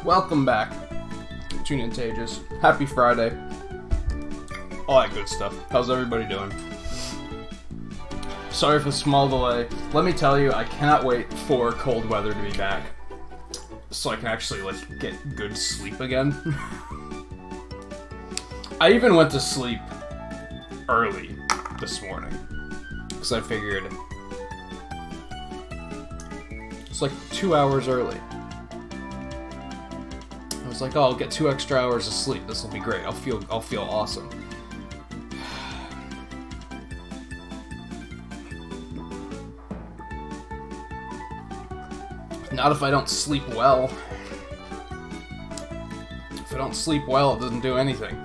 Welcome back to Nintagious. Happy Friday. All that good stuff. How's everybody doing? Sorry for the small delay. Let me tell you, I cannot wait for cold weather to be back, so I can actually, like, get good sleep again. I even went to sleep early this morning, because I figured it's like 2 hours early. I was like, oh, I'll get 2 extra hours of sleep. This will be great. I'll feel awesome. Not if I don't sleep well. If I don't sleep well, it doesn't do anything.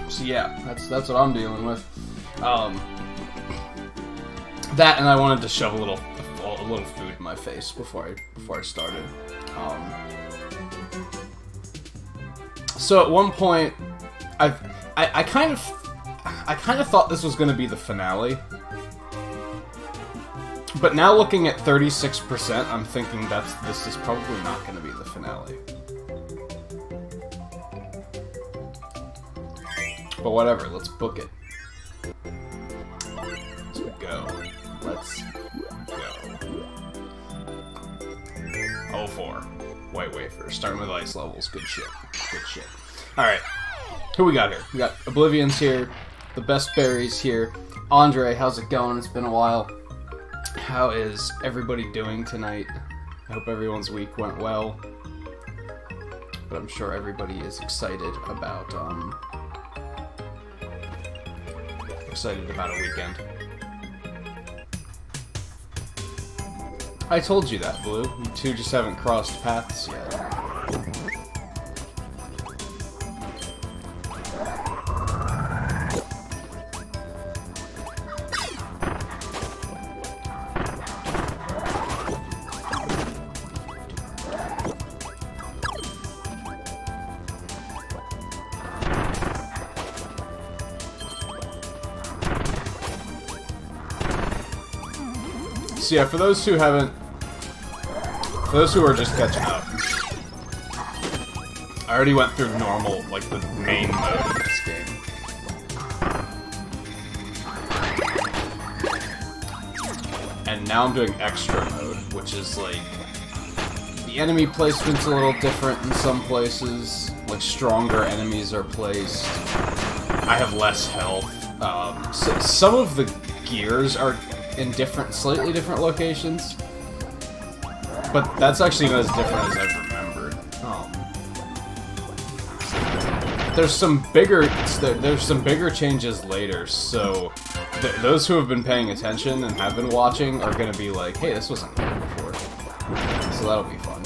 So yeah, that's what I'm dealing with. That, and I wanted to shove a little food in my face before I started. So at one point, I kind of thought this was going to be the finale. But now looking at 36%, I'm thinking this is probably not going to be the finale. But whatever, let's book it. Let's go. Let's go. 04. White wafer. Starting with ice levels. Good shit. Good shit. Alright. Who we got here? We got Oblivion's here. The Best Berry's here. Andre, how's it going? It's been a while. How is everybody doing tonight? I hope everyone's week went well. But I'm sure everybody is excited about a weekend. I told you that, Blue. You two just haven't crossed paths yet. So yeah, for those who are just catching up, I already went through normal, like the main mode of this game. And now I'm doing extra mode, which is like, the enemy placement's a little different in some places, like stronger enemies are placed. I have less health. So some of the gears are in slightly different locations, but that's actually not as different as I've remembered. There's some bigger changes later, so those who have been paying attention and have been watching are gonna be like, hey, this wasn't here before, so that'll be fun.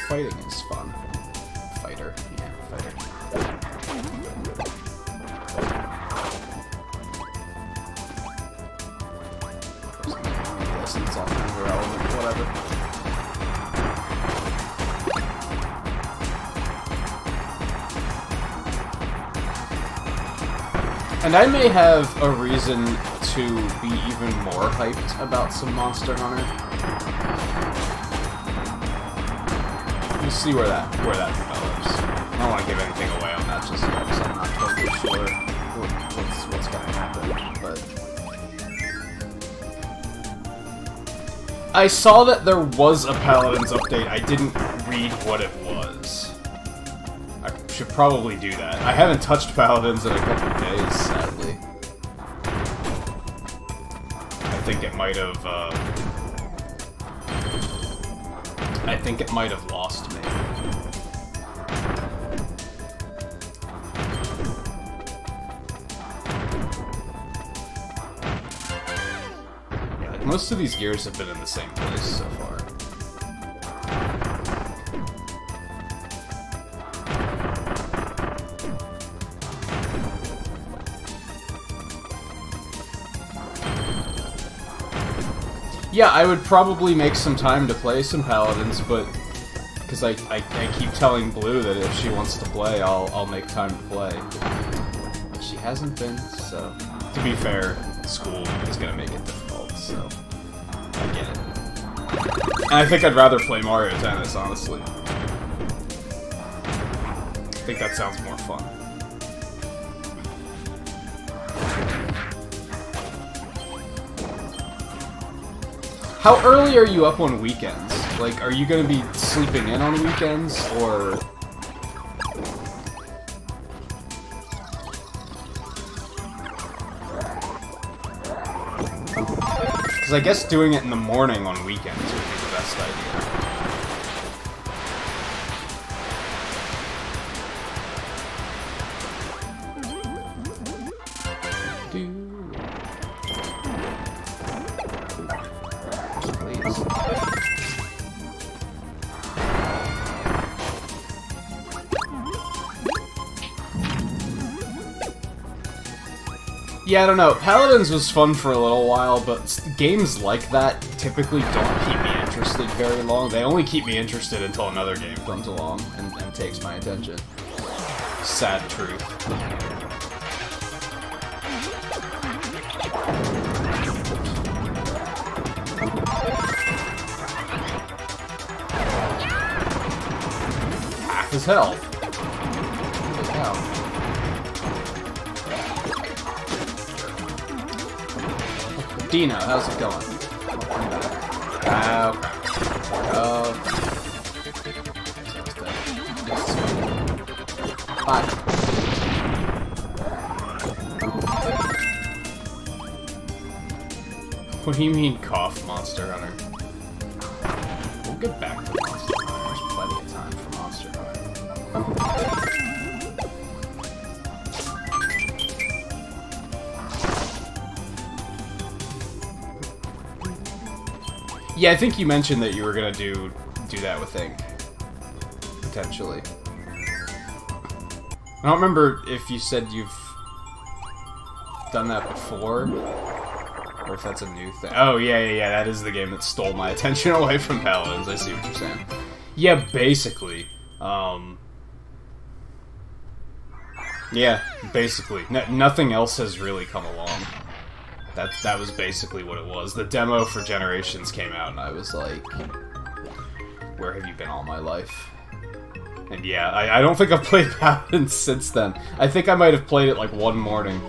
Fighting is fun. Fighter, yeah, fighter. It's all irrelevant, whatever. And I may have a reason to be even more hyped about some Monster Hunter. We'll see where that develops. I don't want to give anything away on that just yet, because I'm not totally sure what's going to happen, but I saw that there was a Paladins update. I didn't read what it was. I should probably do that. I haven't touched Paladins in a couple of days, sadly. I think it might have lost me. Most of these gears have been in the same place so far. Yeah, I would probably make some time to play some Paladins, but because I keep telling Blue that if she wants to play, I'll make time to play. But she hasn't been, so to be fair, school is gonna make it difficult. so I get it. And I think I'd rather play Mario Tennis, honestly. I think that sounds more fun. How early are you up on weekends? Like, are you gonna be sleeping in on weekends, or... Because I guess doing it in the morning on weekends would be the best idea. Yeah, I don't know. Paladins was fun for a little while, but games like that typically don't keep me interested very long. They only keep me interested until another game comes along and takes my attention. Sad truth. Half his health. Holy cow. Dino, how's it going? Oh. Bye. What do you mean, cough, Monster Hunter? We'll get back to Monster Hunter. There's plenty of time for Monster Hunter. Yeah, I think you mentioned that you were gonna do that with Ink. Potentially. I don't remember if you said you've done that before, or if that's a new thing. Oh, yeah, that is the game that stole my attention away from Paladins. I see what you're saying. Yeah, basically. Yeah, basically. Nothing else has really come along. That was basically what it was. The demo for Generations came out, and I was like, where have you been all my life? And yeah, I don't think I've played Paladins since then. I think I might have played it like one morning.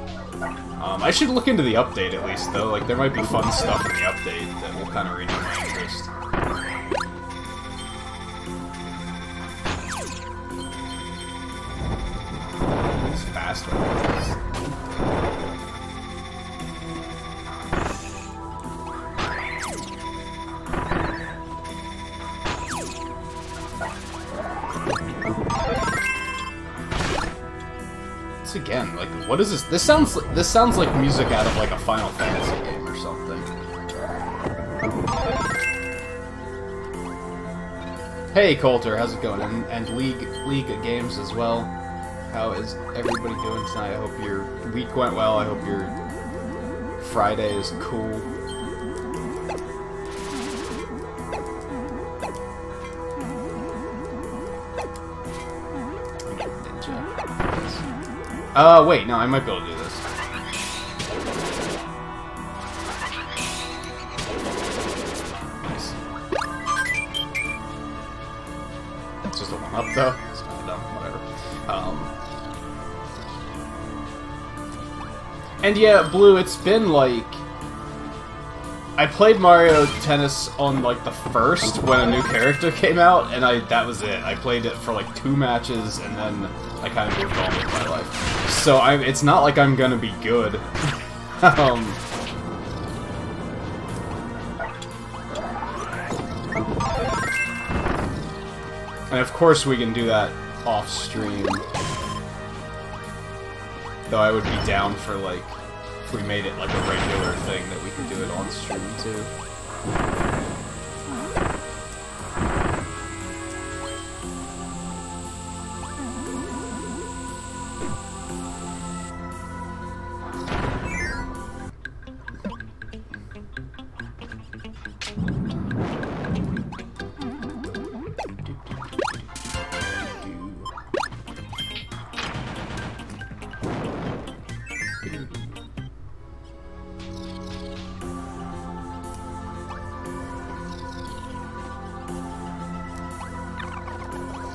I should look into the update at least, though. Like, there might be fun stuff in the update that will kind of renew my interest. It's fast when it is. Again, like, what is this? This sounds like music out of like a Final Fantasy game or something. Hey Coulter, how's it going? And League of Games as well. How is everybody doing tonight? I hope your week went well. I hope your Friday is cool. Wait, no, I might be able to do this. Nice. It's just a one-up, though. It's kind of dumb, whatever. And yeah, Blue, it's been, like... I played Mario Tennis on, like, the first, when a new character came out, and that was it. I played it for, like, 2 matches, and then I kind of moved on with my life. So it's not like I'm gonna be good. And of course we can do that off-stream. Though I would be down for, like, if we made it like a regular thing that we could do it on stream too.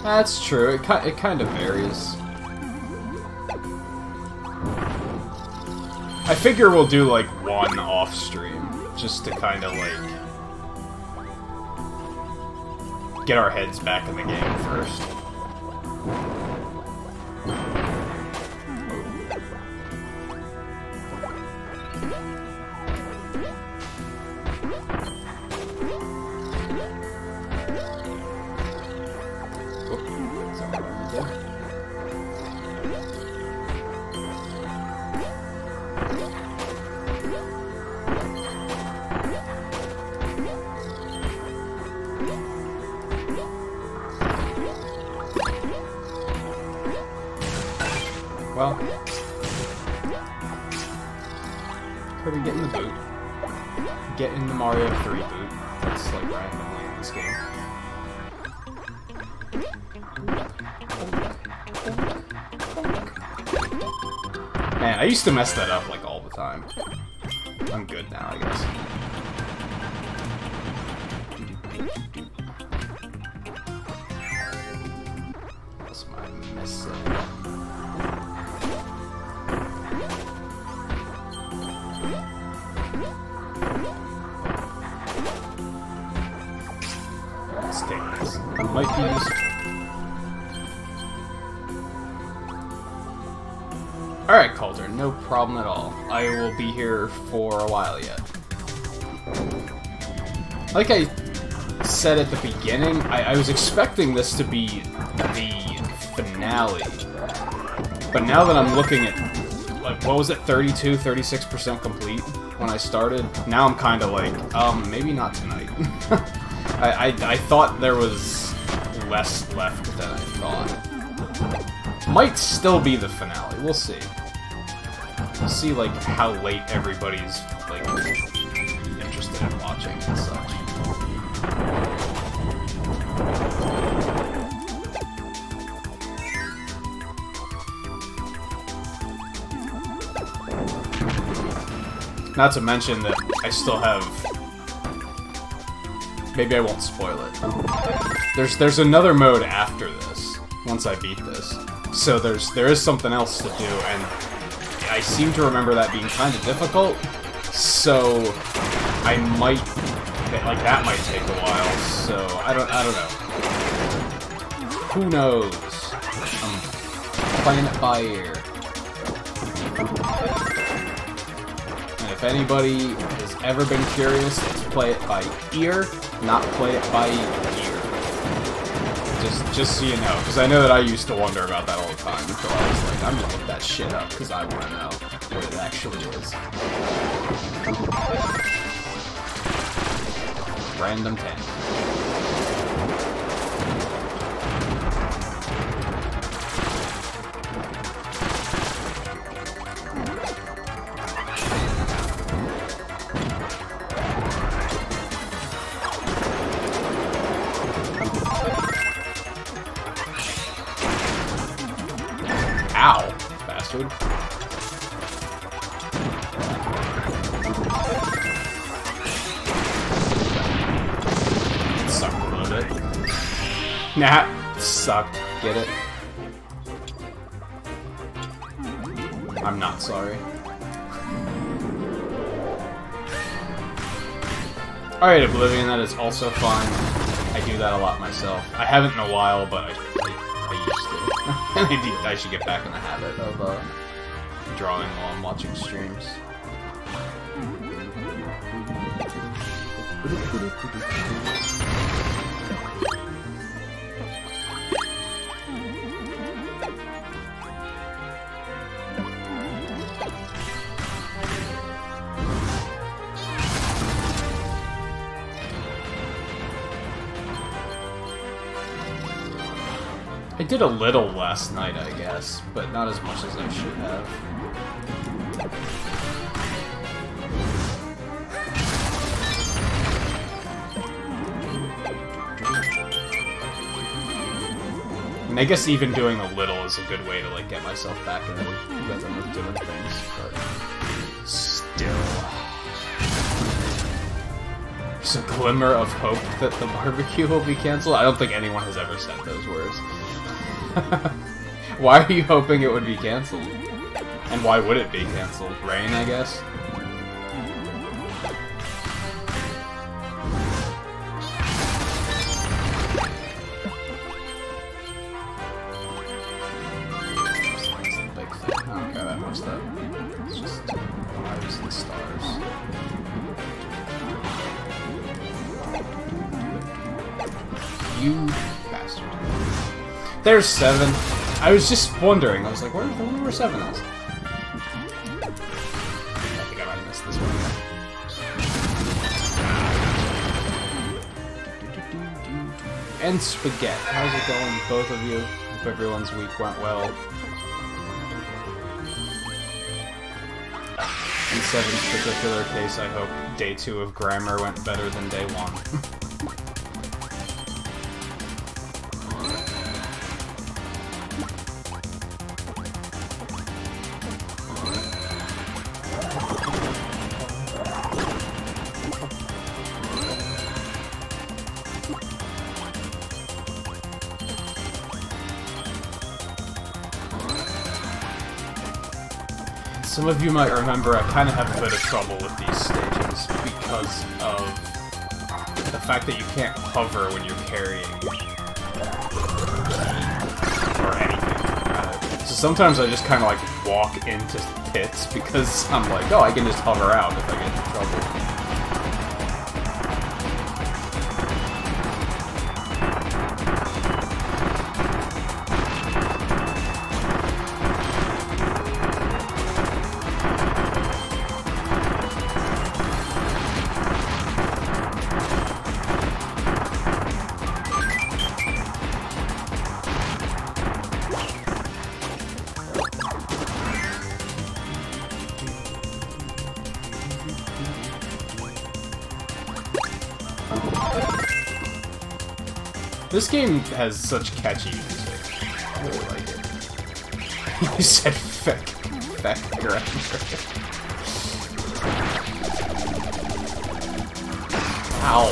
That's true. It kind of varies. I figure we'll do like one off stream, just to kind of like get our heads back in the game first. Well, Kirby, get in the boot. Get in the Mario 3 boot. That's like randomly in this game. Man, I used to mess that up like all the time. I'm good now, I guess. What's my missing? Let's take this. Might be useful. Alright, Calder, no problem at all. I will be here for a while yet. Like I said at the beginning, I was expecting this to be the finale. But now that I'm looking at, like, what was it, 32, 36% complete when I started? Now I'm kind of like, maybe not tonight. I thought there was less left than I thought. Might still be the finale, we'll see. We'll see, like, how late everybody's, like, interested in watching and such. Not to mention that I still have... Maybe I won't spoil it. There's another mode after this, once I beat this. So there is something else to do, and I seem to remember that being kind of difficult, so I might, like, that might take a while, so I don't know. Who knows? I'm playing it by ear. And if anybody has ever been curious, let's play it by ear, not play it by ear. Just so you know, because I know that I used to wonder about that all the time until I was like, I'm gonna look that shit up because I want to know what it actually is. Random 10. Ow, bastard. Suck a little bit. Nah, sucked. Get it? I'm not sorry. Alright, Oblivion, that is also fine. I do that a lot myself. I haven't in a while, but I used to. I should get back in the habit of drawing while I'm watching streams. I did a little last night, I guess, but not as much as I should have. And I guess even doing a little is a good way to, like, get myself back in the rhythm of doing things, but still. There's a glimmer of hope that the barbecue will be canceled. I don't think anyone has ever said those words. Why are you hoping it would be canceled? And why would it be canceled? Rain, I guess? Okay, that messed up. It's just lives and stars. You bastard. There's 7. I was just wondering. I was like, where were 7 else? I think I might have missed this one. And Spaghetti. How's it going, both of you? Hope everyone's week went well. In 7's particular case, I hope day 2 of grammar went better than day 1. Some of you might remember I kind of have a bit of trouble with these stages because of the fact that you can't hover when you're carrying or anything. So sometimes I just kind of like walk into pits because I'm like, oh, I can just hover out if I get into trouble. This game has such catchy music. I really like it. You said feck grammar. Ow.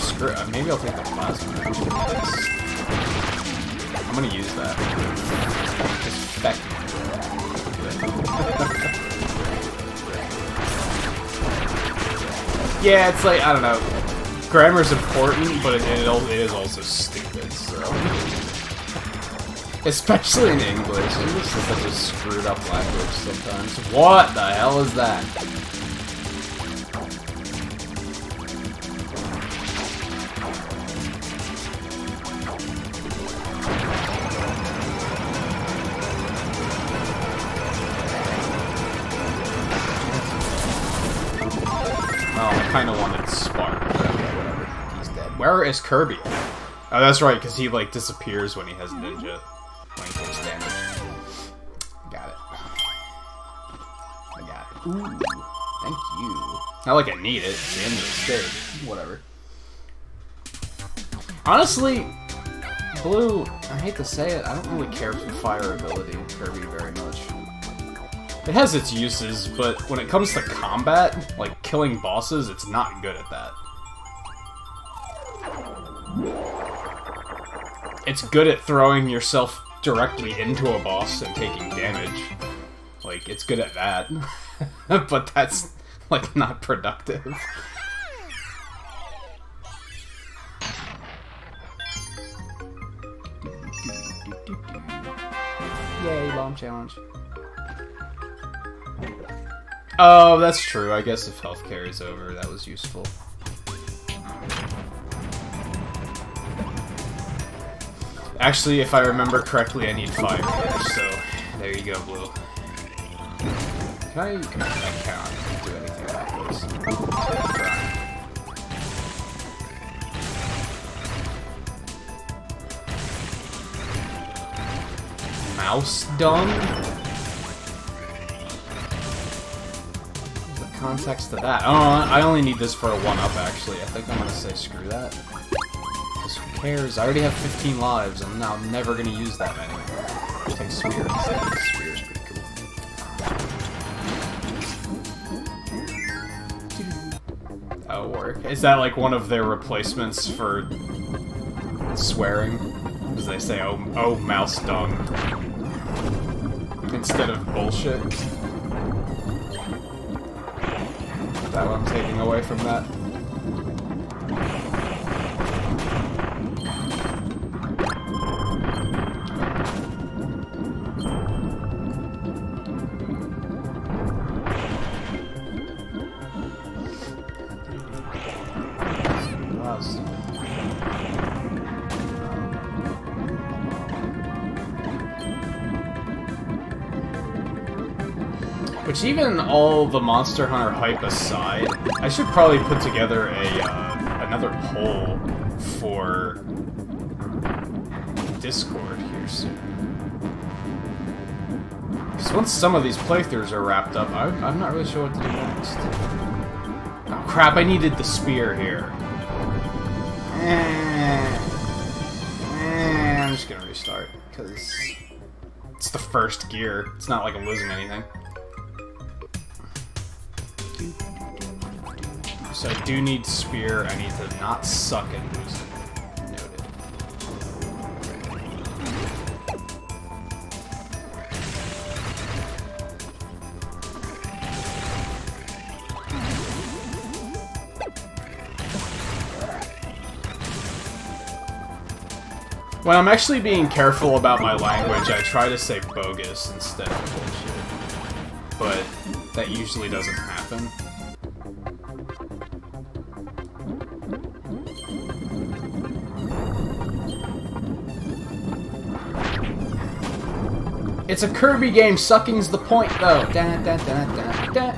Screw it. Maybe I'll take the plasma. I'm gonna use that. Just feck. Yeah, it's like, I don't know. Grammar's important, but it is also stupid, so... Especially in English. English is such a screwed up language sometimes. What the hell is that? Oh, I kinda wanted Spark. Where is Kirby? Oh, that's right, because he, like, disappears when he has Ninja. When he takes damage. Got it. I got it. Ooh, thank you. Not like I need it. It's the end of the stage. Whatever. Honestly, Blue, I hate to say it, I don't really care for the fire ability in Kirby very much. It has its uses, but when it comes to combat, like killing bosses, it's not good at that. It's good at throwing yourself directly into a boss and taking damage. Like, it's good at that. But that's, like, not productive. Yay, bomb challenge. Oh, that's true. I guess if health carries over, that was useful. Actually, if I remember correctly, I need 5 here, so there you go, Blue. Can I cannot do anything about this. Mouse dung? What's the context of that? Oh, I only need this for a 1-up, actually. I think I'm gonna say screw that. Who cares? I already have 15 lives. I'm now never gonna use that many. I'll take Spear instead. Spear's pretty cool. Oh, or work? Is that like one of their replacements for swearing? As they say, oh, mouse dung. Instead of bullshit. Is that what I'm taking away from that? Which, even all the Monster Hunter hype aside, I should probably put together another poll for Discord here soon. Because once some of these playthroughs are wrapped up, I'm not really sure what to do next. Oh crap, I needed the spear here. I'm just gonna restart, because it's the first gear. It's not like I'm losing anything. So I do need spear. I need to not suck and lose it. Noted. When I'm actually being careful about my language, I try to say bogus instead of bullshit. But that usually doesn't happen. It's a Kirby game, sucking's the point, though. Da, da, da, da, da.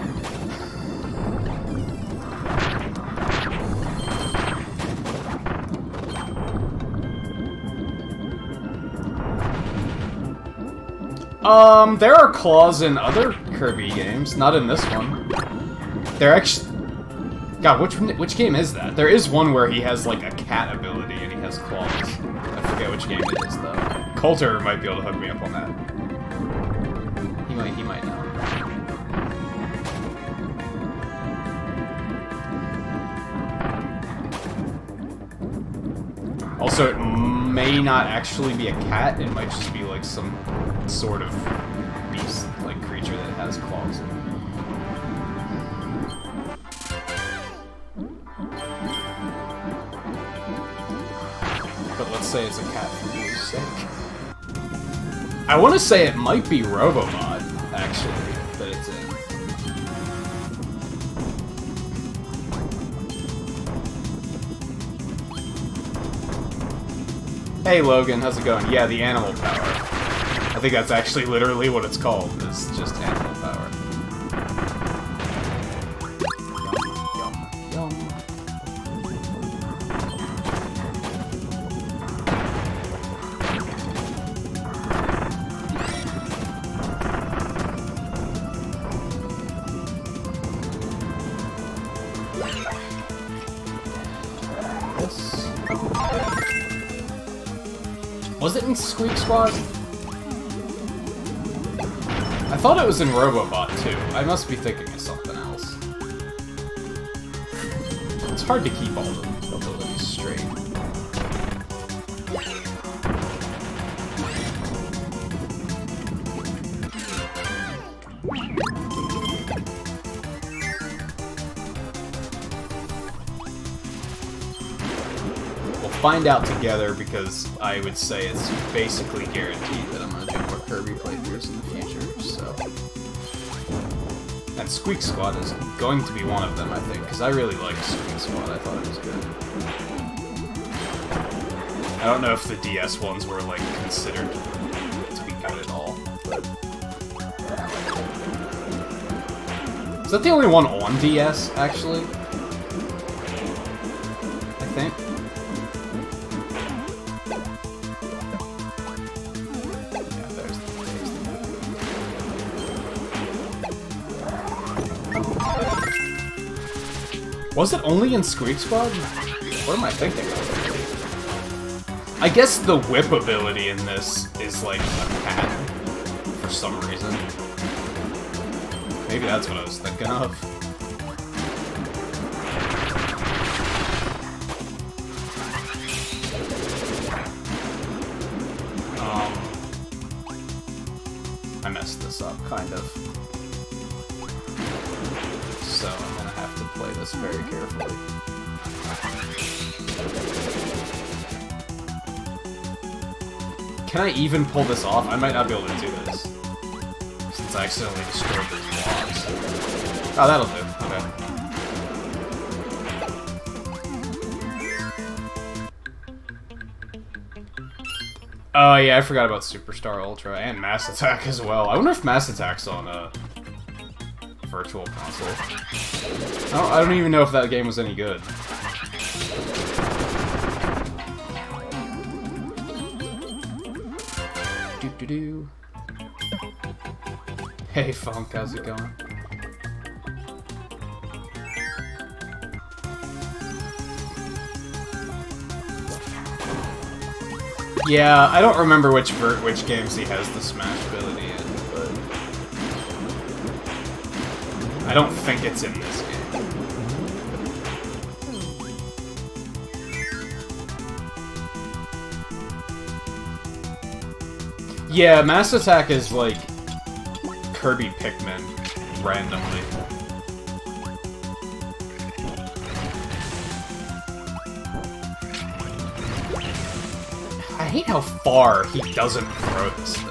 There are claws in other Kirby games, not in this one. They're actually... God, which game is that? There is one where he has, like, a cat ability and he has claws. I forget which game it is, though. Coulter might be able to hook me up on that. He might know. Also, it may not actually be a cat, it might just be like some sort of beast, like creature that has claws. But let's say it's a cat for your sake. I want to say it might be Robomod, actually, that it's in. Hey Logan, how's it going? Yeah, the animal power. I think that's actually literally what it's called, is just animal power. Yum, yum, yum. Was it in Squeak Squad? I thought it was in Robobot, too. I must be thinking of something else. It's hard to keep all the abilities straight. Find out together, because I would say it's basically guaranteed that I'm going to do more Kirby playthroughs in the future, so... And Squeak Squad is going to be one of them, I think, because I really like Squeak Squad. I thought it was good. I don't know if the DS ones were, like, considered to be good at all, but... Is that the only one on DS, actually? I think. Was it only in Squeak Squad? What am I thinking of? I guess the whip ability in this is like a cat, for some reason. Maybe that's what I was thinking of. I messed this up, kind of. So I'm gonna have to play this very carefully. Can I even pull this off? I might not be able to do this. Since I accidentally destroyed those blocks. Oh, that'll do. Okay. Oh, yeah, I forgot about Superstar Ultra and Mass Attack as well. I wonder if Mass Attack's on a Virtual Console. I don't even know if that game was any good. Doo-doo-doo. Hey, Funk, how's it going? Yeah, I don't remember which games he has the smash ability in, but I don't think it's in this game. Yeah, Mass Attack is like Kirby Pikmin randomly. I hate how far he doesn't throw this thing.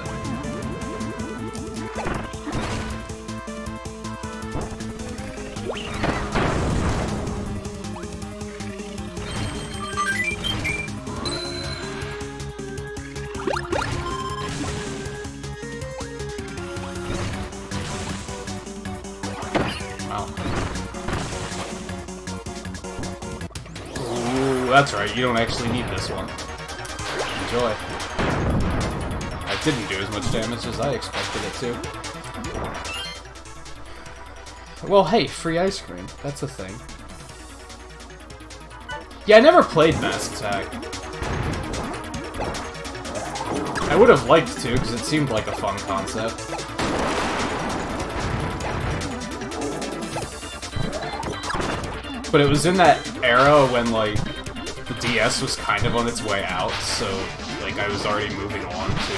Ooh, that's right, you don't actually need this one. Enjoy. I didn't do as much damage as I expected it to. Well, hey, free ice cream. That's a thing. Yeah, I never played Mass Attack. I would have liked to, because it seemed like a fun concept. But it was in that era when, like, the DS was kind of on its way out, so, like, I was already moving on to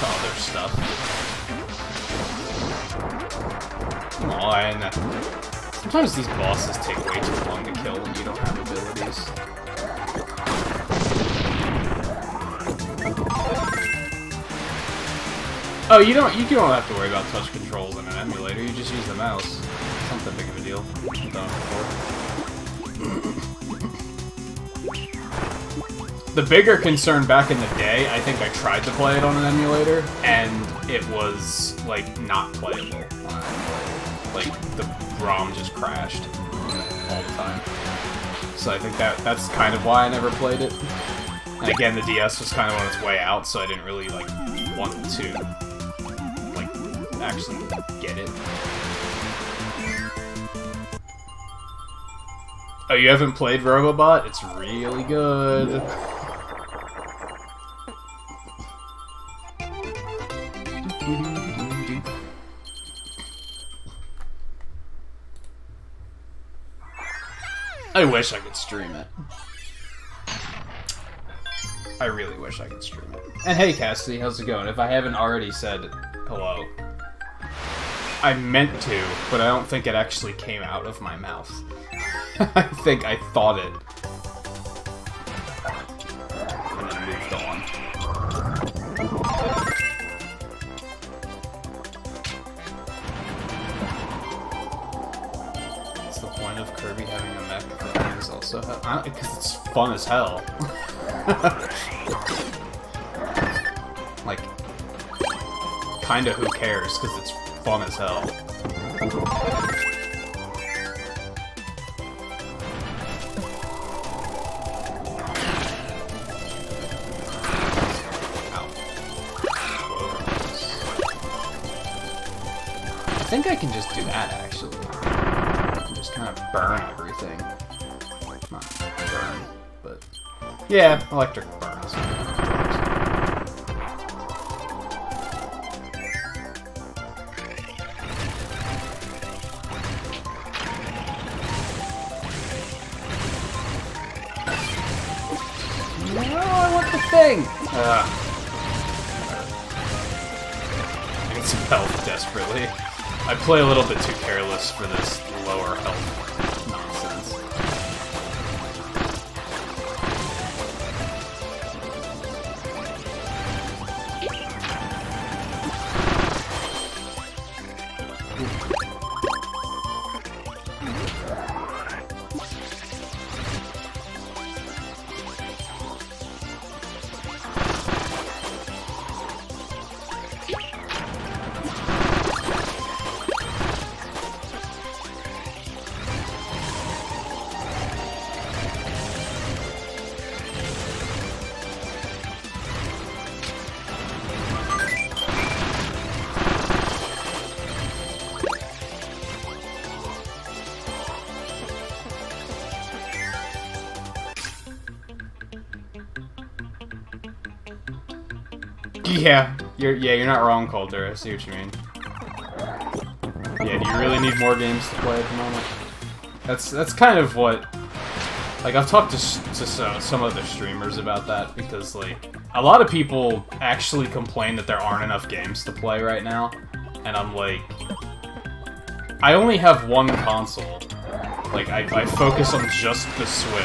other stuff. Come on. Sometimes these bosses take way too long to kill when you don't have abilities. Oh, you don't have to worry about touch controls in an emulator, you just use the mouse. It's not that big of a deal. I've done it before. The bigger concern back in the day, I think I tried to play it on an emulator, and it was, like, not playable on an emulator. Like, the ROM just crashed all the time. So I think that's kind of why I never played it. And again, the DS was kind of on its way out, so I didn't really, like, want to, like, actually get it. Oh, you haven't played Robobot? It's really good. I wish I could stream it. I really wish I could stream it. And hey, Cassidy, how's it going? If I haven't already said hello. I meant to, but I don't think it actually came out of my mouth. I think I thought it. And then moved on. What's the point of Kirby having a mech that is also hell? Because it's fun as hell. Like, kinda who cares, because it's fun as hell. I think I can just do that, actually. I can just kind of burn everything. Not burn, but... yeah, electric burns. No, I want the thing! need some health desperately. I play a little bit too careless for this lower health nonsense. Yeah, you're not wrong, Calder. I see what you mean. Yeah, do you really need more games to play at the moment? That's kind of what... Like, I've talked to some other streamers about that, because, like, a lot of people actually complain that there aren't enough games to play right now, and I'm like... I only have one console. Like, I focus on just the Switch,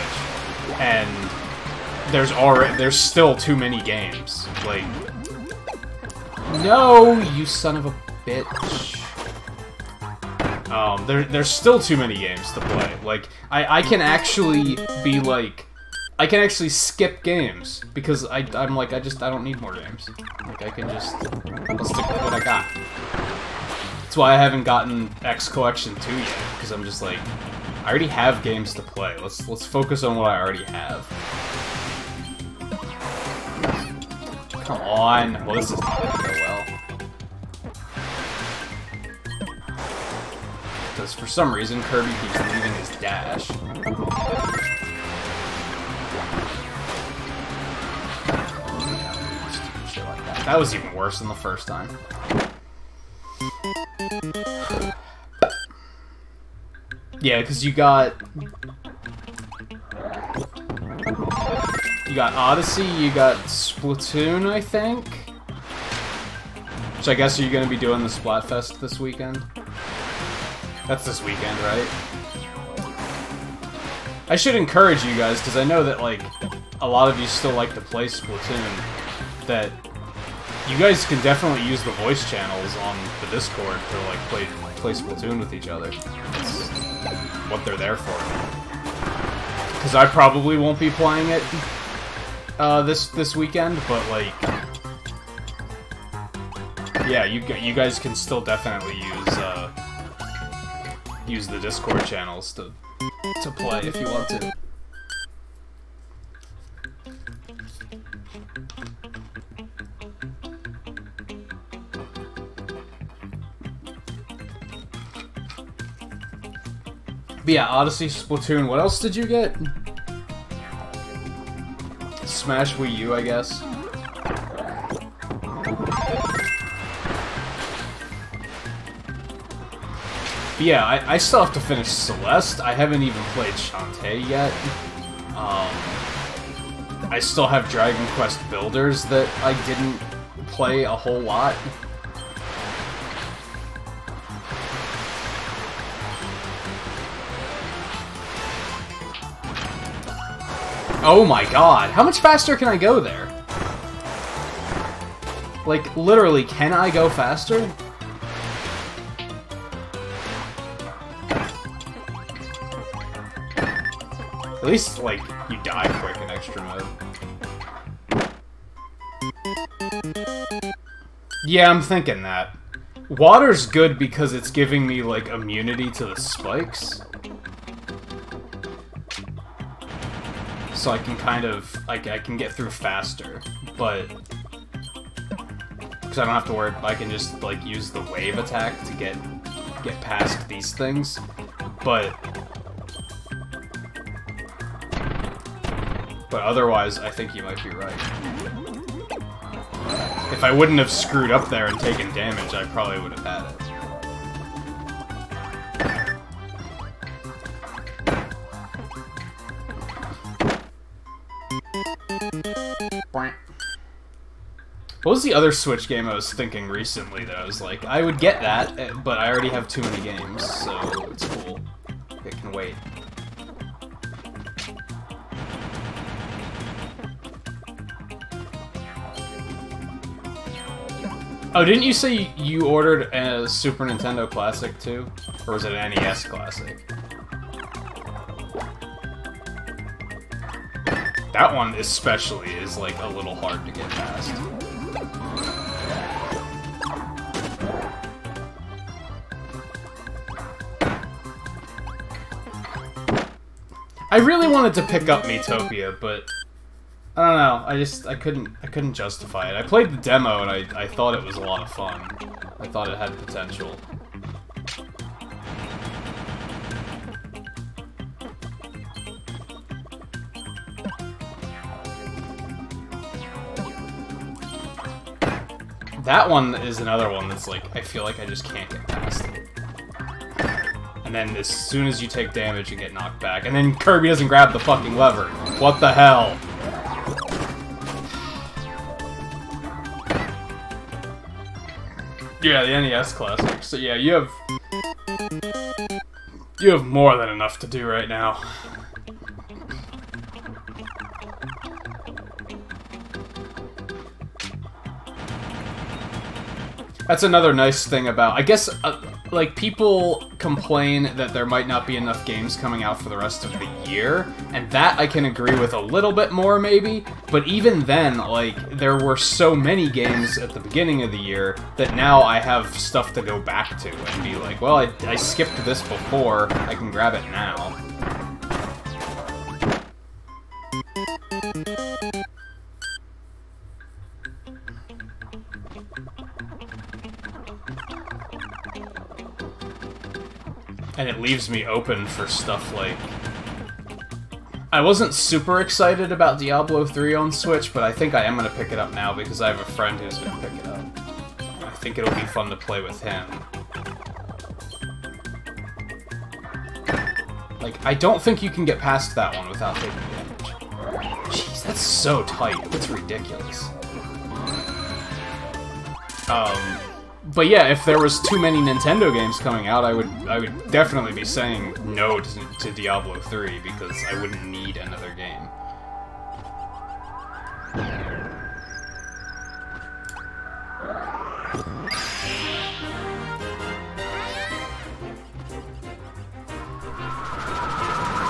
and there's still too many games. Like... No, you son of a bitch. There's still too many games to play. Like, I can actually be like... I can actually skip games, because I'm like, I don't need more games. Like, I'll stick with what I got. That's why I haven't gotten X Collection 2 yet, because I'm just like, I already have games to play. Let's focus on what I already have. Come on. Well, this is not gonna go well. Because for some reason, Kirby keeps leaving his dash. Shit like that. That was even worse than the first time. Yeah, because you got Odyssey, you got Splatoon, I think? Which I guess are you going to be doing the Splatfest this weekend? That's this weekend, right? I should encourage you guys, because I know that, like, a lot of you still like to play Splatoon, that you guys can definitely use the voice channels on the Discord to, like, play Splatoon with each other. That's what they're there for. Because I probably won't be playing it this weekend, but like, yeah, you guys can still definitely use the Discord channels to play if you want to. But yeah, Odyssey, Splatoon. What else did you get? Smash Wii U, I guess. But yeah, I still have to finish Celeste. I haven't even played Shantae yet. I still have Dragon Quest Builders that I didn't play a whole lot. Oh my god, how much faster can I go there? Like, literally, can I go faster? At least, like, you die quick in extra mode. Yeah, I'm thinking that. Water's good because it's giving me, like, immunity to the spikes. So I can kind of, I can get through faster, but because I don't have to worry, I can just like use the wave attack to get past these things, but otherwise I think you might be right. If I wouldn't have screwed up there and taken damage, I probably would have had it. What was the other Switch game I was thinking recently that I was like, I would get that, but I already have too many games, so it's cool. It can wait. Oh, didn't you say you ordered a Super Nintendo Classic too? Or was it an NES Classic? That one especially is like a little hard to get past. I really wanted to pick up Miitopia, but I don't know. I couldn't justify it. I played the demo and I thought it was a lot of fun. I thought it had potential. That one is another one that's like, I feel like I just can't get past it. And then as soon as you take damage, you get knocked back. And then Kirby doesn't grab the fucking lever. What the hell? Yeah, the NES Classic. So yeah, you have more than enough to do right now. That's another nice thing about, I guess, like, people complain that there might not be enough games coming out for the rest of the year, and that I can agree with a little bit more, maybe, but even then, like, there were so many games at the beginning of the year that now I have stuff to go back to and be like, well, I skipped this before, I can grab it now. And it leaves me open for stuff like... I wasn't super excited about Diablo 3 on Switch, but I think I am going to pick it up now because I have a friend who's going to pick it up. I think it'll be fun to play with him. Like, I don't think you can get past that one without taking damage. Jeez, that's so tight. It's ridiculous. But yeah, if there was too many Nintendo games coming out, I would definitely be saying no to Diablo 3 because I wouldn't need another game.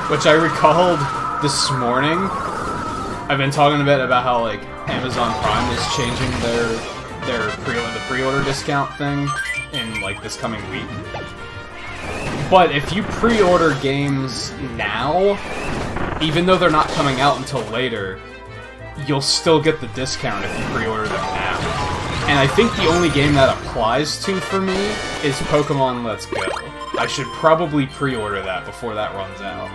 Which I recalled this morning. I've been talking a bit about how like Amazon Prime is changing the pre-order discount thing in like this coming week. But if you pre-order games now, even though they're not coming out until later, you'll still get the discount if you pre-order them now. And I think the only game that applies to for me is Pokemon Let's Go. I should probably pre-order that before that runs out.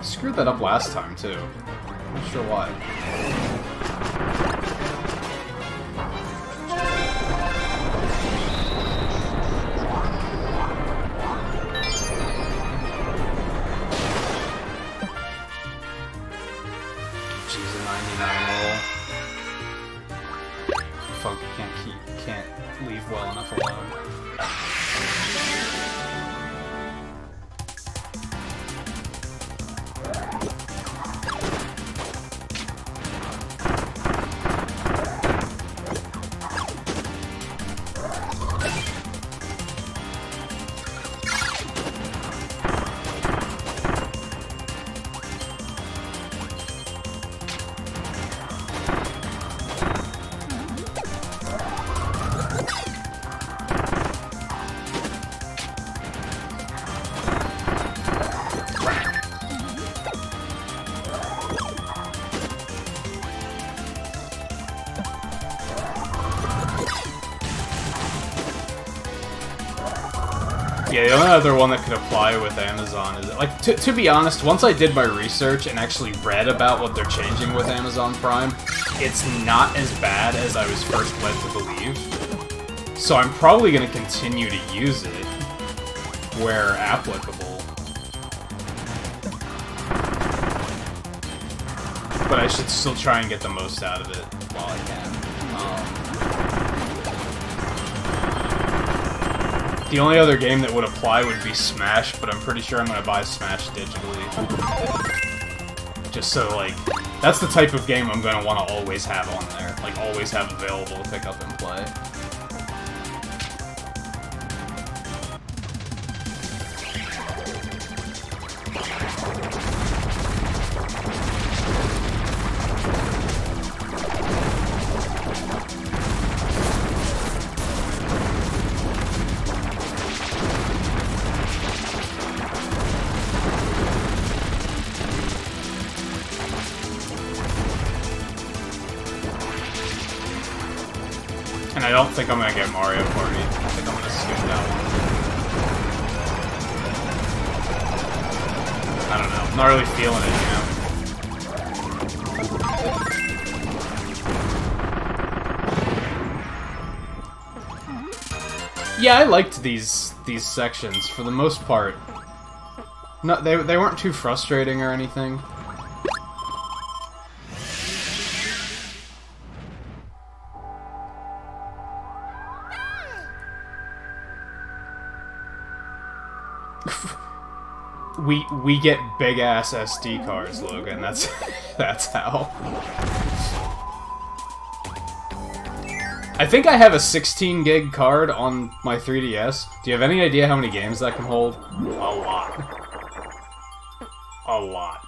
Screwed that up last time, too. Not sure why. She's a 99 roll. Funk can't leave well enough alone. Yeah, the only other one that could apply with Amazon is, like, to be honest, once I did my research and actually read about what they're changing with Amazon Prime, it's not as bad as I was first led to believe. So I'm probably going to continue to use it where applicable. But I should still try and get the most out of it while I can. The only other game that would apply would be Smash, but I'm pretty sure I'm going to buy Smash digitally. Just so, like, that's the type of game I'm going to want to always have on there. Like, always have available to pick up and play. And I don't think I'm gonna get Mario Party. I think I'm gonna skip that one. I don't know. I'm not really feeling it, you know? Yeah, I liked these sections for the most part. No, they weren't too frustrating or anything. We get big ass SD cards, Logan. That's how. I think I have a 16 gig card on my 3DS. Do you have any idea how many games that can hold? A lot. A lot.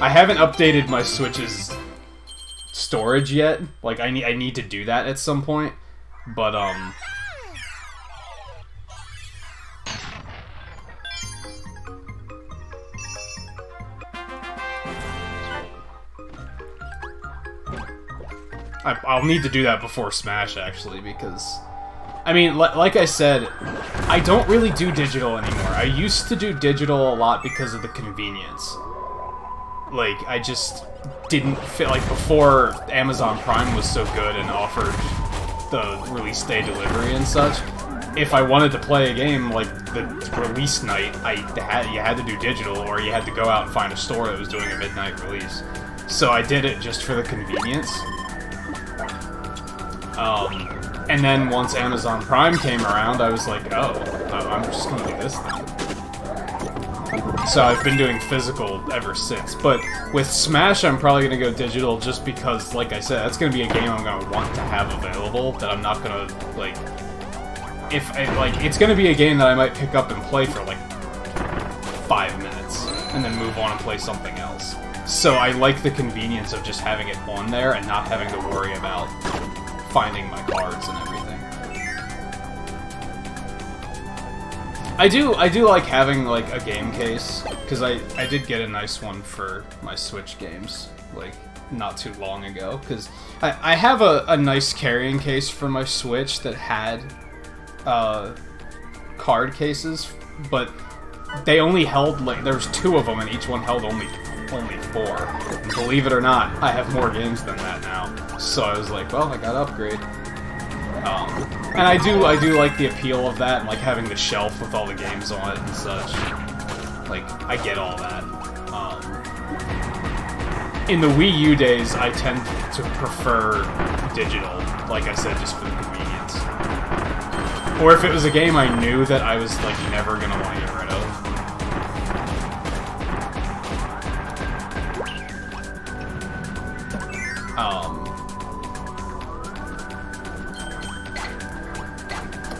I haven't updated my Switch's storage yet. Like I need to do that at some point. But I'll need to do that before Smash, actually, because... I mean, like I said, I don't really do digital anymore. I used to do digital a lot because of the convenience. Like, I just didn't feel... Like, before Amazon Prime was so good and offered the release day delivery and such, if I wanted to play a game, like, the release night, you had to do digital, or you had to go out and find a store that was doing a midnight release. So I did it just for the convenience. And then once Amazon Prime came around, I was like, oh, I'm just gonna do this thing. So I've been doing physical ever since. But with Smash, I'm probably gonna go digital just because, like I said, that's gonna be a game I'm gonna want to have available, that I'm not gonna, like... it's gonna be a game that I might pick up and play for, like, 5 minutes, and then move on and play something else. So I like the convenience of just having it on there and not having to worry about finding my cards and everything. I do like having, like, a game case, because I did get a nice one for my Switch games, like, not too long ago, because I have a nice carrying case for my Switch that had card cases, but they only held, like, there was 2 of them, and each one held only 4. And believe it or not, I have more games than that now. So I was like, well, I gotta upgrade. And I do like the appeal of that, and like having the shelf with all the games on it and such. Like, I get all that. In the Wii U days, I tend to prefer digital, like I said, just for the convenience. Or if it was a game I knew that I was, like, never gonna want to get rid of.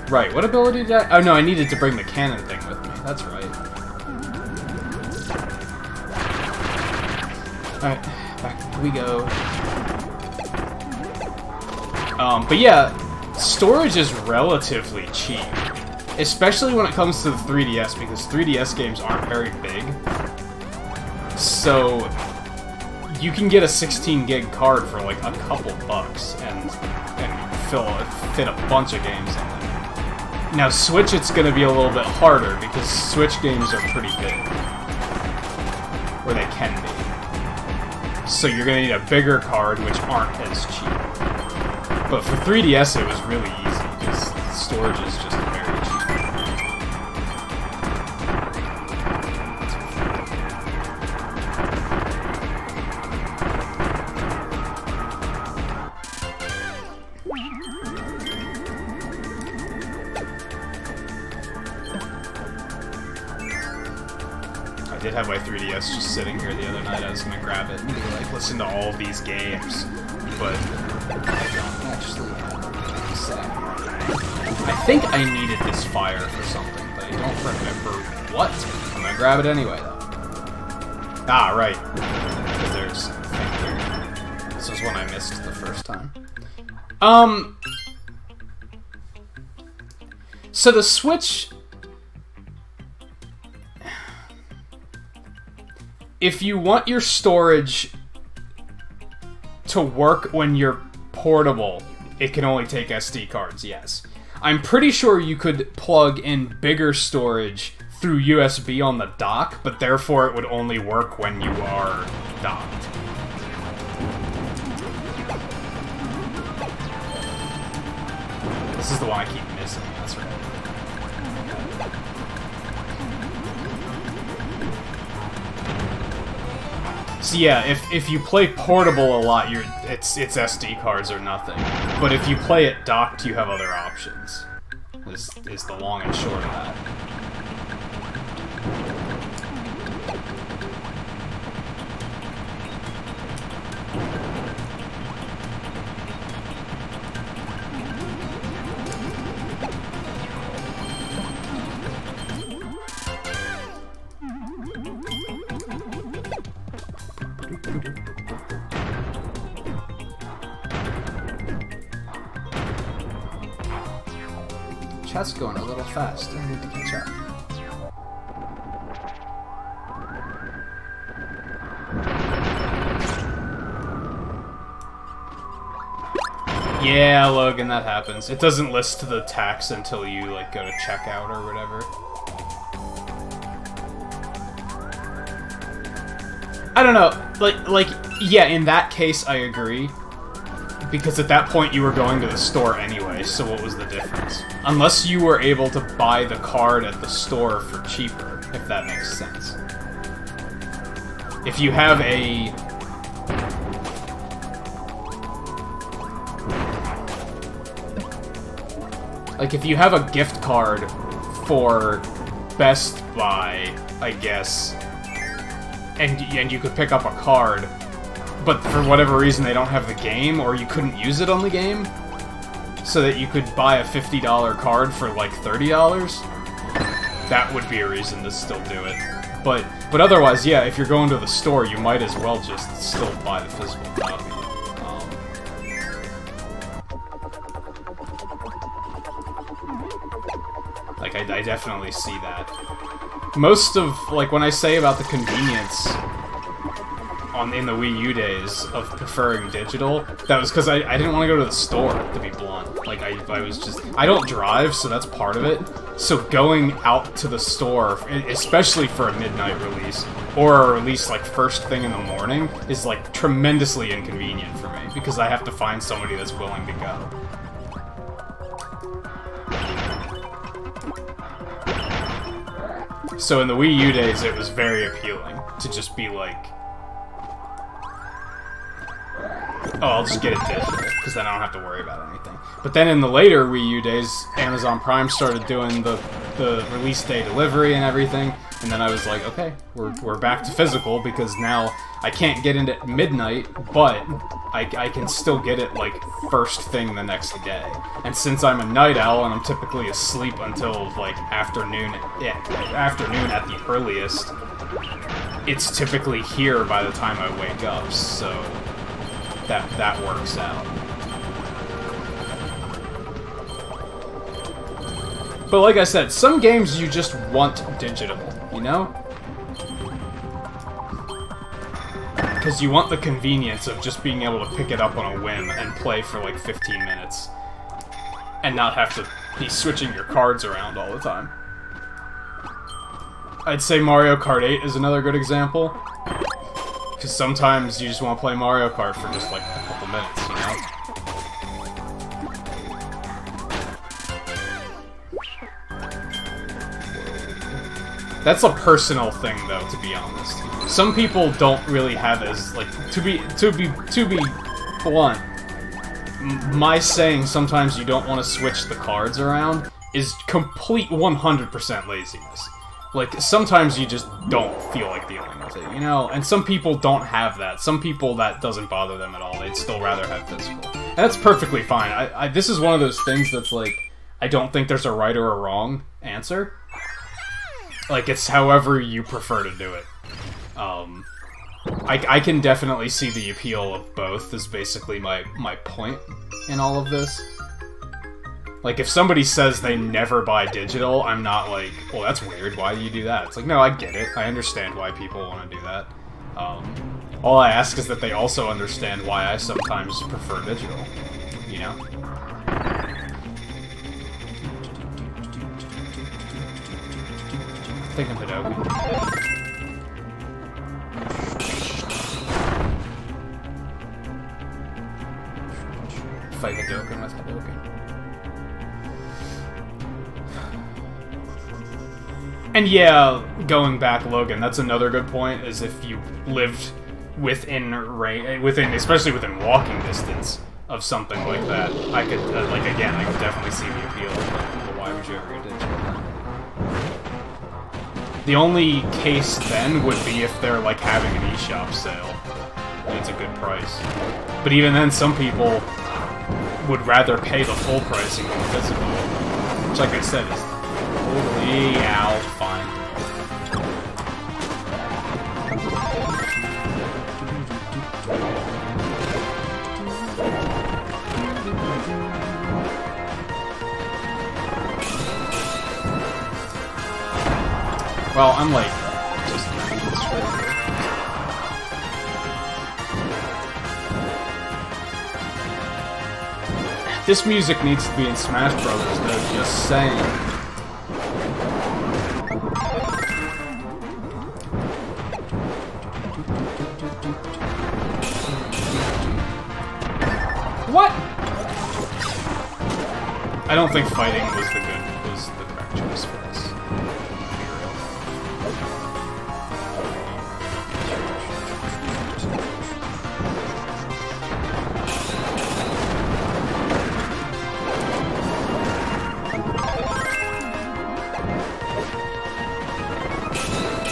Right, what ability did I... Oh, no, I needed to bring the cannon thing with me. That's right. Alright, back we go. But yeah, storage is relatively cheap. Especially when it comes to the 3DS, because 3DS games aren't very big. So, you can get a 16 gig card for like a couple bucks and fit a bunch of games in there. Now, Switch, it's going to be a little bit harder, because Switch games are pretty big. Or they can be. So you're going to need a bigger card, which aren't as cheap. But for 3DS, it was really easy. storage is just very cheap. I did have my 3DS just sitting here the other night. I was gonna grab it and be like, listen to all of these games, but I don't actually have it set. I think I needed this fire for something, but I don't remember what. I'm gonna grab it anyway, though. Ah, right. Because there's a thing here. This was one I missed the first time. So the Switch... If you want your storage to work when you're portable, it can only take SD cards, yes. I'm pretty sure you could plug in bigger storage through USB on the dock, but therefore it would only work when you are docked. This is the one I keep missing, that's right. So yeah, if you play portable a lot, it's SD cards or nothing. But if you play it docked, you have other options. This is the long and short of that. Chat's going a little fast. I need to catch up. Yeah, Logan, that happens. It doesn't list the tax until you like go to checkout or whatever. I don't know. Like yeah, in that case I agree. Because at that point you were going to the store anyway, so what was the difference? Unless you were able to buy the card at the store for cheaper, if that makes sense. If you have a... Like, if you have a gift card for Best Buy, I guess, and you could pick up a card, but for whatever reason they don't have the game, or you couldn't use it on the game, so that you could buy a $50 card for like $30, that would be a reason to still do it. But otherwise, yeah, if you're going to the store, you might as well just still buy the physical copy. Like, I definitely see that. Most of, like, when I say about the convenience in the Wii U days of preferring digital, that was because I didn't want to go to the store, to be blunt. Like, I was just... I don't drive, so that's part of it. So going out to the store, especially for a midnight release, or a release, like, first thing in the morning, is, like, tremendously inconvenient for me, because I have to find somebody that's willing to go. So in the Wii U days, it was very appealing to just be like, oh, I'll just get it digital, because then I don't have to worry about anything. But then in the later Wii U days, Amazon Prime started doing the release day delivery and everything, and then I was like, okay, we're back to physical, because now I can't get it at midnight, but I can still get it, like, first thing the next day. And since I'm a night owl and I'm typically asleep until, like, afternoon at the earliest, it's typically here by the time I wake up, so that works out. But like I said, some games you just want digital, you know? Because you want the convenience of just being able to pick it up on a whim and play for like 15 minutes. And not have to be switching your cards around all the time. I'd say Mario Kart 8 is another good example. Because sometimes you just want to play Mario Kart for just like a couple minutes, you know? That's a personal thing, though, to be honest. Some people don't really have as, like, to be blunt, my saying sometimes you don't want to switch the cards around is complete 100% laziness. Like, sometimes you just don't feel like dealing with it, you know? And some people don't have that. Some people, that doesn't bother them at all. They'd still rather have physical. And that's perfectly fine. This is one of those things that's like, I don't think there's a right or a wrong answer. Like, it's however you prefer to do it. I can definitely see the appeal of both, is basically my point in all of this. Like, if somebody says they never buy digital, I'm not like, well, that's weird, why do you do that? It's like, no, I get it. I understand why people want to do that. All I ask is that they also understand why I sometimes prefer digital, you know? I think I'm Hadouken. Fight Hadouken with Hadouken. And yeah, going back, Logan, that's another good point, is if you lived within especially within walking distance of something like that, I could, like, again, I could definitely see the appeal of, like, well, why would you ever get digital? The only case then would be if they're, like, having an eShop sale. It's a good price. But even then, some people would rather pay the full pricing than the physical. Which, like I said, is totally fine. Well, I'm like, just getting this straight here. This music needs to be in Smash Brothers, though, just saying. What? I don't think fighting was the correct choice for this.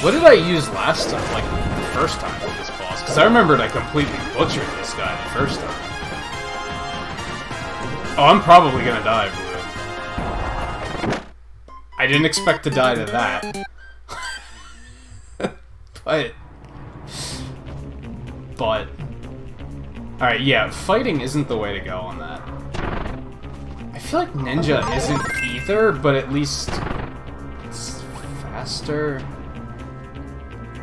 What did I use last time, like, the first time with this boss? Because I remembered I completely butchered this guy the first time. Oh, I'm probably gonna die, Blue. I didn't expect to die to that. But... Alright, yeah, fighting isn't the way to go on that. I feel like Ninja isn't either, but at least... it's faster...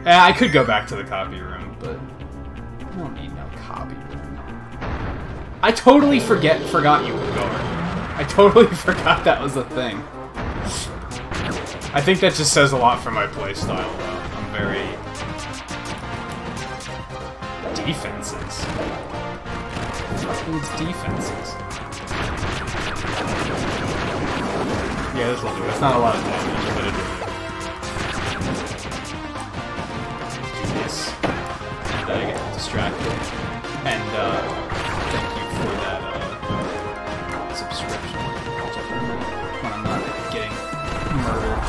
I could go back to the copy room, but I don't need no copy room. I totally forgot you could go there. I totally forgot that was a thing. I think that just says a lot for my playstyle, though. I'm very... defenses. What needs defenses? Yeah, this will do it. It's not a lot of damage, but it will do. And I get distracted. And thank you for that subscription. When I'm not getting murdered.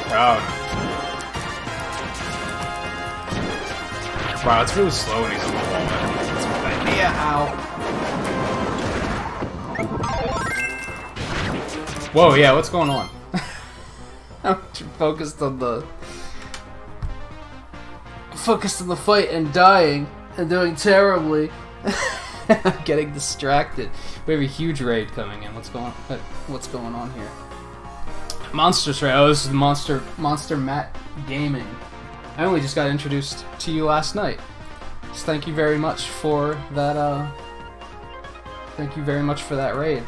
Proud. Wow, it's really slow when he's on the wall. That's a good idea. Ow. Whoa, yeah, what's going on? I'm focused on the fight and dying and doing terribly. I'm getting distracted. We have a huge raid coming in. What's going on here? Monsters raid. Oh, this is the Monster Matt Gaming. I only just got introduced to you last night. So thank you very much for that. Thank you very much for that raid.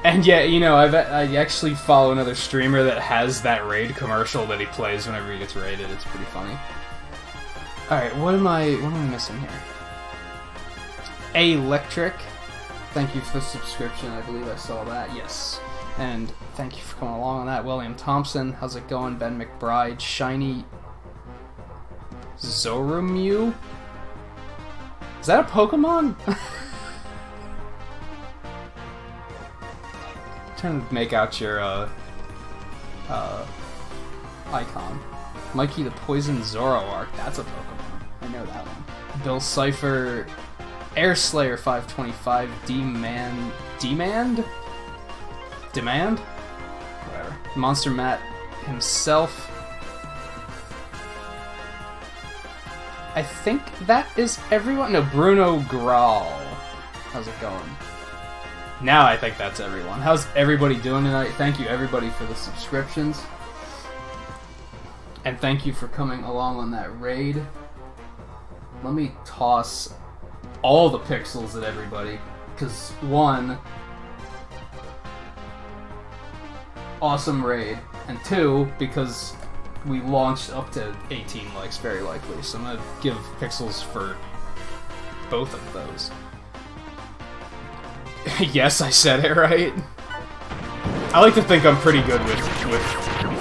And yeah, you know, I actually follow another streamer that has that raid commercial that he plays whenever he gets raided. It's pretty funny. Alright, what am I missing here? Electric. Thank you for the subscription, I believe I saw that. Yes. And thank you for coming along on that. William Thompson, how's it going? Ben McBride, Shiny Zorumew? Is that a Pokemon? Trying to make out your icon. Mikey the Poison Zoroark, that's a Pokemon. I know that one. Bill Cipher, Airslayer 525, Demand? Whatever. Monster Matt himself. I think that is everyone. No, Bruno Grawl. How's it going? Now I think that's everyone. How's everybody doing tonight? Thank you everybody for the subscriptions. And thank you for coming along on that raid. Let me toss all the pixels at everybody. Because, one, awesome raid. And two, because we launched up to 18 likes, very likely. So I'm going to give pixels for both of those. Yes, I said it right. I like to think I'm pretty good with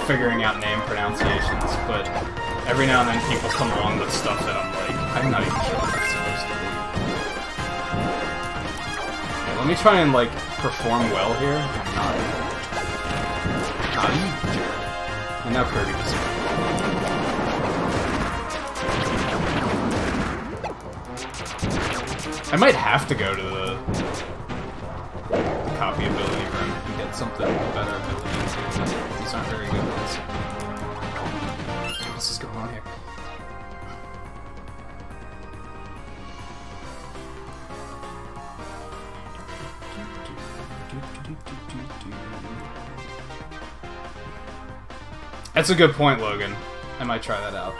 figuring out name pronunciations, but every now and then people come along with stuff that I'm like, I'm not even sure what that's supposed to be. Okay, let me try and, like, perform well here. Not you, Jared. And now Kirby does. I might have to go to the copy ability room and get something with better abilities. These aren't very good ones. What else is going on here? That's a good point, Logan. I might try that out.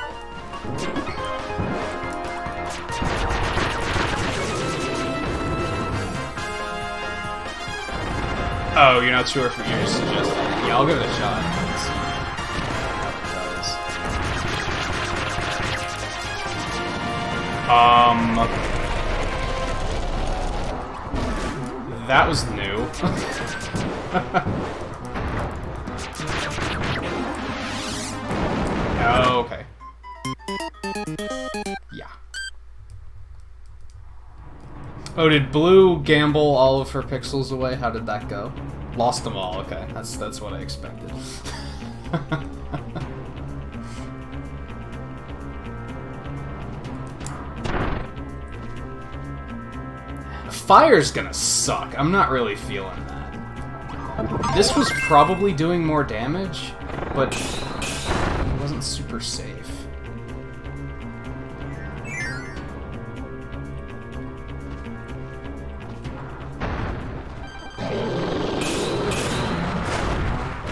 Oh, you're not sure if you're just suggesting. Yeah, I'll give it a shot. Let's see how it does. That was new. Okay. Yeah. Oh, did Blue gamble all of her pixels away? How did that go? Lost them all. Okay, that's what I expected. Fire's gonna suck. I'm not really feeling that. This was probably doing more damage, but it wasn't super safe.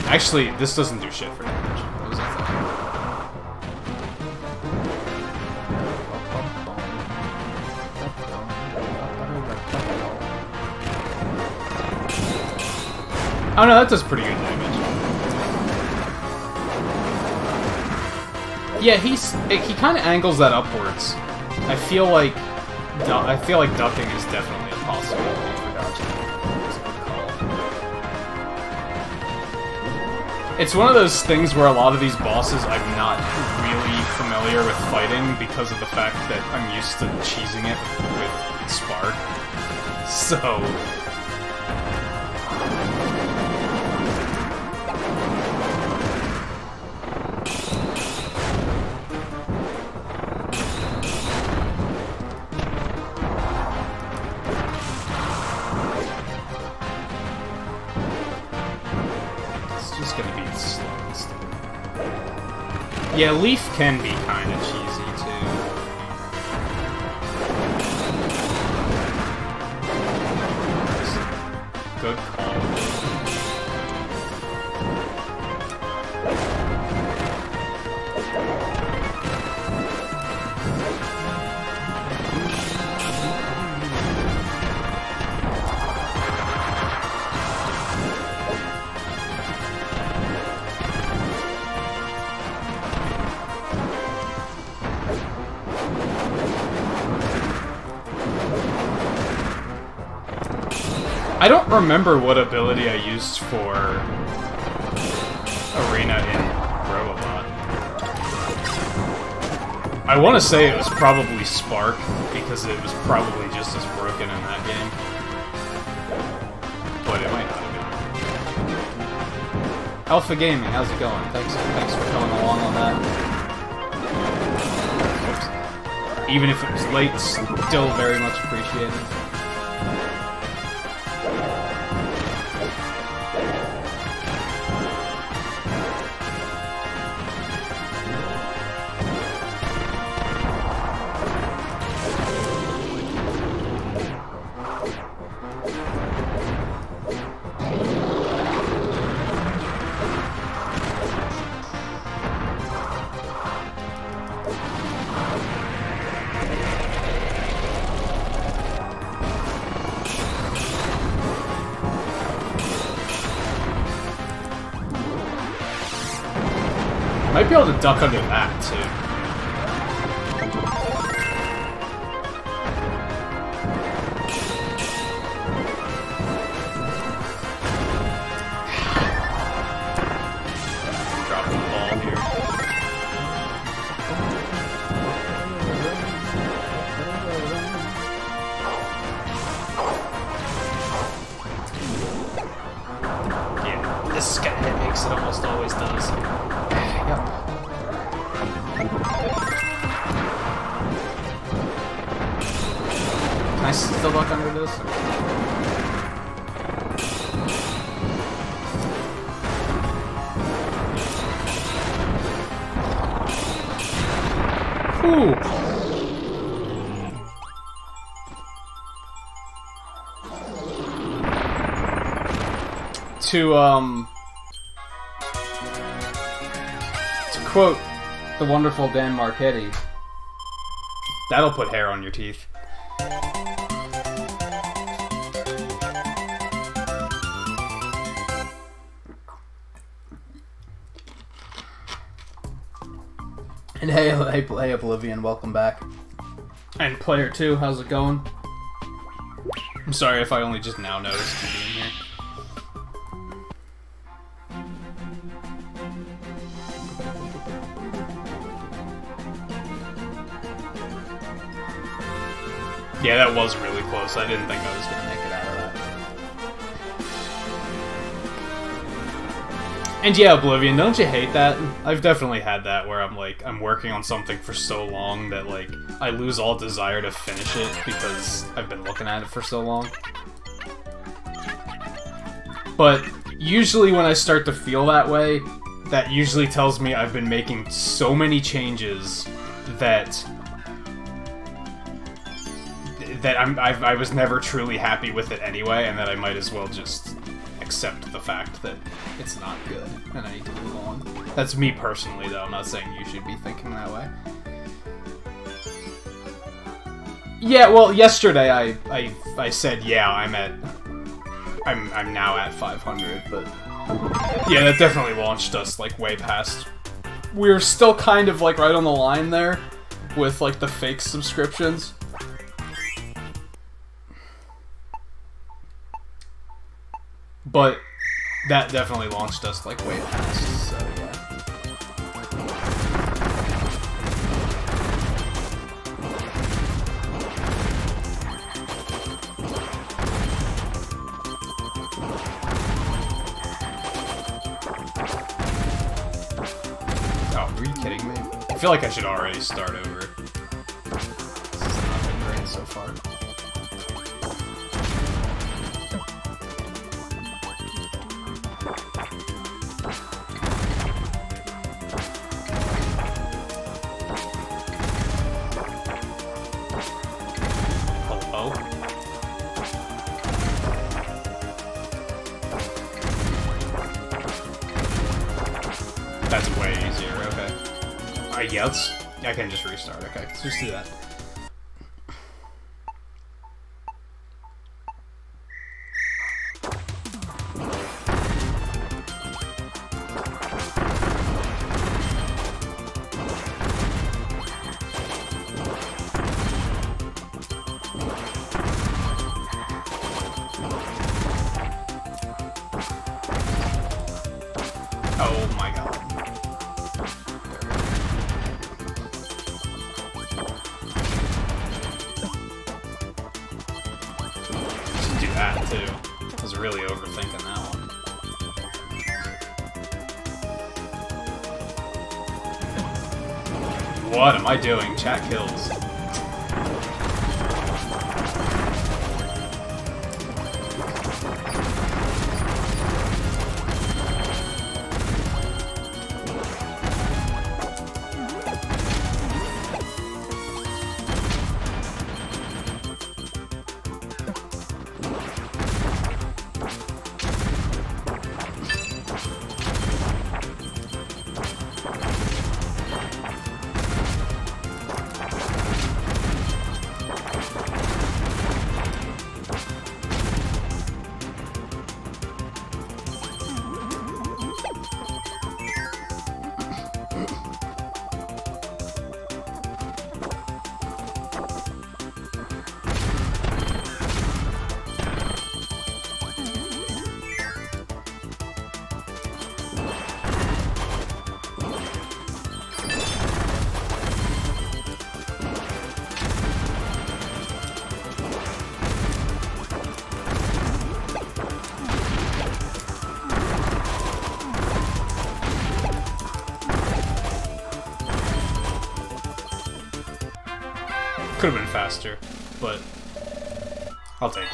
Actually, this doesn't do shit for damage. What was that? Oh no, that does pretty good damage. Yeah, he kind of angles that upwards. I feel like ducking is definitely a possibility for dodging. It's one of those things where a lot of these bosses I'm not really familiar with fighting because of the fact that I'm used to cheesing it with Spark. So yeah, Leaf can be kind of cheesy, too. Good call. I don't remember what ability I used for Arena in Robobot. I want to say it was probably Spark, because it was probably just as broken in that game. But it might not have been. Alpha Gaming, how's it going? Thanks for coming along on that. Oops. Even if it was late, still very much appreciated. Might be able to duck under that, too. Drop the ball here. Yeah, this guy makes it almost always does. Yep. Can I still duck under this? Ooh. To quote the wonderful Dan Marchetti, that'll put hair on your teeth. And hey Oblivion, welcome back. And Player 2, how's it going? I'm sorry if I only just now noticed you being here. Yeah, that was really close. I didn't think I was going to make it out of that. And yeah, Oblivion, don't you hate that? I've definitely had that where I'm like, I'm working on something for so long that like, I lose all desire to finish it because I've been looking at it for so long. But usually when I start to feel that way, that usually tells me I've been making so many changes that I was never truly happy with it anyway, and that I might as well just accept the fact that it's not good, and I need to move on. That's me personally, though. I'm not saying you should be thinking that way. Yeah, well, yesterday I said, yeah, I'm now at 500, but yeah, that definitely launched us, like, way past. We're still kind of, like, right on the line there with, like, the fake subscriptions. But that definitely launched us, like, way past, so yeah. Oh, are you kidding me? I feel like I should already start over. This has not been great so far. That's way easier, okay. Yeah, I can just restart, okay. Let's just do that. Oh my god. Should do that too. I was really overthinking that one. What am I doing? Chat kills. Could have been faster, but I'll take it.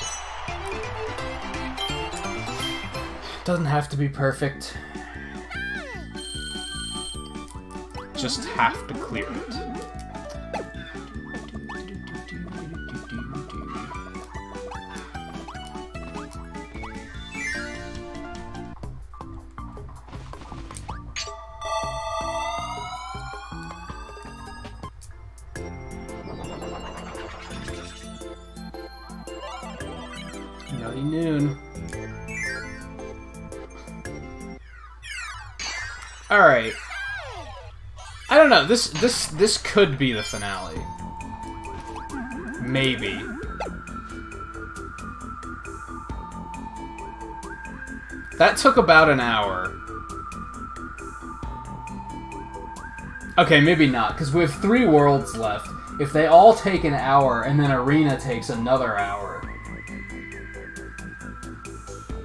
Doesn't have to be perfect. Just have to clear it. Noon. Alright. I don't know, this could be the finale. Maybe. That took about an hour. Okay, maybe not, because we have 3 worlds left. If they all take an hour, and then Arena takes another hour,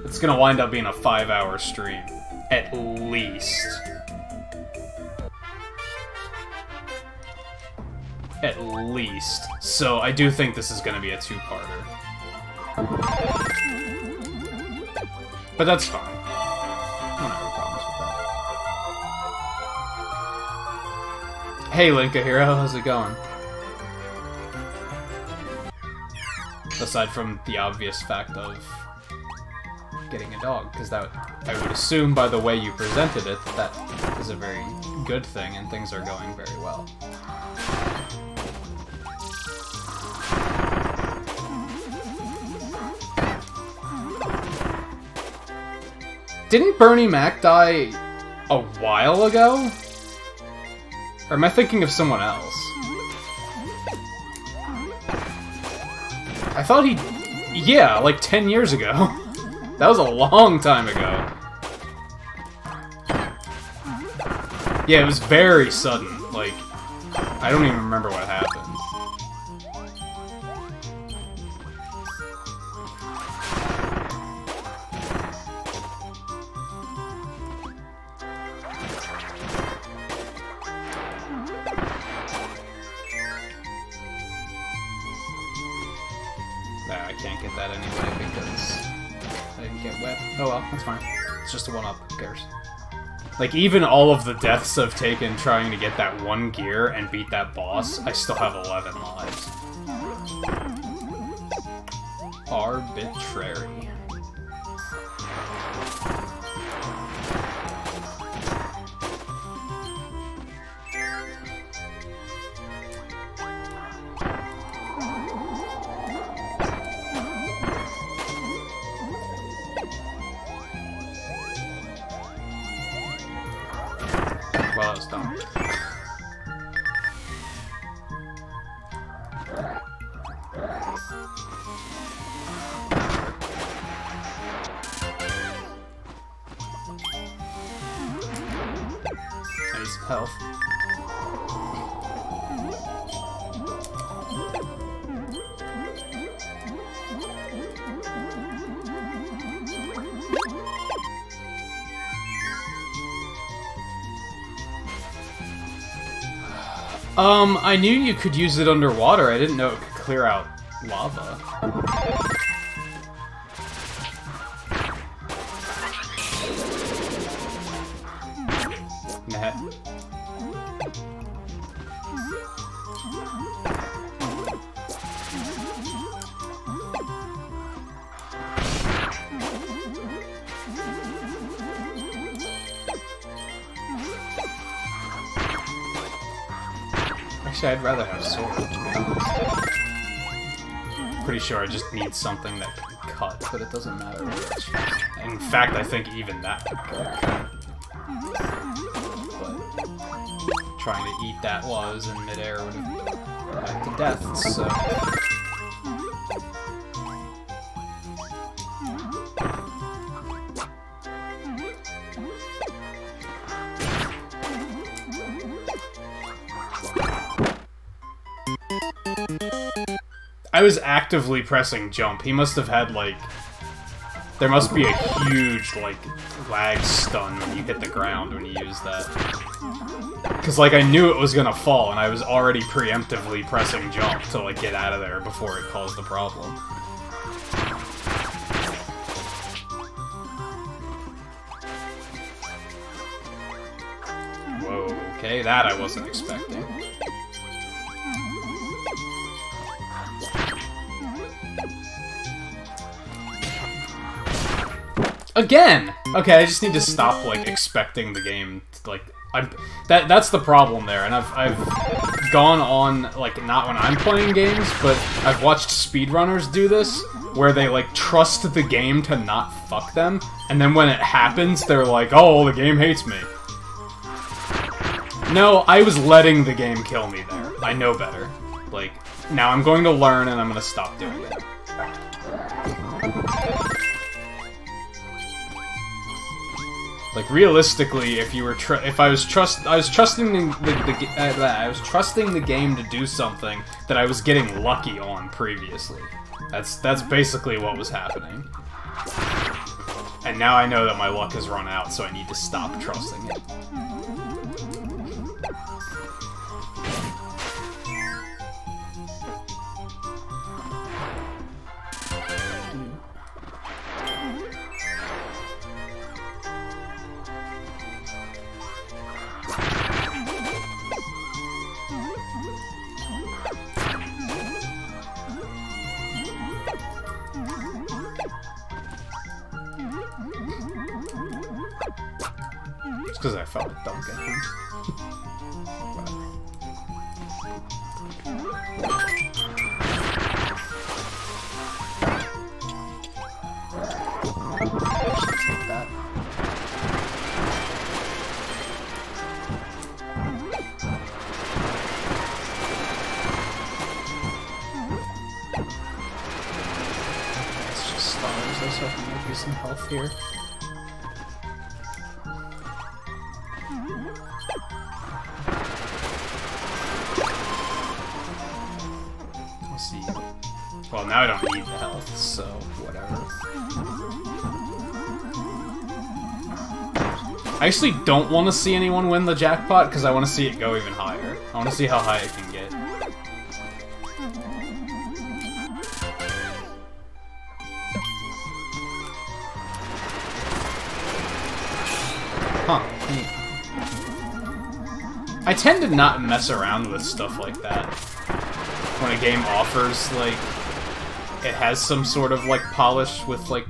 it's gonna wind up being a 5-hour stream. At least. At least. So I do think this is gonna be a 2-parter. But that's fine. I don't have any problems with that. Hey Linka Hero, how's it going? Aside from the obvious fact of getting a dog, because that I would assume by the way you presented it that is a very good thing and things are going very well. Didn't Bernie Mac die a while ago? Or am I thinking of someone else? I thought he... Yeah, like 10 years ago. That was a long time ago. Yeah, it was very sudden. Like, I don't even remember what happened. Nah, I can't get that anyway because I didn't get wet. Oh well, that's fine. It's just a 1-up, who cares? Like, even all of the deaths I've taken trying to get that one gear and beat that boss, I still have 11 lives. Arbitrary. Well, that was dumb. I need some health. I knew you could use it underwater. I didn't know it could clear out lava. Nah. Actually, I'd rather have sword, to be honest. Pretty sure I just need something that can cut, but it doesn't matter which. In fact, I think even that could cut. But trying to eat that while I was in midair would have been back to death, so... I was actively pressing jump. He must have had, like... There must be a huge, like, lag stun when you hit the ground when you use that. Because, like, I knew it was gonna fall, and I was already preemptively pressing jump to, like, get out of there before it caused the problem. Whoa, okay, that I wasn't expecting. Again! Okay, I just need to stop, like, expecting the game to, like... That's the problem there, and I've gone on, like, not when I'm playing games, but I've watched speedrunners do this, where they, like, trust the game to not fuck them, and then when it happens, they're like, oh, the game hates me. No, I was letting the game kill me there. I know better. Like, now I'm going to learn, and I'm gonna stop doing it. Like, realistically, if you were I was trusting the game to do something that I was getting lucky on previously. That's basically what was happening. And now I know that my luck has run out, so I need to stop trusting it. Because I felt like dunking him. That. It's just stars. I was hoping there'd be some health here. Well, now I don't need the health, so whatever. I actually don't want to see anyone win the jackpot, because I want to see it go even higher. I want to see how high it can get. Huh. I tend to not mess around with stuff like that. When a game offers, like, it has some sort of, like, polish with, like,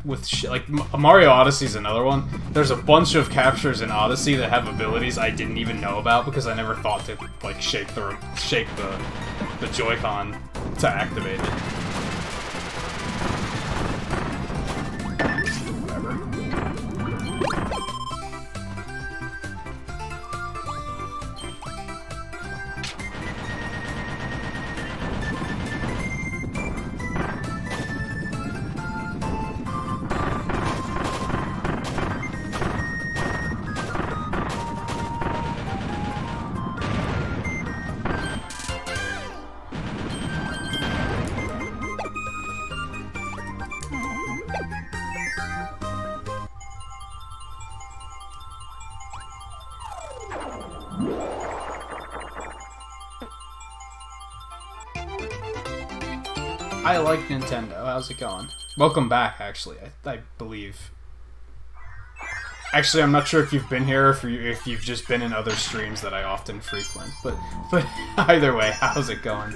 like, Mario Odyssey's another one. There's a bunch of captures in Odyssey that have abilities I didn't even know about because I never thought to, like, shake the Joy-Con to activate it. Whatever. I like Nintendo. How's it going? Welcome back, actually. I believe. Actually, I'm not sure if you've been here or if you've just been in other streams that I often frequent. But either way, how's it going?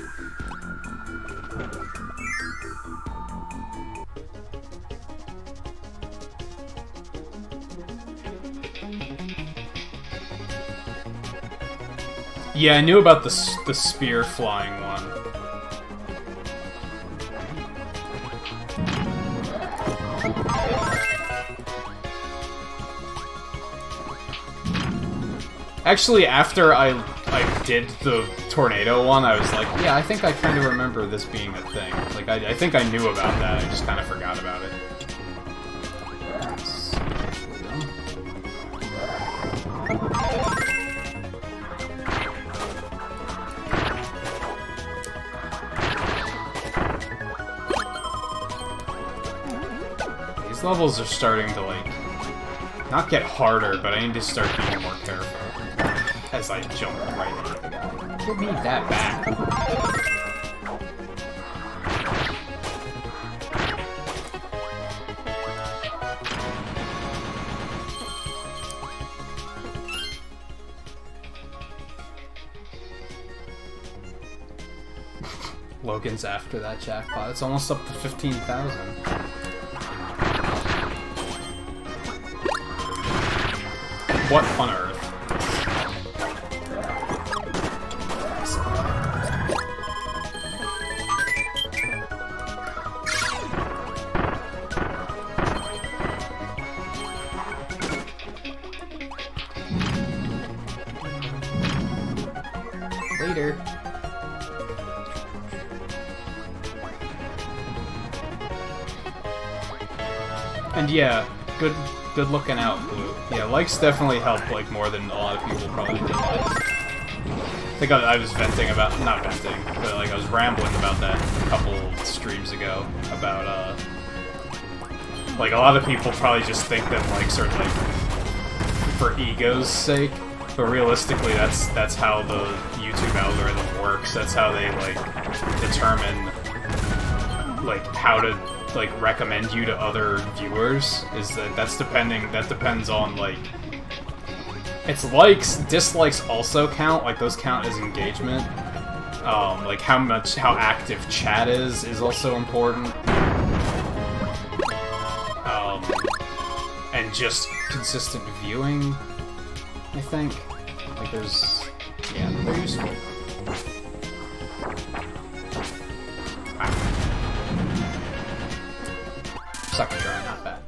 Yeah, I knew about the spear flying one. Actually, after I did the tornado one, I was like, yeah, I think I kind of remember this being a thing. Like, I think I knew about that, I just kind of forgot about it. These levels are starting to, like, not get harder, but I need to start being more careful as I jump right into the guy. Give me that back. Logan's after that jackpot. It's almost up to 15,000. What on earth? Later. And yeah, good looking out, Blue. Yeah, likes definitely help, like, more than a lot of people probably realize. I think I was venting about, not venting, but, like, I was rambling about that a couple streams ago, about, like, a lot of people probably just think that likes are, like, for ego's sake, but realistically, that's how the YouTube algorithm works. That's how they, like, determine, like, how to, like, recommend you to other viewers, is that that depends on, like, it's likes, dislikes also count, like, those count as engagement. Like, how active chat is also important. And just consistent viewing, I think. Like, there's, yeah, they're useful. Second try, not bad.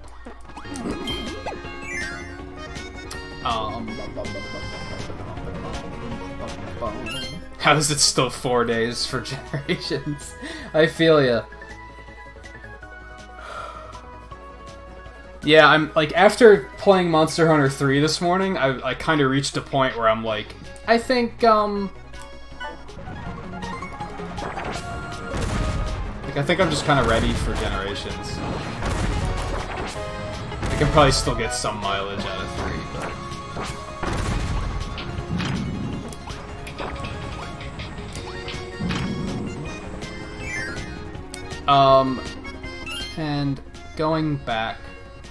How is it still 4 days for Generations? I feel ya. Yeah, I'm, like, after playing Monster Hunter 3 this morning, I kind of reached a point where I'm like, I think, like, I think I'm just kind of ready for Generations. I can probably still get some mileage out of 3, but... and going back,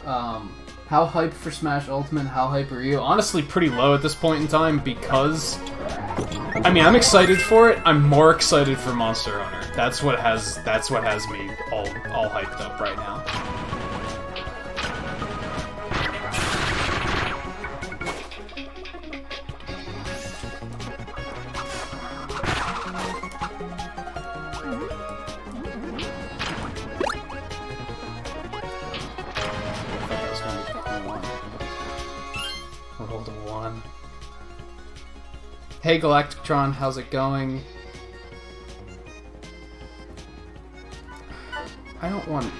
how hyped for Smash Ultimate, how hyped are you? Honestly, pretty low at this point in time, because... I mean, I'm excited for it. I'm more excited for Monster Hunter. That's what has me all hyped up right now. Rolled a 1. Hey Galactictron, how's it going? I don't want to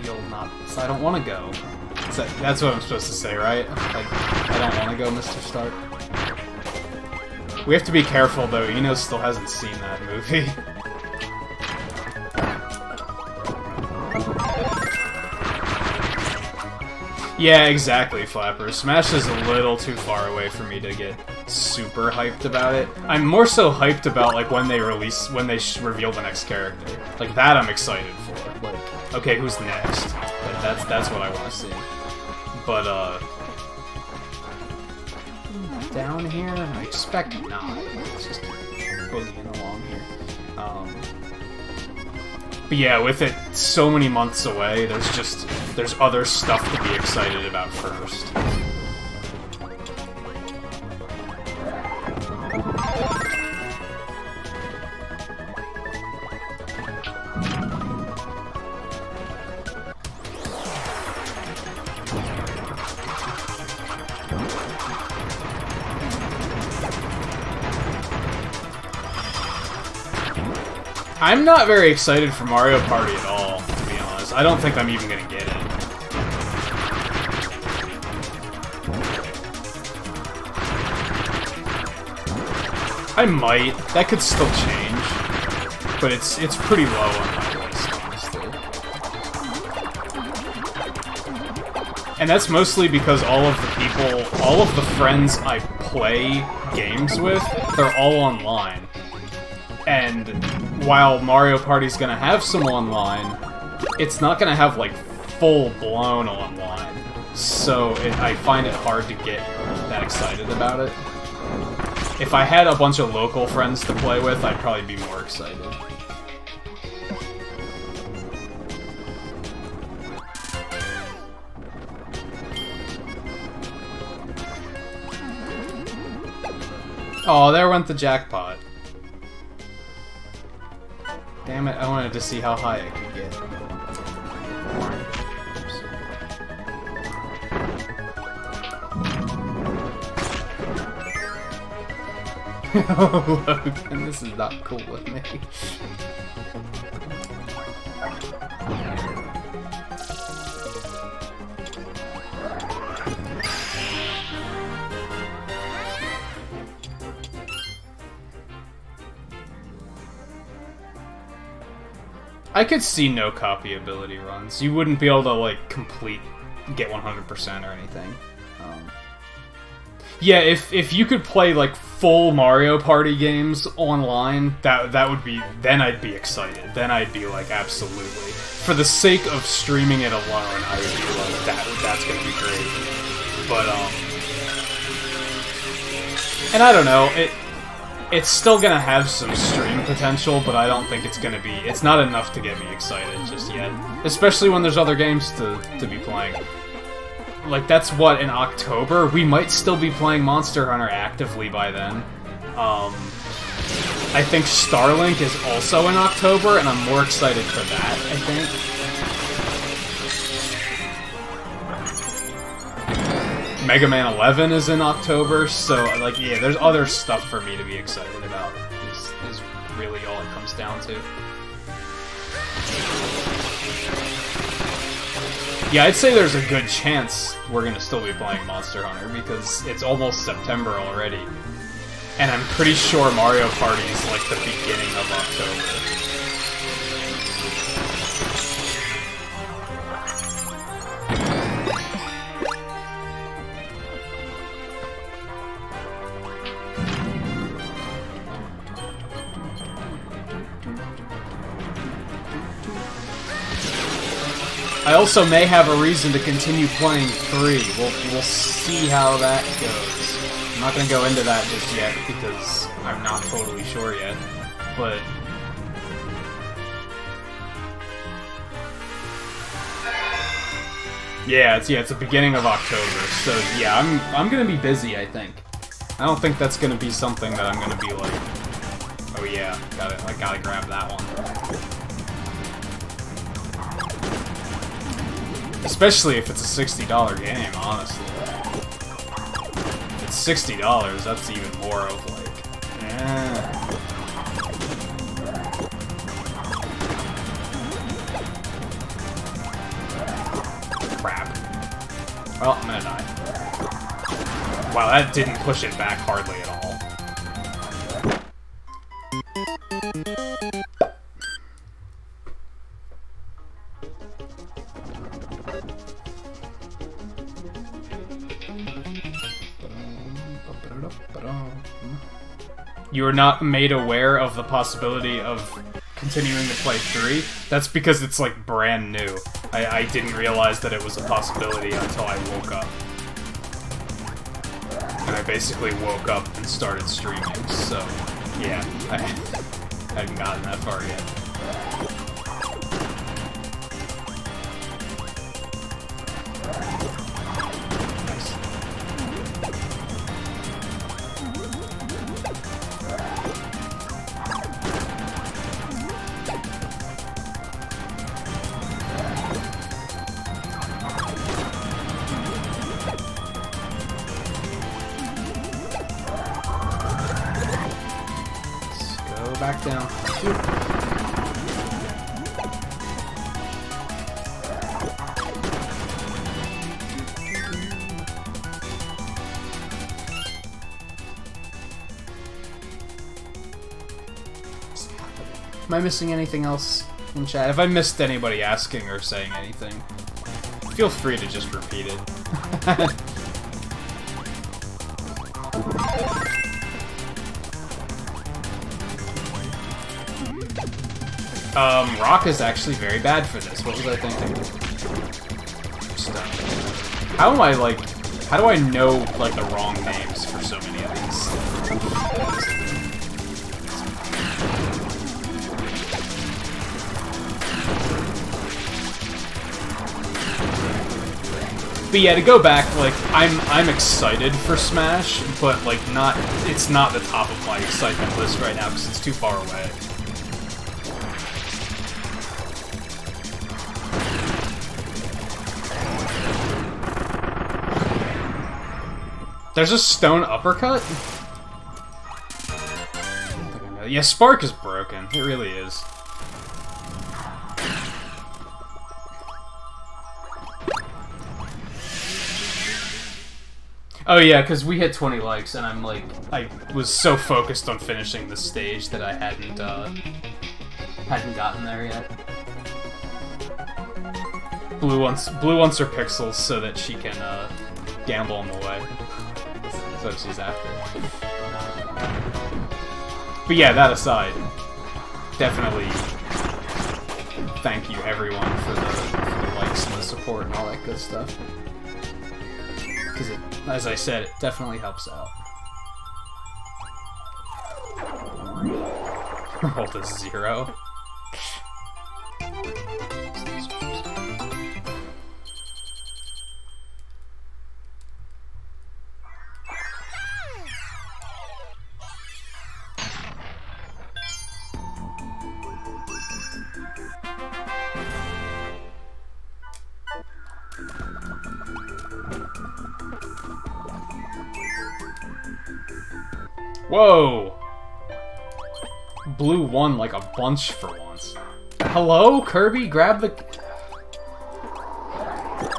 feel not... So I don't want to go. That's what I'm supposed to say, right? Like, I don't want to go, Mr. Stark. We have to be careful, though. Eno still hasn't seen that movie. Yeah, exactly, Flapper. Smash is a little too far away for me to get super hyped about it. I'm more so hyped about, like, when they reveal the next character. Like, that I'm excited for. Like, okay, who's next? Like, that's what I want to see. But, down here? I expect not. Let's just keep boogieing along here. But yeah, with it so many months away, there's other stuff to be excited about first. I'm not very excited for Mario Party at all, to be honest. I don't think I'm even gonna get it. I might. That could still change. But it's pretty low on my list, honestly. And that's mostly because all of the friends I play games with, they're all online. And while Mario Party's gonna have some online, it's not gonna have, like, full-blown online. So I find it hard to get that excited about it. If I had a bunch of local friends to play with, I'd probably be more excited. Oh, there went the jackpot. Damn it, I wanted to see how high I could get. Oh, Logan, this is not cool with me. I could see no copy ability runs. You wouldn't be able to, like, get 100% or anything. Yeah, if you could play, like, full Mario Party games online, that would be... Then I'd be excited. Then I'd be like, absolutely. For the sake of streaming it alone, I would be like, that's gonna be great. But, and I don't know, it's still gonna have some stream potential, but I don't think it's gonna be... It's not enough to get me excited just yet. Especially when there's other games to be playing. Like, that's what, in October? We might still be playing Monster Hunter actively by then. I think Starlink is also in October, and I'm more excited for that, I think. Mega Man 11 is in October, so, like, yeah, there's other stuff for me to be excited about, is really all it comes down to. Yeah, I'd say there's a good chance we're gonna still be playing Monster Hunter, because it's almost September already. And I'm pretty sure Mario Party is like the beginning of October. I also may have a reason to continue playing 3. We'll see how that goes. I'm not gonna go into that just yet because I'm not totally sure yet. But yeah, it's the beginning of October. So yeah, I'm gonna be busy, I think. I don't think that's gonna be something that I'm gonna be like, oh yeah, I gotta grab that one. Especially if it's a $60 game, honestly. If it's $60, that's even more of like, crap. Well, I'm gonna die. Wow, that didn't push it back hardly at all. You were not made aware of the possibility of continuing to play 3? That's because it's, like, brand new. I didn't realize that it was a possibility until I woke up. And I basically woke up and started streaming, so, yeah. I hadn't gotten that far yet. Back down. Shoot. Am I missing anything else in chat? If I missed anybody asking or saying anything, feel free to just repeat it. Rock is actually very bad for this. What was I thinking? How am I, like... How do I know, like, the wrong names for so many of these? But yeah, to go back, like, I'm excited for Smash, but, like, it's not the top of my excitement list right now, because it's too far away. There's a stone uppercut? Yeah, Spark is broken. It really is. Oh yeah, because we hit 20 likes, and I'm like, I was so focused on finishing this stage that I hadn't gotten there yet. Blue wants her pixels so that she can gamble on the way. That's what she's after. But yeah, that aside, definitely thank you everyone for the likes and the support and all that good stuff. Because it, as I said, it definitely helps out. Roll to 0. Whoa! Blue won like a bunch for once. Hello, Kirby? Grab the...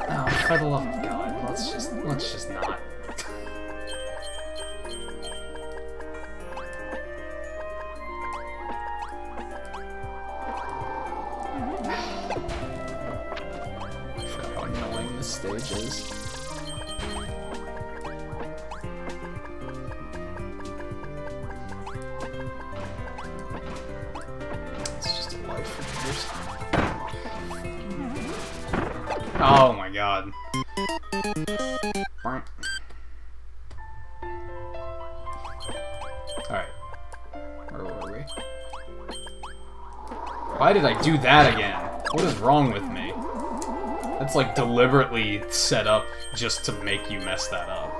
Oh, for the love of God. Let's just not. How annoying this stage is. Oh my God. Alright. Where were we? Why did I do that again? What is wrong with me? That's like deliberately set up just to make you mess that up.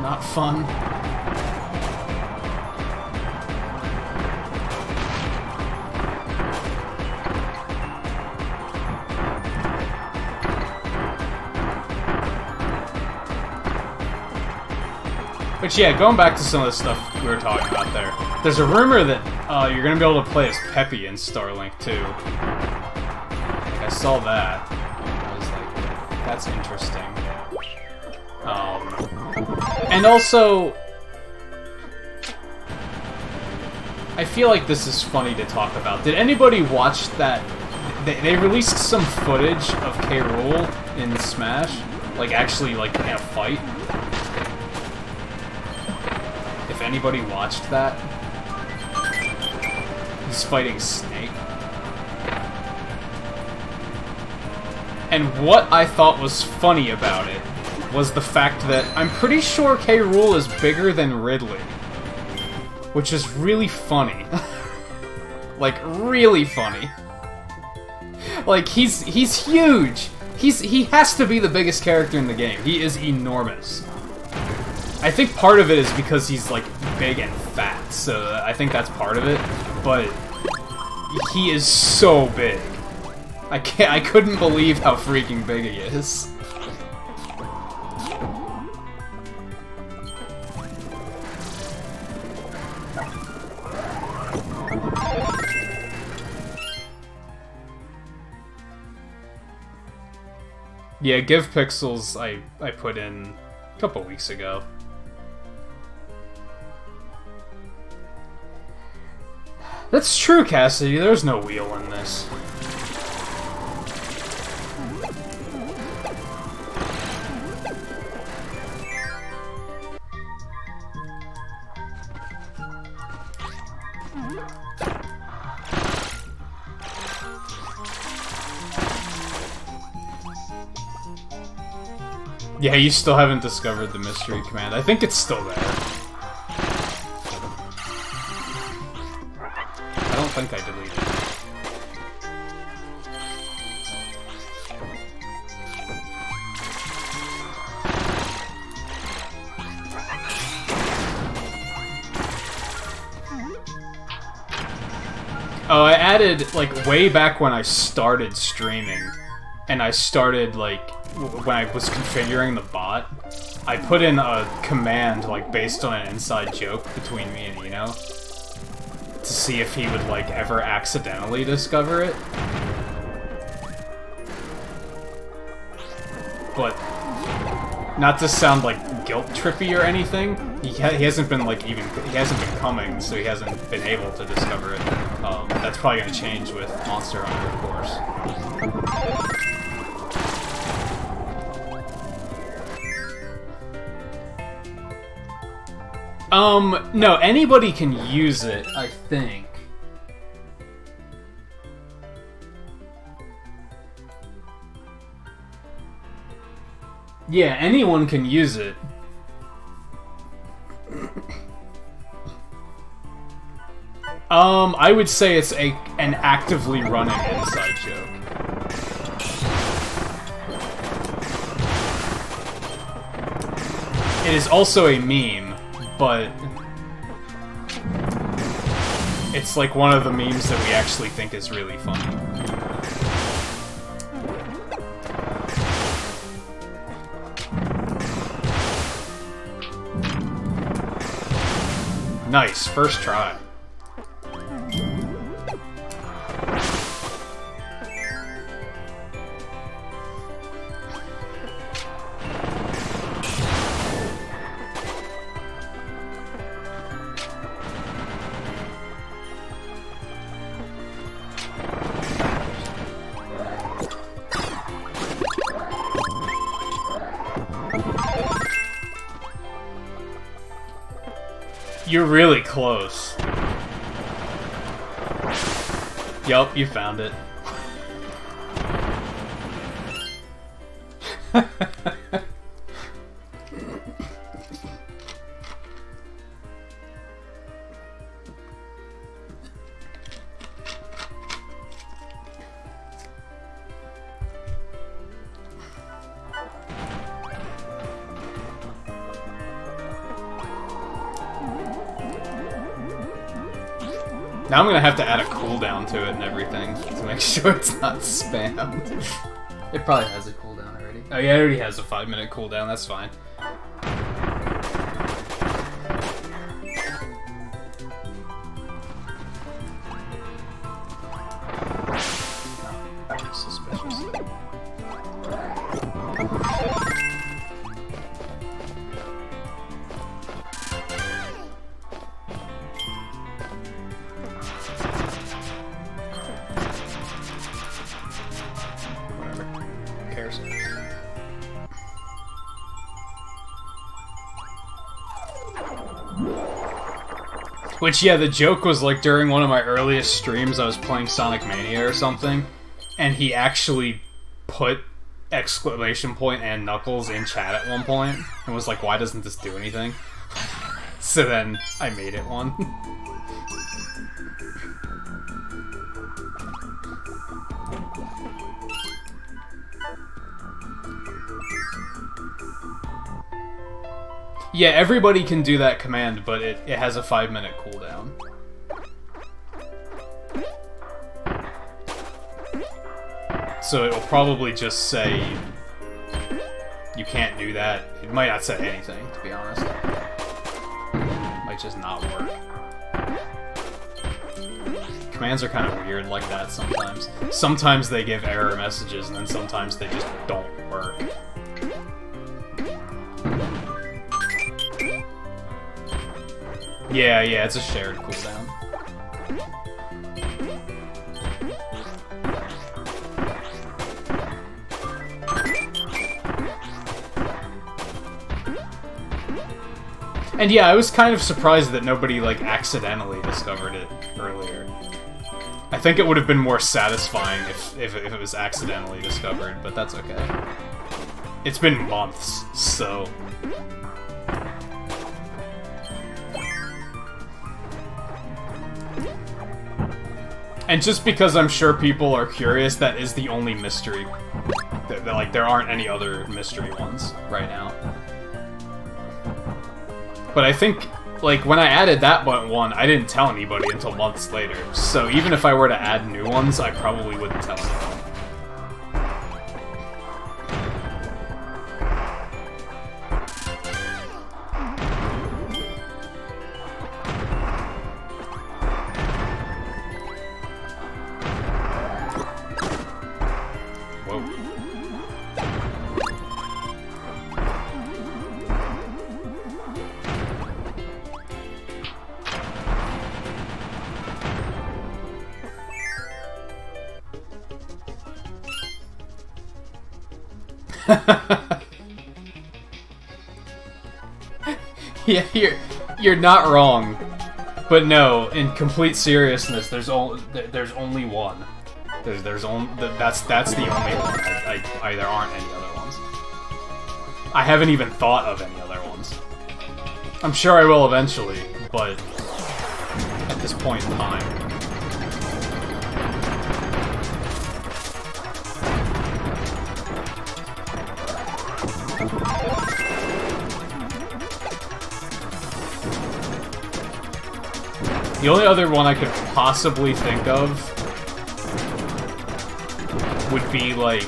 not fun. But yeah, going back to some of the stuff we were talking about there, there's a rumor that you're gonna be able to play as Peppy in Starlink 2. I saw that. I was like, that's interesting. And also, I feel like this is funny to talk about. Did anybody watch that? They released some footage of K. Rool in Smash, like actually like in a fight. If anybody watched that, he's fighting Snake. And what I thought was funny about it was the fact that I'm pretty sure K. Rool is bigger than Ridley. Which is really funny. Like, really funny. Like, he's huge! He has to be the biggest character in the game. He is enormous. I think part of it is because he's, like, big and fat, so I think that's part of it. But he is so big. I couldn't believe how freaking big he is. Yeah, Give Pixels I put in a couple weeks ago. That's true, Cassidy. There's no wheel in this. Yeah, you still haven't discovered the mystery command. I think it's still there. I don't think I deleted it. Oh, I added, like, way back when I started streaming, and I started, like, when I was configuring the bot, I put in a command, like, based on an inside joke between me and Eno, to see if he would, like, ever accidentally discover it. But, not to sound, like, guilt-trippy or anything, he hasn't been, like, he hasn't been coming, so he hasn't been able to discover it. That's probably gonna change with Monster Hunter, of course. No, anybody can use it, I think. Yeah, anyone can use it. I would say it's an actively running inside joke. It is also a meme, but it's like one of the memes that we actually think is really funny. Nice, first try. You're really close. Yup, you found it. Now I'm gonna have to add a cooldown to it and everything to make sure it's not spam. It probably has a cooldown already. Oh yeah, it already has a 5-minute cooldown, that's fine. Suspicious. Whatever. Who cares? Which, yeah, the joke was, like, during one of my earliest streams, I was playing Sonic Mania or something, and he actually put exclamation point and Knuckles in chat at one point, and was like, why doesn't this do anything? So then, I made it one. Yeah, everybody can do that command, but it has a 5-minute cooldown. So it'll probably just say you can't do that. It might not say anything, to be honest. It might just not work. Commands are kind of weird like that sometimes. Sometimes they give error messages, and then sometimes they just don't work. Yeah, it's a shared cooldown. And yeah, I was kind of surprised that nobody, like, accidentally discovered it earlier. I think it would have been more satisfying if it was accidentally discovered, but that's okay. It's been months, so... And just because I'm sure people are curious, that is the only mystery. Like, there aren't any other mystery ones right now. But I think, like, when I added that one, I didn't tell anybody until months later. So even if I were to add new ones, I probably wouldn't tell anyone. Yeah, you're not wrong, but no. In complete seriousness, there's only one. That's the only one. There aren't any other ones. I haven't even thought of any other ones. I'm sure I will eventually, but at this point in time. The only other one I could possibly think of would be, like,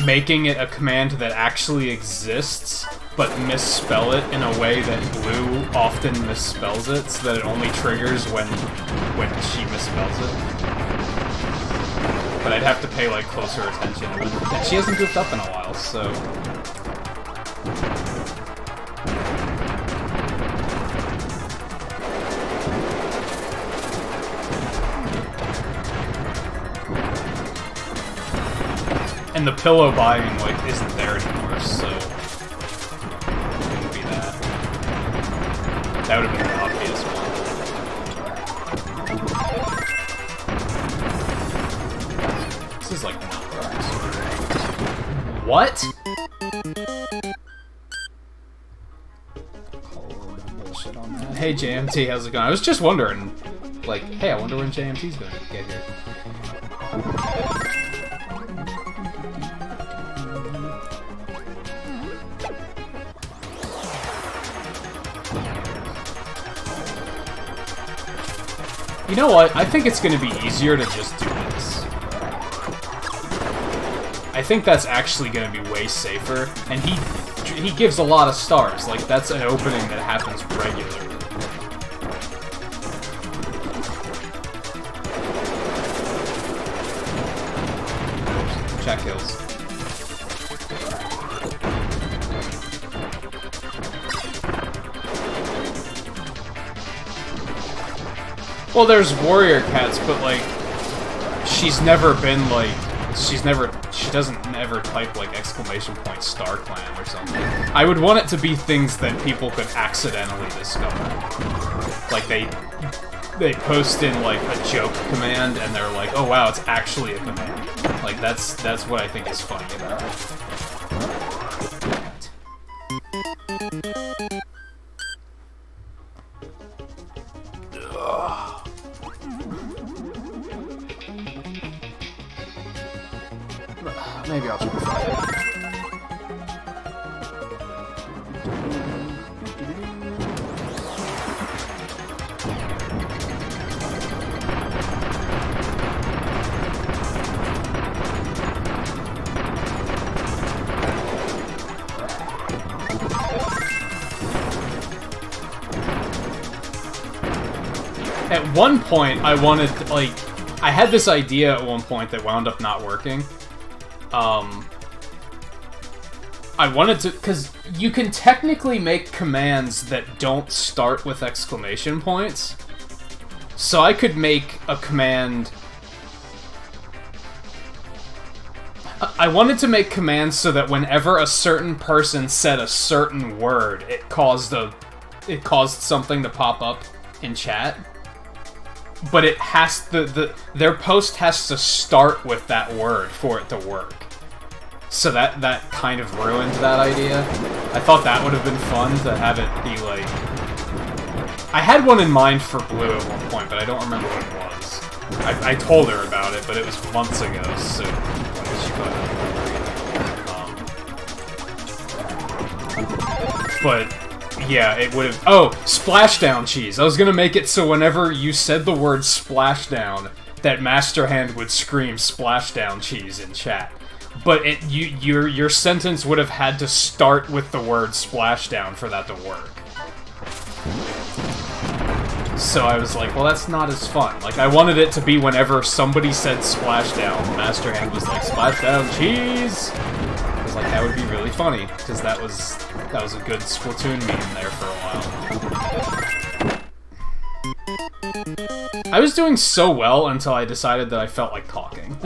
making it a command that actually exists, but misspell it in a way that Blue often misspells it, so that it only triggers when she misspells it. But I'd have to pay, like, closer attention. And she hasn't goofed up in a while, so... And the pillow buying, like, isn't there anymore, so... It wouldn't be that. That would have been the obvious one. This is, like, not right. What? Bullshit on that. Hey, JMT, how's it going? I was just wondering, like, hey, I wonder when JMT's going to get here. You know what? I think it's gonna be easier to just do this. I think that's actually gonna be way safer, and he gives a lot of stars. Like, that's an opening that happens regularly. Check kills. Well, there's warrior cats, but like, she's never been like, she doesn't never type like ! Star Clan or something. I would want it to be things that people could accidentally discover. Like they post in like a joke command and they're like, oh wow, it's actually a command. Like that's what I think is funny about it. Maybe I'll try it. At one point, I wanted, like, I had this idea at one point that wound up not working. I wanted to, because you can technically make commands that don't start with exclamation points. So I could make a command... I wanted to make commands so that whenever a certain person said a certain word, it caused something to pop up in chat. But it has their post has to start with that word for it to work. So that kind of ruined that idea. I thought that would have been fun to have it be like... I had one in mind for Blue at one point, but I don't remember what it was. I told her about it, but it was months ago, so she couldn't. But yeah, it would have... Oh, Splashdown Cheese! I was gonna make it so whenever you said the word Splashdown, that Master Hand would scream Splashdown Cheese in chat. But your sentence would have had to start with the word splashdown for that to work. So I was like, well, that's not as fun. Like, I wanted it to be whenever somebody said splashdown, Master Hand was like, splashdown cheese! I was like, that would be really funny, because that was a good Splatoon meme there for a while. I was doing so well until I decided that I felt like talking.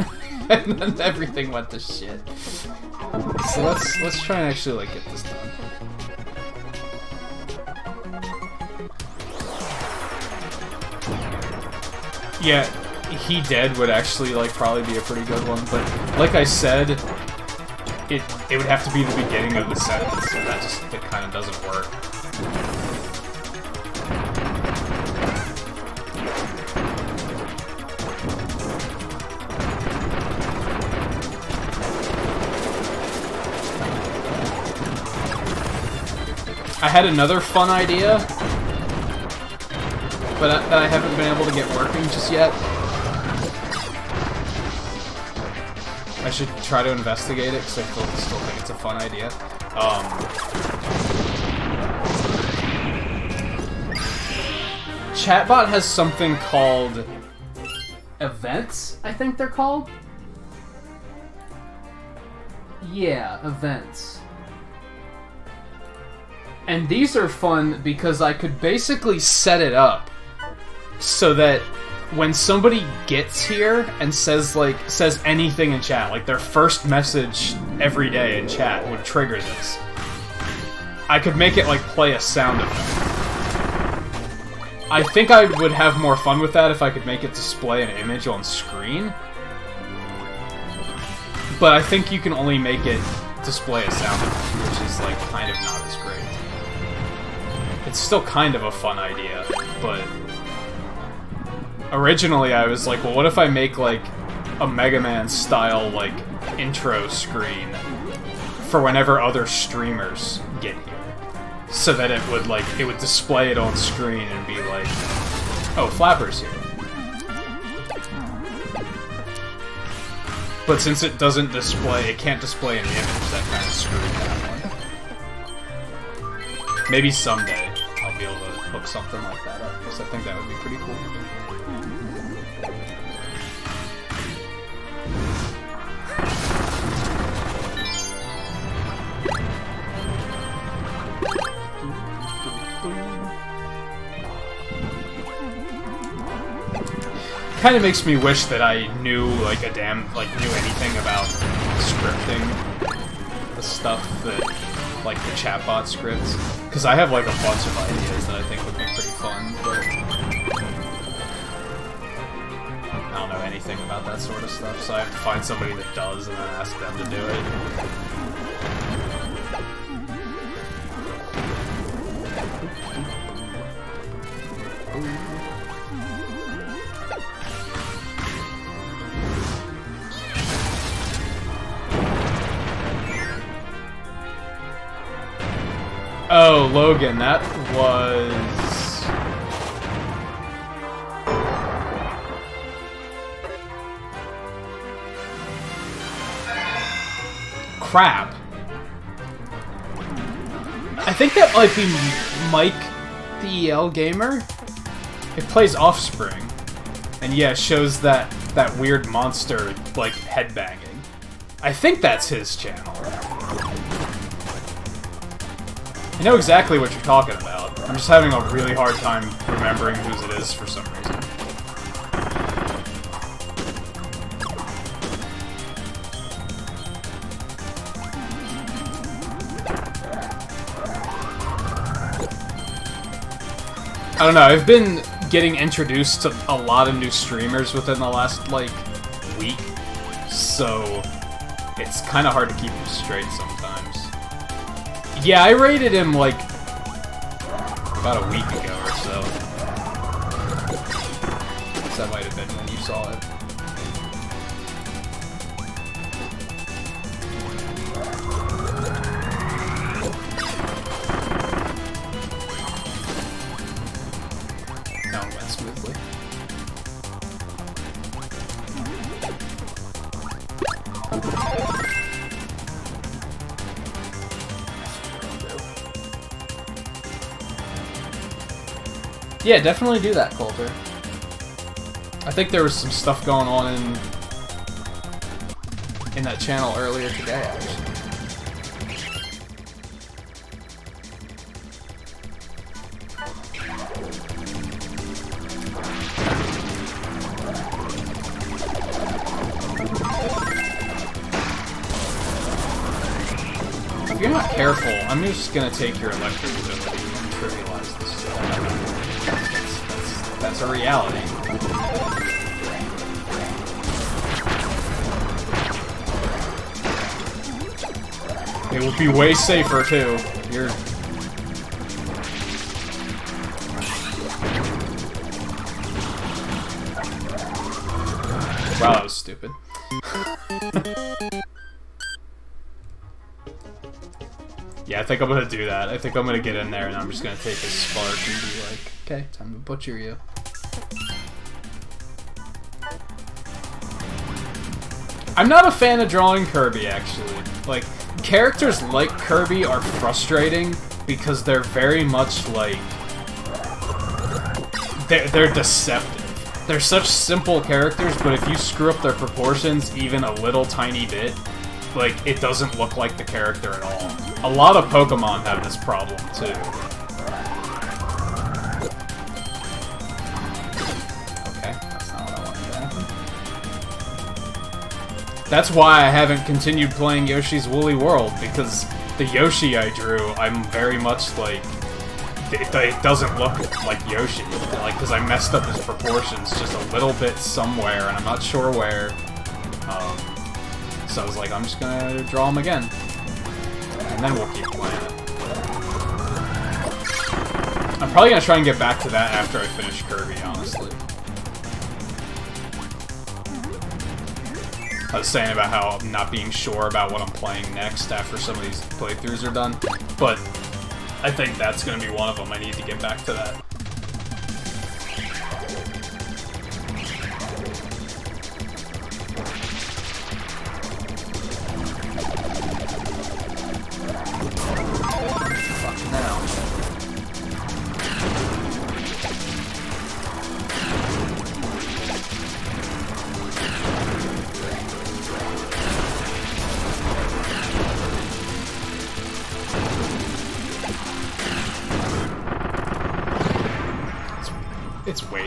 And then everything went to shit. So let's try and actually like get this done. Yeah, He Dead would actually like probably be a pretty good one, but like I said, it would have to be the beginning of the sentence, and that just kind of doesn't work. I had another fun idea, but that I haven't been able to get working just yet. I should try to investigate it, because I still think it's a fun idea. Chatbot has something called events, I think they're called? Yeah, events. And these are fun because I could basically set it up so that when somebody gets here and says anything in chat, like their first message every day in chat would trigger this. I could make it like play a sound effect. I think I would have more fun with that if I could make it display an image on screen. But I think you can only make it display a sound effect, which is like kind of not as great. It's still kind of a fun idea, but originally I was like, well, what if I make like a Mega Man style like intro screen for whenever other streamers get here, so that it would display it on screen and be like, oh, Flapper's here. But since it doesn't display, it can't display an image, that kind of screwed that one. Maybe someday I'll be able to hook something like that up, because I think that would be pretty cool. Kind of makes me wish that I knew knew anything about scripting the stuff that, like, the chatbot scripts, because I have like a bunch of ideas that I think would be pretty fun, but I don't know anything about that sort of stuff, so I have to find somebody that does and then ask them to do it. Oh, Logan, that was... crap. I think that might be Mike, the EL gamer. It plays Offspring. And yeah, shows that weird monster, like, headbanging. I think that's his channel. I know exactly what you're talking about. I'm just having a really hard time remembering whose it is for some reason. I don't know, I've been getting introduced to a lot of new streamers within the last, like, week, so it's kind of hard to keep them straight sometimes. Yeah, I rated him, like, about a week ago or so. So that might have been when you saw it. That one went smoothly. Yeah, definitely do that, Coulter. I think there was some stuff going on in that channel earlier today, actually. If you're not careful, I'm just gonna take your electric ability and trivialize this stuff. That's a reality. It would be way safer, too. You're... Wow, that was stupid. Yeah, I think I'm gonna do that. I think I'm gonna get in there and I'm just gonna take his spark and be like, okay, time to butcher you. I'm not a fan of drawing Kirby, actually. Like, characters like Kirby are frustrating because they're very much like... They're deceptive. They're such simple characters, but if you screw up their proportions even a little tiny bit, like, it doesn't look like the character at all. A lot of Pokemon have this problem, too. Okay, that's not what I wanted to happen. That's why I haven't continued playing Yoshi's Woolly World, because the Yoshi I drew, I'm very much like... It doesn't look like Yoshi, like, because I messed up his proportions just a little bit somewhere, and I'm not sure where. So I was like, I'm just gonna draw him again. And then we'll keep playing it. I'm probably gonna try and get back to that after I finish Kirby, honestly. I was saying about how I'm not being sure about what I'm playing next after some of these playthroughs are done, but I think that's gonna be one of them. I need to get back to that.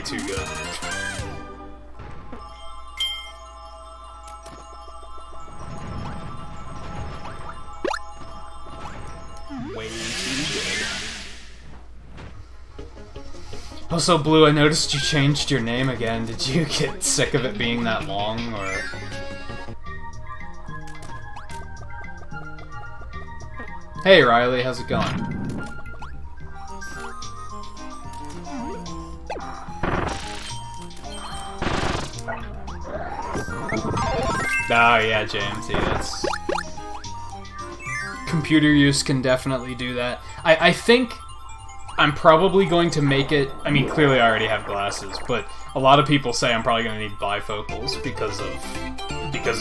too good. Way too good. Also, Blue, I noticed you changed your name again. Did you get sick of it being that long, or...? Hey, Riley, how's it going? Oh, yeah, JMT, that's... Computer use can definitely do that. I think I'm probably going to make it... I mean, clearly I already have glasses, but a lot of people say I'm probably going to need bifocals because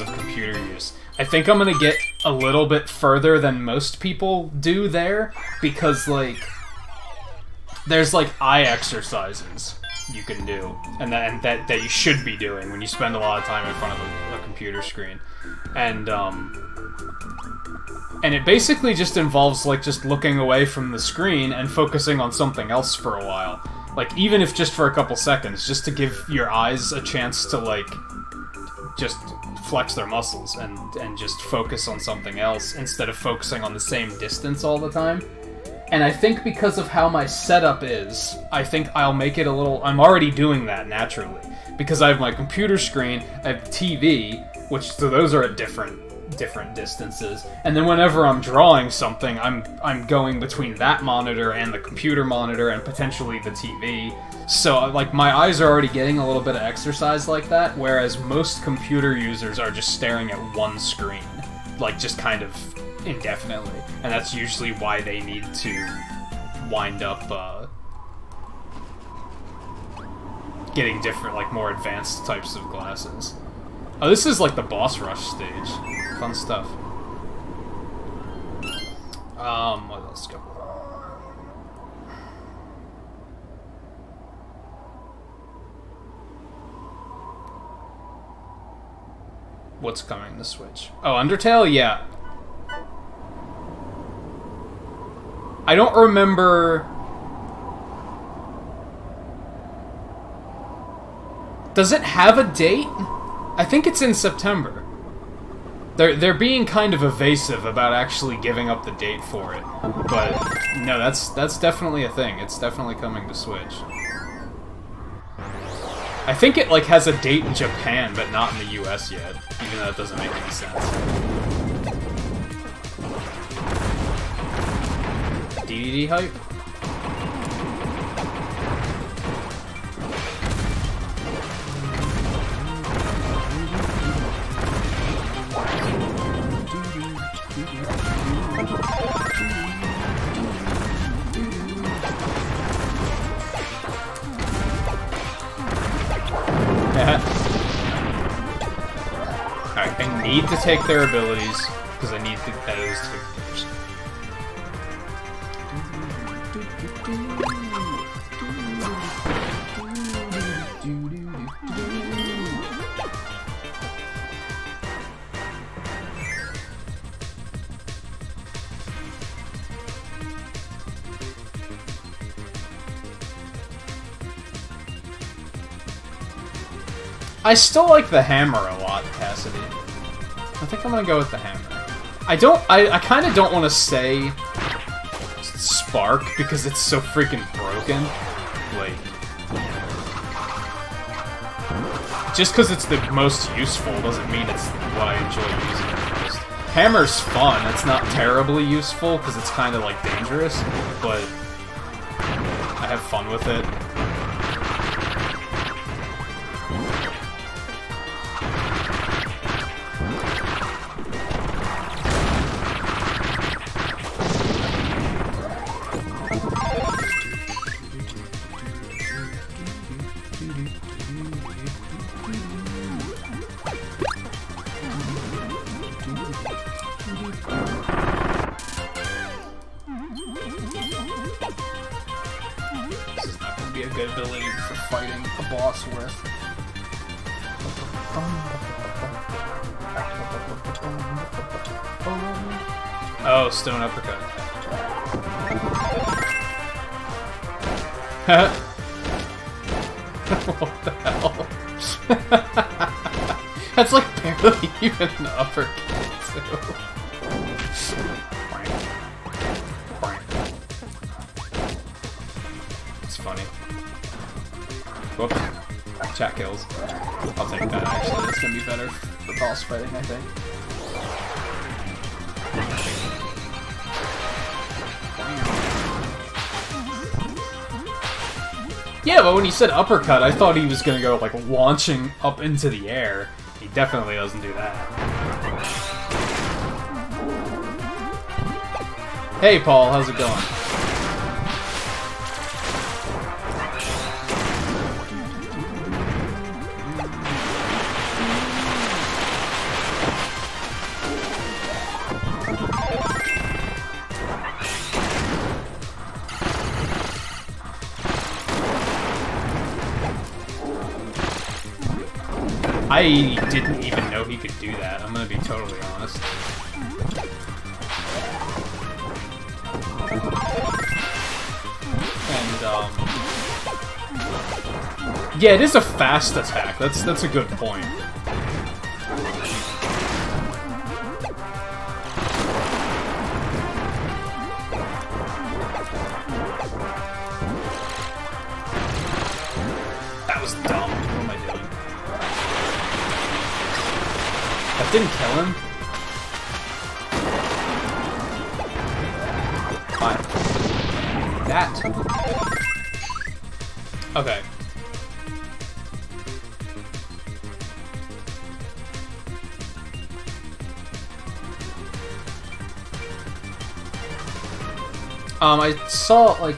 of computer use. I think I'm going to get a little bit further than most people do there, because, like, there's, like, eye exercises you can do, and that you should be doing when you spend a lot of time in front of a computer screen. And it basically just involves, like, just looking away from the screen and focusing on something else for a while. Like, even if just for a couple seconds, just to give your eyes a chance to, like, just flex their muscles and just focus on something else instead of focusing on the same distance all the time. And I think because of how my setup is, I think I'll make it a little... I'm already doing that naturally. Because I have my computer screen, I have the TV, which, so those are at different distances. And then whenever I'm drawing something, I'm going between that monitor and the computer monitor and potentially the TV. So, like, my eyes are already getting a little bit of exercise like that, whereas most computer users are just staring at one screen. Like, just kind of indefinitely. And that's usually why they need to wind up, getting different, like, more advanced types of glasses. Oh, this is like the boss rush stage. Fun stuff. What else go? What's coming to Switch? Oh, Undertale? Yeah. I don't remember... Does it have a date? I think it's in September. They're being kind of evasive about actually giving up the date for it. But no, that's definitely a thing. It's definitely coming to Switch. I think it, like, has a date in Japan, but not in the US yet, even though it doesn't make any sense. DDD hype? Alright, I need to take their abilities, because I need those to take theirs. I still like the hammer a lot, Cassidy. I think I'm gonna go with the hammer. I kind of don't want to say spark because it's so freaking broken. Like, just because it's the most useful doesn't mean it's what I enjoy using it the most. Hammer's fun. It's not terribly useful because it's kind of like dangerous, but I have fun with it. Oh, stone uppercut. What the hell? That's like barely even an uppercut, too. It's funny. Whoops. Chat kills. I'll take that, actually. It's gonna be better for boss fighting, I think. Yeah, but when he said uppercut, I thought he was gonna go, like, launching up into the air. He definitely doesn't do that. Hey, Paul, how's it going? I didn't even know he could do that, I'm gonna be totally honest. And, yeah, it is a fast attack, that's a good point. That was dumb. What am I doing? That didn't kill him? Fine. That. Okay. I saw, like,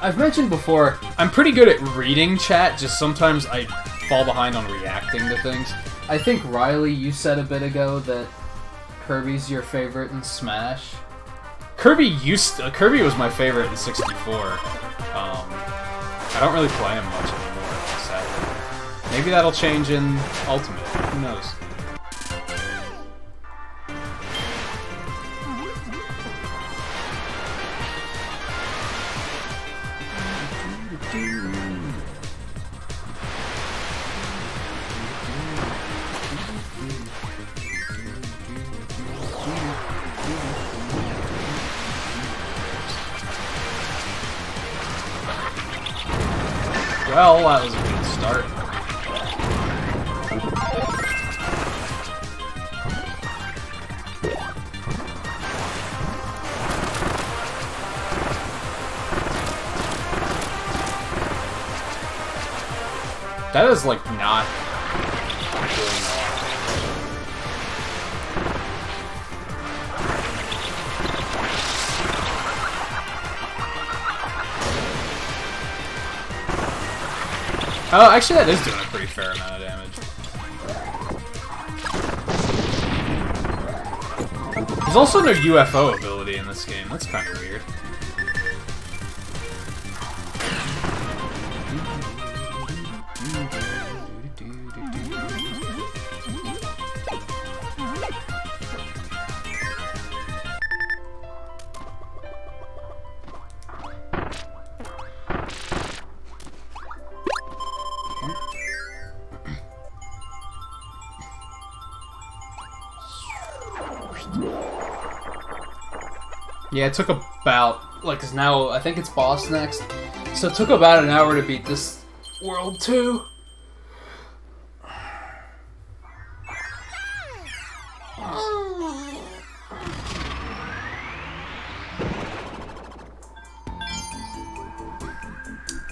I've mentioned before, I'm pretty good at reading chat, just sometimes I fall behind on reacting to things. I think, Riley, you said a bit ago that Kirby's your favorite in Smash. Kirby was my favorite in 64. I don't really play him much anymore, sadly. Maybe that'll change in Ultimate, who knows? Well, that was a good start. That is, like, not doing well. Oh, actually that is doing a pretty fair amount of damage. There's also no UFO ability in this game, that's kind of weird. Yeah, it took about, like, 'cause now I think it's boss next, so it took about an hour to beat this world too.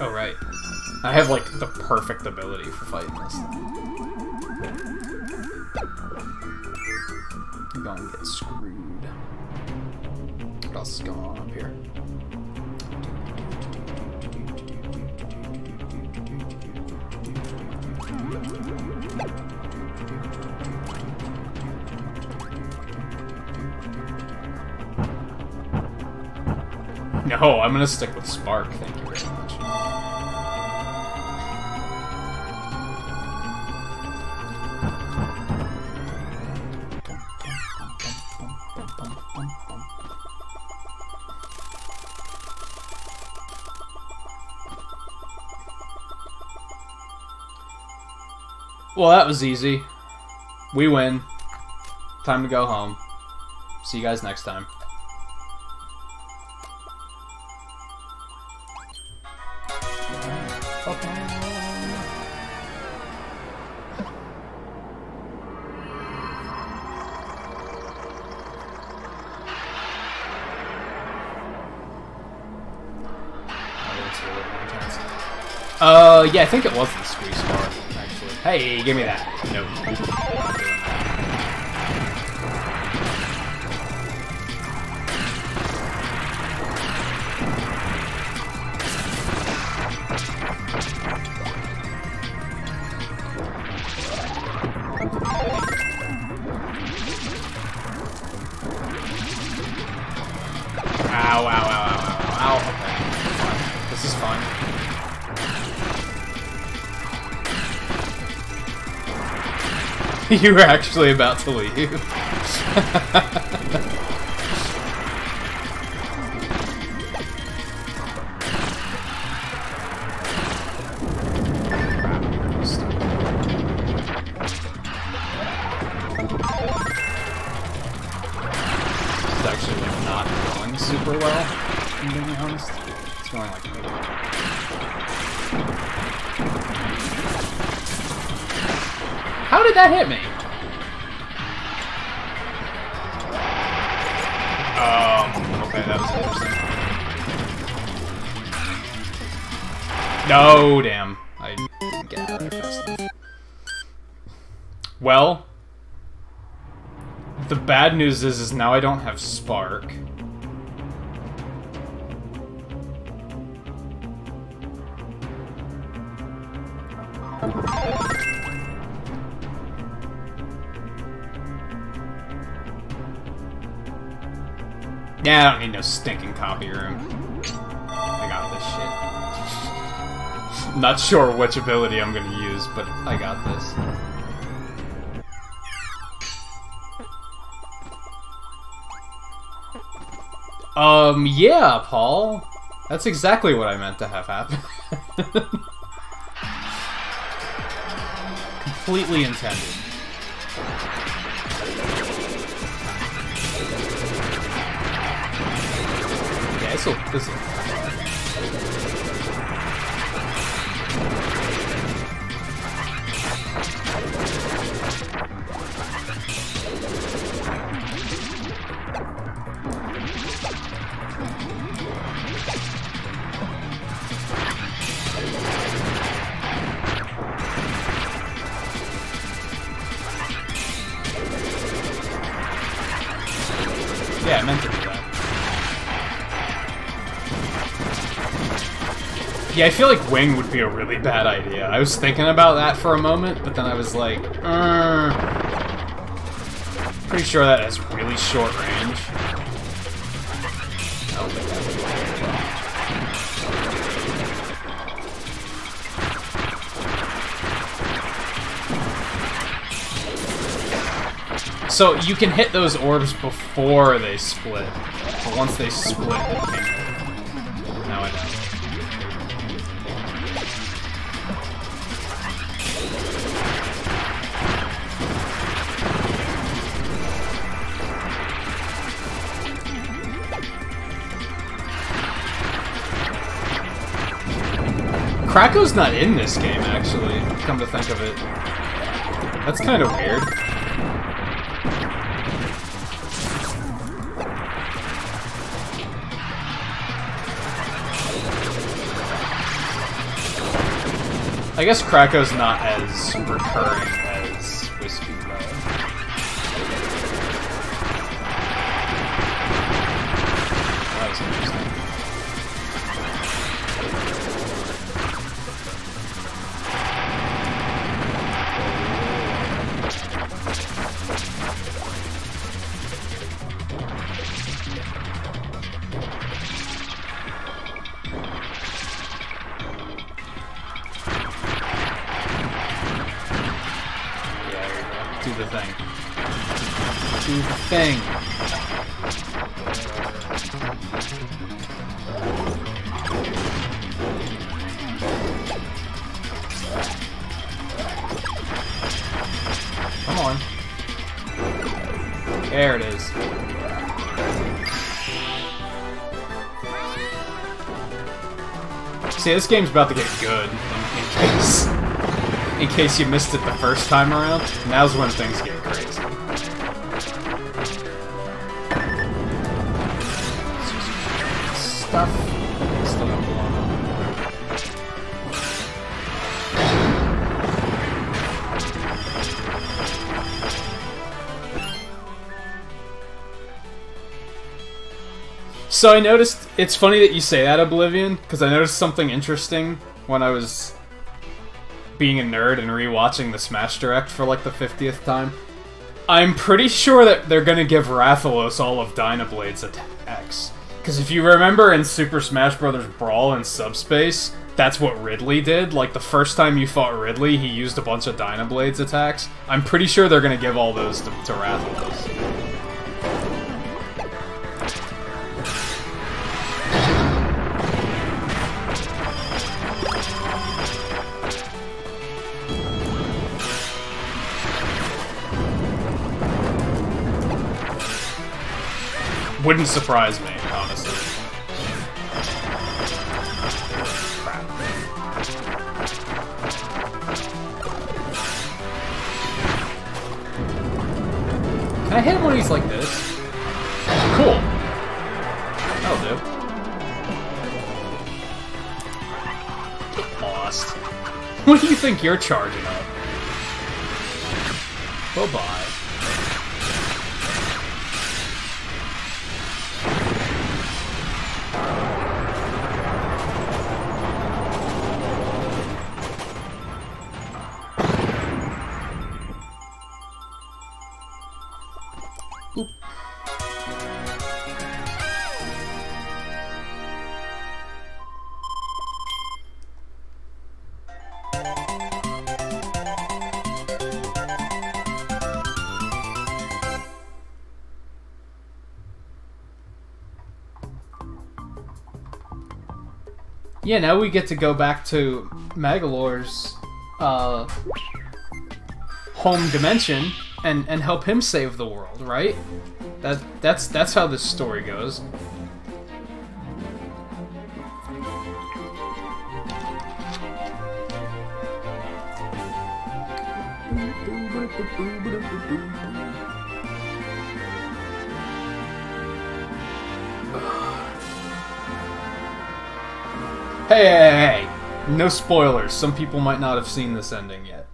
Oh right, I have like the perfect ability for fighting this thing. I'm gonna get screwed. What else is going on up here? No, I'm gonna stick with Spark, thank you very much. Well, that was easy. We win. Time to go home. See you guys next time. Yeah, I think it was the squeeze bar, actually. Hey, give me that. Nope. Not doing that. Ow, ow, ow, ow, ow, ow. Okay. This is fun. You were actually about to leave. It's actually like not going super well, if I'm being honest. It's going like how did that hit me? Okay, that was interesting. No, damn. I didn't get out of there fast enough. Well, the bad news is now I don't have Spark. Yeah, I don't need no stinking copy room. I got this shit. Not sure which ability I'm gonna use, but I got this. Yeah, Paul. That's exactly what I meant to have happen. Completely intended. This'll yeah, I meant to do that. Yeah, I feel like Wing would be a really bad idea. I was thinking about that for a moment, but then I was like, pretty sure that has really short range. I don't think that would work. So you can hit those orbs before they split, but once they split, you can't hit them. Now I know. Krako's not in this game, actually, come to think of it. That's kind of weird. I guess Krako's not as recurring as Whiskey, though. That was interesting. Do the thing. Do the thing. Come on. There it is. See, this game's about to get good in case you missed it the first time around. Now's when things get crazy. Stuff. Still got blown up. So I noticed, it's funny that you say that, Oblivion, because I noticed something interesting when I was being a nerd and rewatching the Smash Direct for like the 50th time. I'm pretty sure that they're gonna give Rathalos all of Dynablade's attacks. Because if you remember in Super Smash Bros. Brawl in Subspace, that's what Ridley did. Like, the first time you fought Ridley, he used a bunch of Dynablade's attacks. I'm pretty sure they're gonna give all those to Rathalos. Wouldn't surprise me, honestly. Crap. Can I hit him when he's like this? Cool. That'll do. Get lost. What do you think you're charging up? Bye-bye. Yeah, now we get to go back to Magolor's home dimension and help him save the world, right? That's how this story goes. Hey! No spoilers. Some people might not have seen this ending yet.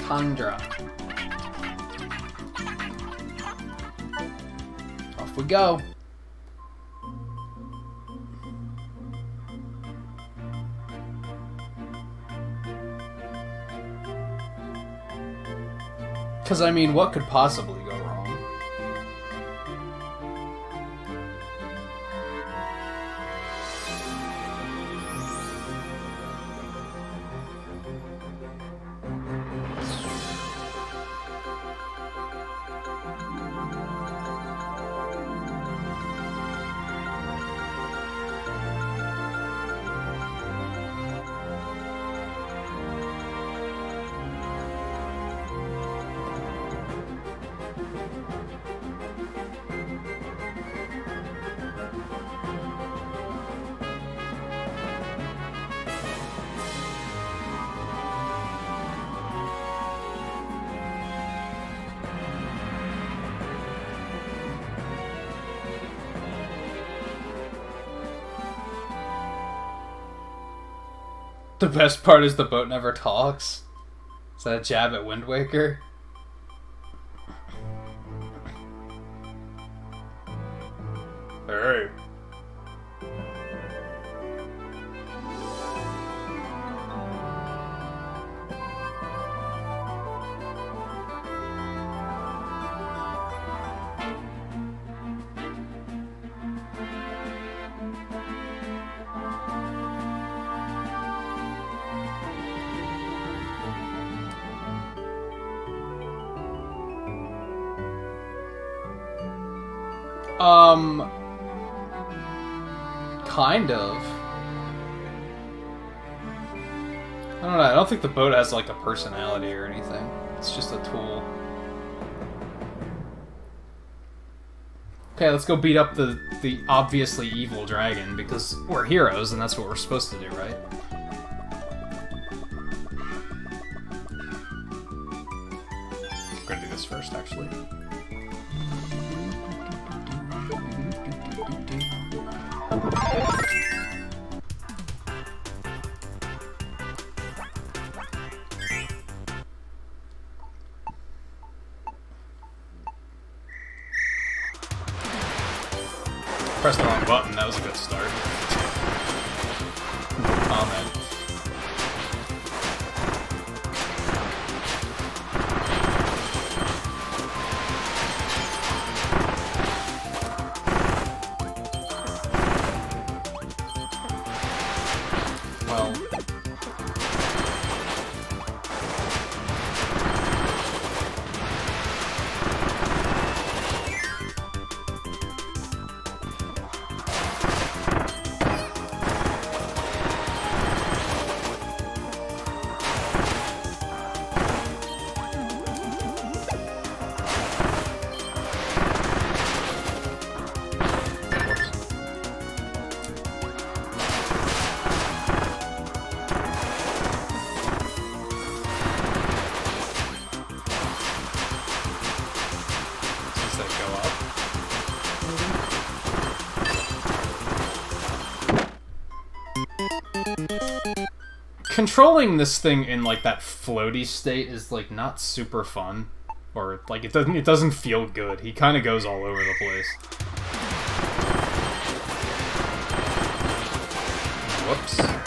Tundra. Off we go. Because, I mean, what could possibly go wrong? The best part is the boat never talks. Is that a jab at Wind Waker? Hey. Kind of. I don't know, I don't think the boat has, like, a personality or anything. It's just a tool. Okay, let's go beat up the obviously evil dragon, because we're heroes, and that's what we're supposed to do, right? I'm gonna do this first, actually. Pressed the wrong button, that was a good start. Comment. Well... Controlling this thing in, like, that floaty state is, like, not super fun. Or, like, it doesn't feel good. He kind of goes all over the place. Whoops. Are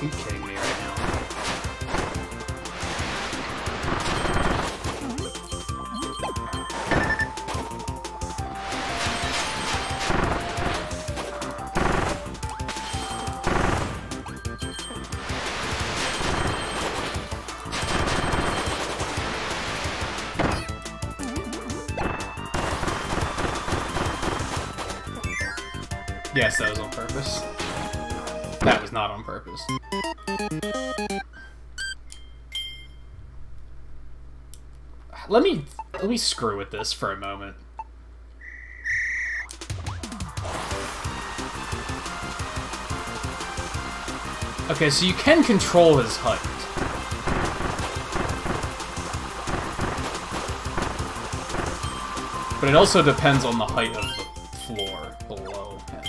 you kidding me right now? Yes, that was on purpose. That was not on purpose. Let me screw with this for a moment. Okay, so you can control his height. But it also depends on the height of the floor below him.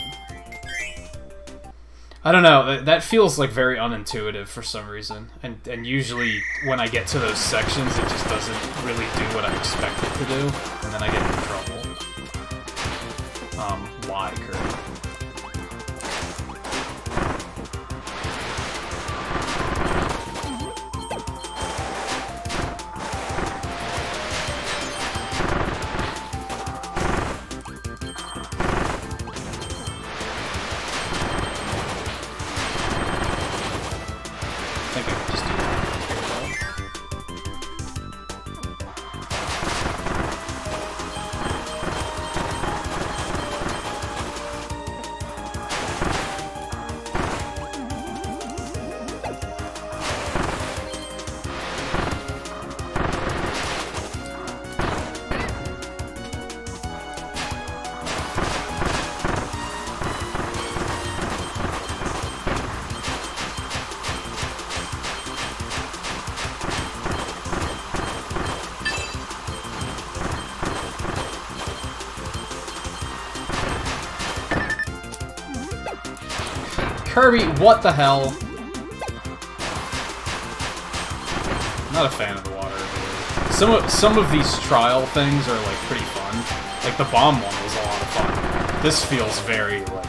I don't know, that feels like very unintuitive for some reason. And usually when I get to those sections, it just doesn't really do what I expect it to do, and then I get in trouble. Why, Kirby? Kirby, what the hell? Not a fan of the water ability. Some of these trial things are, like, pretty fun. Like, the bomb one was a lot of fun. This feels very, like...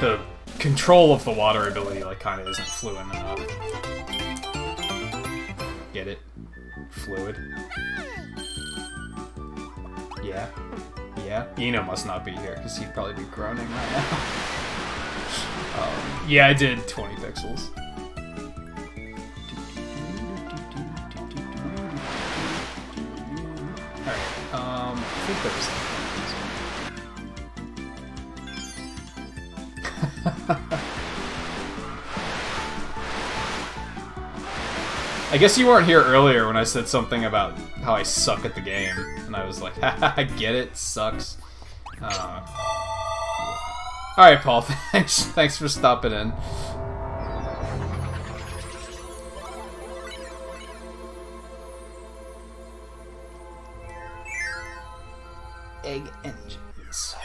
The control of the water ability, like, kind of isn't fluent enough. Get it? Fluid. Yeah. Yeah? Eno must not be here, because he'd probably be groaning right now. Yeah, I did 20 pixels. Alright, I think There was I guess you weren't here earlier when I said something about how I suck at the game, and I was like, haha, I get it, sucks. Alright, Paul, thanks for stopping in. Egg engines.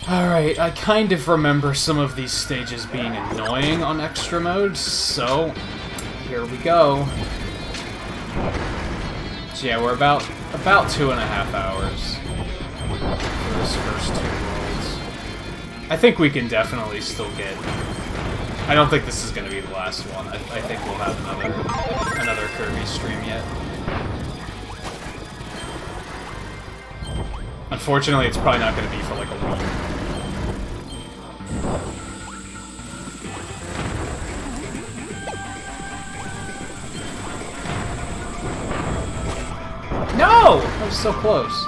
Alright, I kind of remember some of these stages being annoying on extra mode, so here we go. So yeah, we're about 2.5 hours for this first 2 worlds. I think we can definitely still get... I don't think this is going to be the last one. I think we'll have another Kirby stream yet. Unfortunately, it's probably not going to be for like a week. No! That was so close.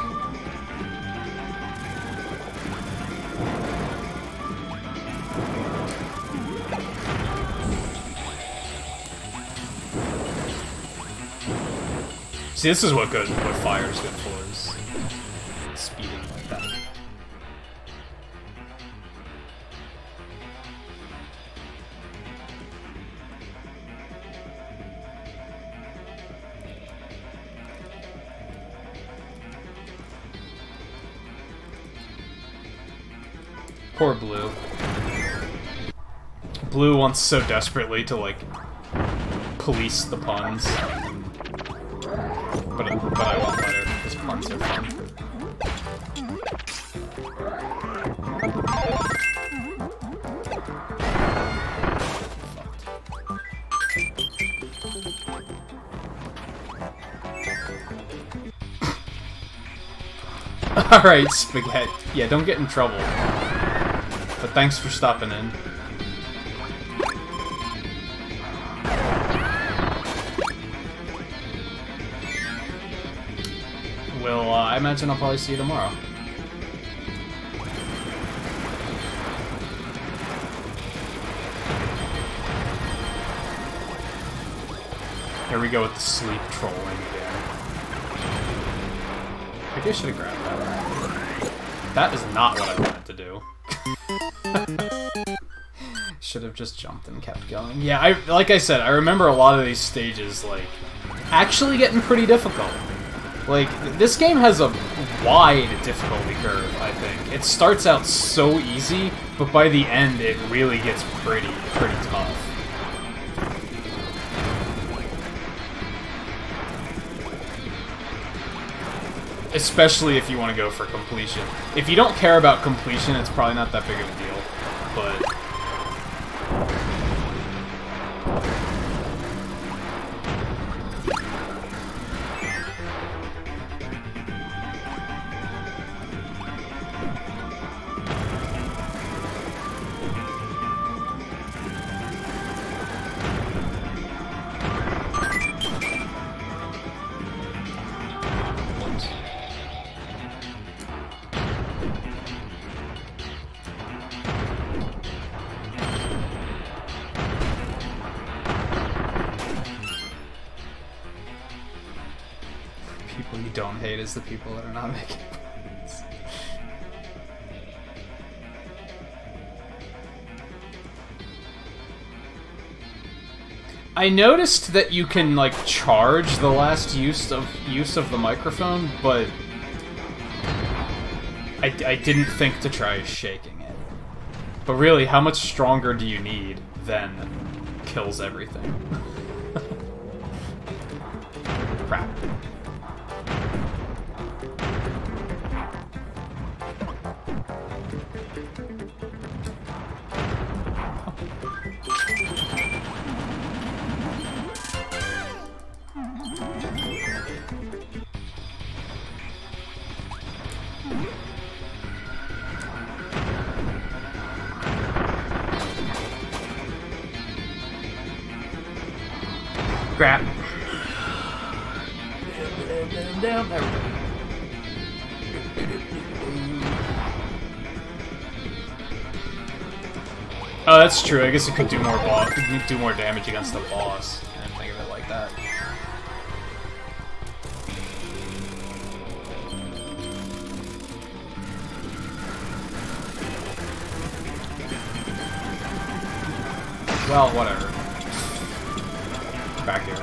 See, this is what fire's good for, is speeding like that. Poor Blue. Blue wants so desperately to, like, police the puns. But I won't let her, because puns are fun. Alright, Spaghetti. Yeah, don't get in trouble. But thanks for stopping in. Well, I imagine I'll probably see you tomorrow. Here we go with the sleep trolling again. Maybe I should have grabbed that. That is not what I wanted to do. Should have just jumped and kept going. Yeah, like I said, I remember a lot of these stages, like, actually getting pretty difficult. Like, this game has a wide difficulty curve, I think. It starts out so easy, but by the end it really gets pretty tough. Especially if you want to go for completion. If you don't care about completion, it's probably not that big of a deal, but... People you don't hate is the people that are not making points. I noticed that you can, like, charge the last use of the microphone, but I didn't think to try shaking it. But really, how much stronger do you need than kills everything? Crap. Grab. Down, there we go. Oh, that's true. I guess it could do more damage against the boss. I didn't think of it like that. Well, whatever. Back here. I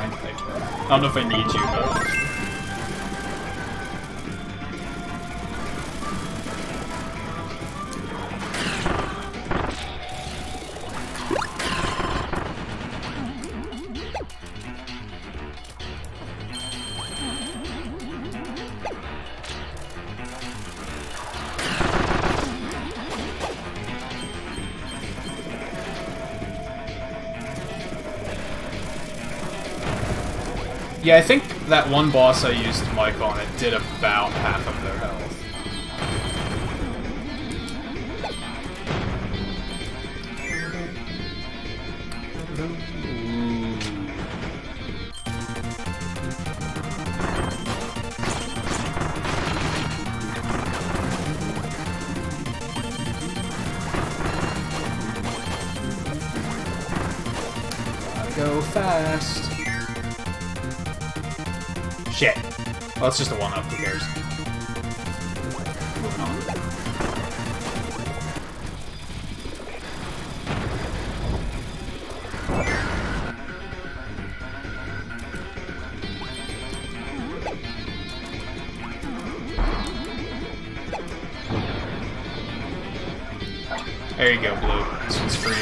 don't know if I need you, but... Yeah, I think that one boss I used Mike on, it did about half of their health. Gotta go fast. Shit. Well, it's just a one-up, who cares? Moving on. There you go, Blue. This one's for you.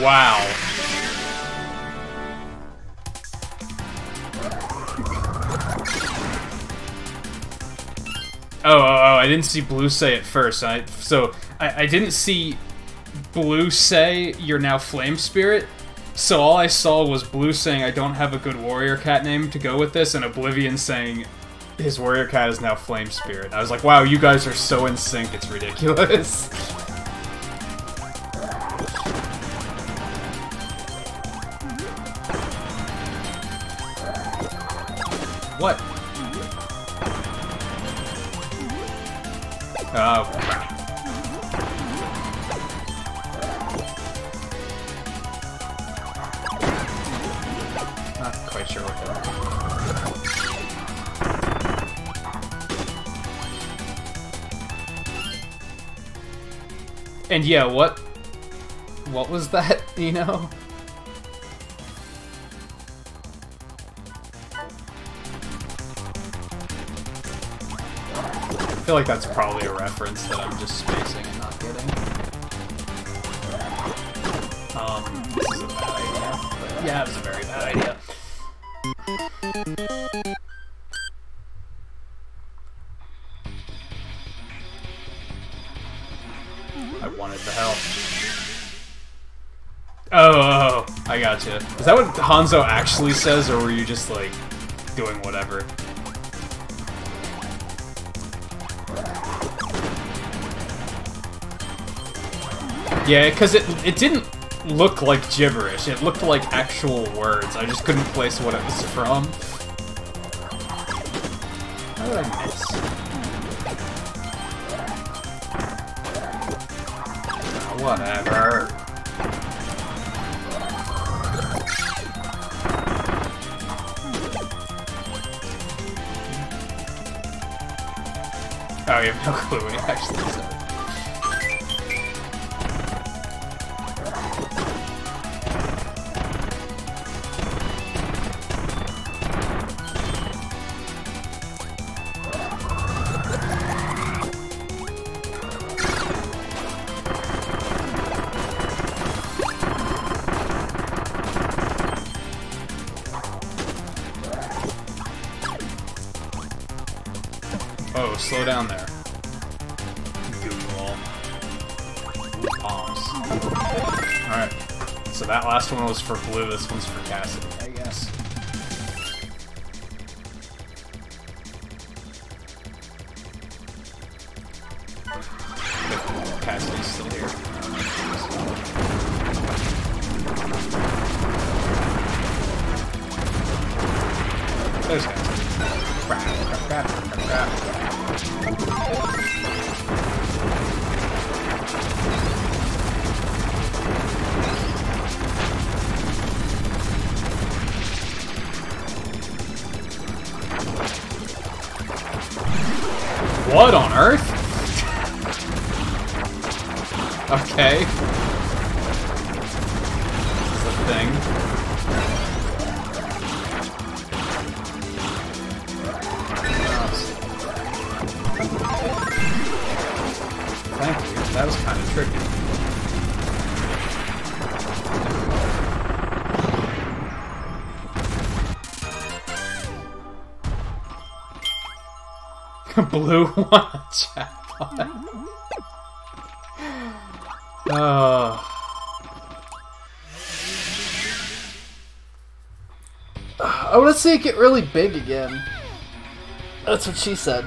Wow. Oh, I didn't see Blue say it first. I didn't see Blue say, "You're now Flame Spirit." So all I saw was Blue saying, "I don't have a good warrior cat name to go with this," and Oblivion saying, "His warrior cat is now Flame Spirit." I was like, wow, you guys are so in sync, it's ridiculous. What? Oh, crap. Not quite sure what that is. And yeah, what was that, you know? I feel like that's probably a reference that I'm just spacing and not getting. This is a bad idea. But yeah, it was a very bad idea. I wanted the help. Oh, I gotcha. Is that what Hanzo actually says, or were you just like doing whatever. Yeah, because it didn't look like gibberish. It looked like actual words. I just couldn't place what it was from. How did I miss? Oh, whatever. Oh, you have no clue what he actually said. Oh, slow down there. Google. Bombs. Alright. So that last one was for Blue, this one's for Cassidy, I guess. Cassidy's still here. There's Cassidy. Crap. What on earth? Okay. This is a thing. Thank you. That was kind of tricky. Blue won a jackpot. I want to see it get really big again. That's what she said.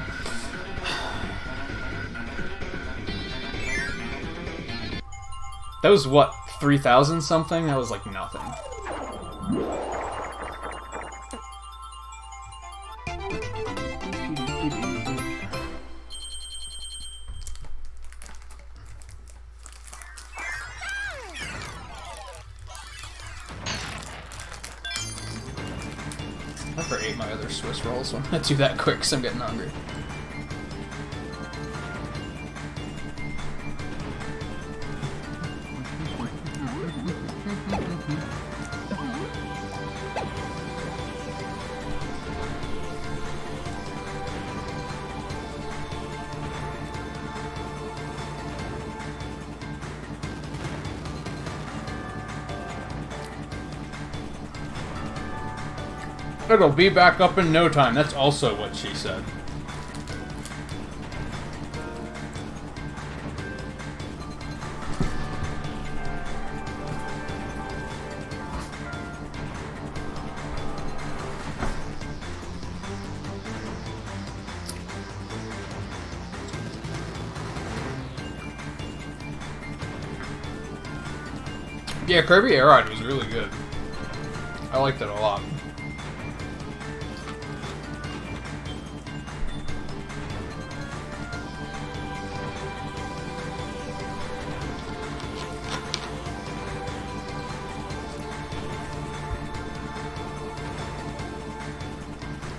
That was what, 3,000 something? That was like nothing. I never ate my other Swiss rolls, so I'm gonna do that quick because I'm getting hungry. It'll be back up in no time. That's also what she said. Yeah, Kirby Air Ride was really good. I liked it a lot.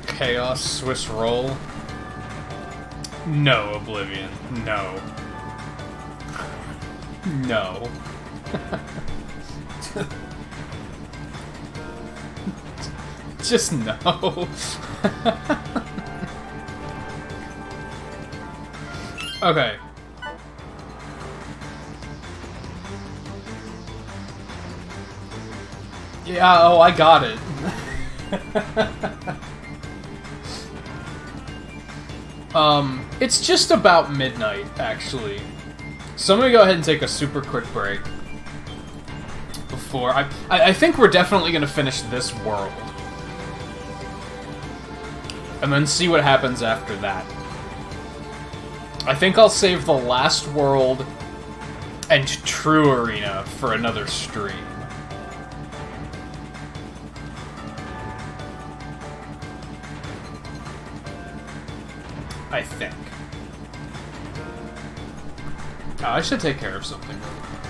Chaos Swiss roll? No, Oblivion. No. No. Just no. Okay. Yeah, oh, I got it. It's just about midnight, actually. So I'm gonna go ahead and take a super quick break. Before I think we're definitely gonna finish this world. and then see what happens after that. I think I'll save the last world and True Arena for another stream. I think. Oh, I should take care of something really quick, too.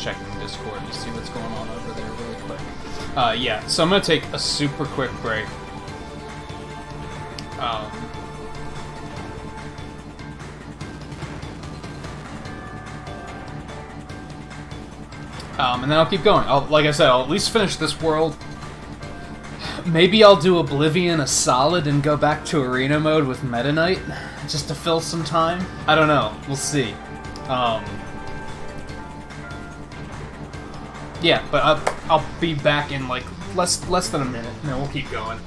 Checking Discord to see what's going on over there really quick. Yeah, so I'm gonna take a super quick break. And then I'll keep going. Like I said, I'll at least finish this world. Maybe I'll do Oblivion a solid and go back to Arena mode with Meta Knight, just to fill some time. I don't know. We'll see. Yeah, but I'll be back in like less than a minute, and then we'll keep going.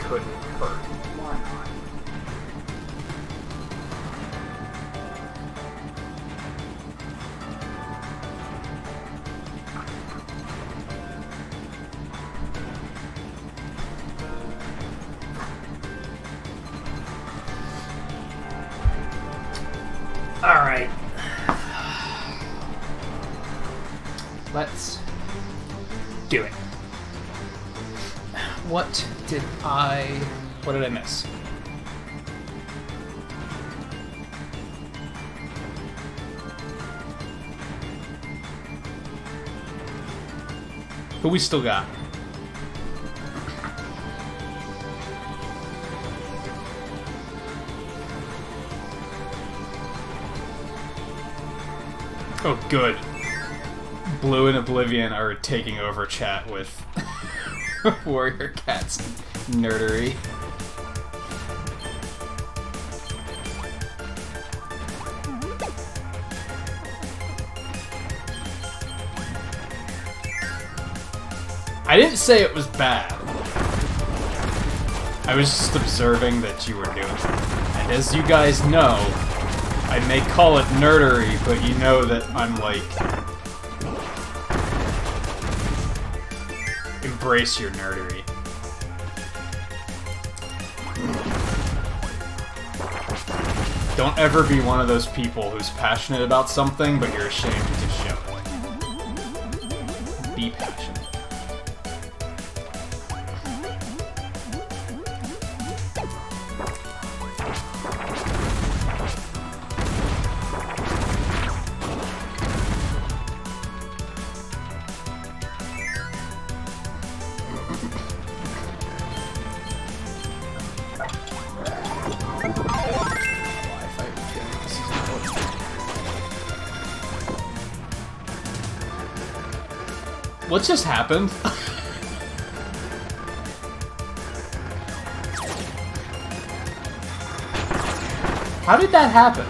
Couldn't hurt. Why not? All right. Let's do it. What did I miss? Who we still got? Oh, good. Blue and Oblivion are taking over chat with Warrior Cat's nerdery. I didn't say it was bad. I was just observing that you were doing it. And as you guys know, I may call it nerdery, but you know that I'm like... Embrace your nerdery. Don't ever be one of those people who's passionate about something, but you're ashamed to show it. Be passionate. What just happened? How did that happen?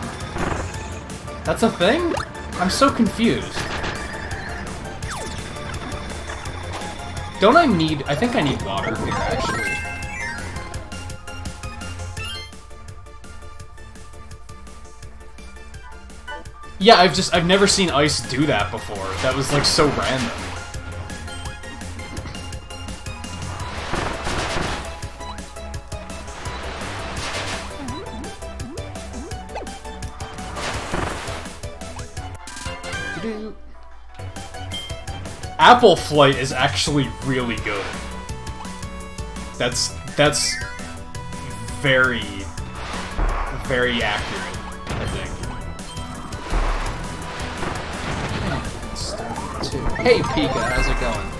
That's a thing? I'm so confused. Don't I need... I think I need water here, actually. Yeah, I've never seen ice do that before. That was, like, so random. Apple Flight is actually really good. That's very, very accurate, I think. Hey Pika, how's it going?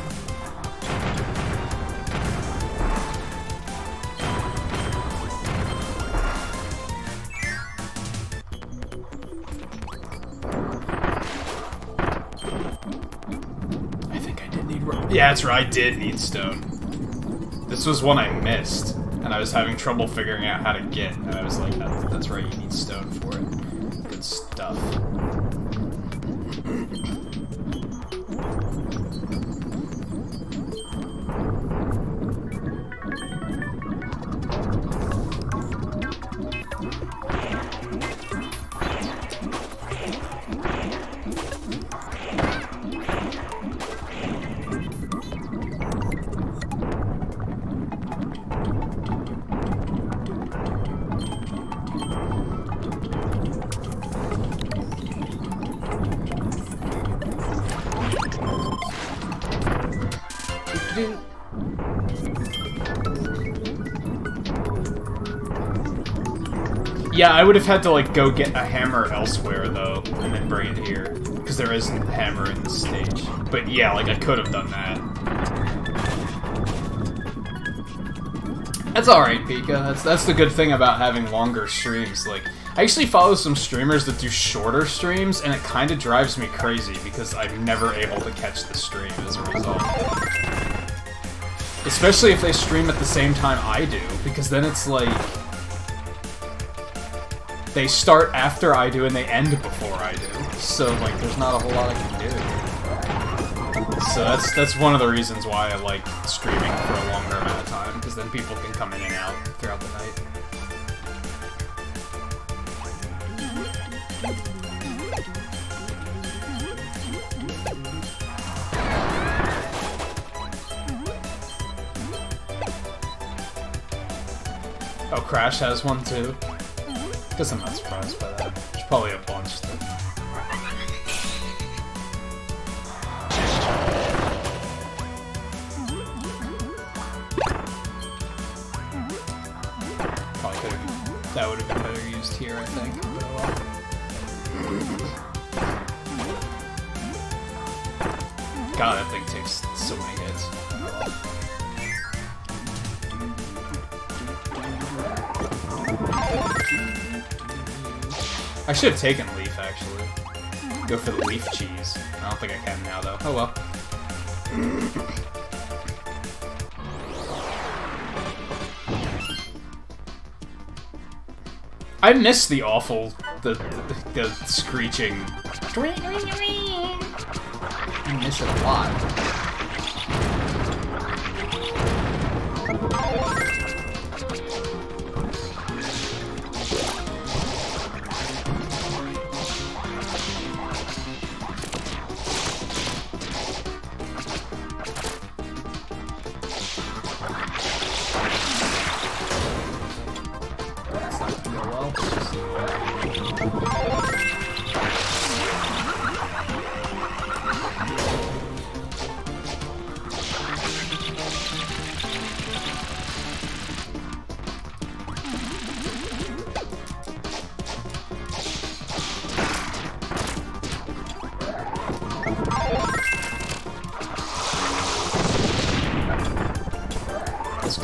Yeah, that's right, I did need stone. This was one I missed, and I was having trouble figuring out how to get, and I was like, that's right, you need stone for it. Good stuff. Yeah, I would have had to, like, go get a hammer elsewhere, though, and then bring it here. Because there isn't a hammer in this stage. But yeah, like, I could have done that. That's alright, Pika. That's the good thing about having longer streams. Like, I actually follow some streamers that do shorter streams, and it kind of drives me crazy, because I'm never able to catch the stream as a result. Especially if they stream at the same time I do, because then it's like... they start after I do and they end before I do. So, like, there's not a whole lot I can do. So that's one of the reasons why I like streaming for a longer amount of time, because then people can come in and out throughout the night. Oh, Crash has one too? Guess I'm not surprised by that. There's probably a bunch though. Probably could have... that would have been better used here, I think. But oh well. God, that thing takes so many hits. Oh well. I should have taken Leaf, actually. Go for the Leaf cheese. I don't think I can now, though. Oh well. I miss the awful... the screeching... I miss it a lot.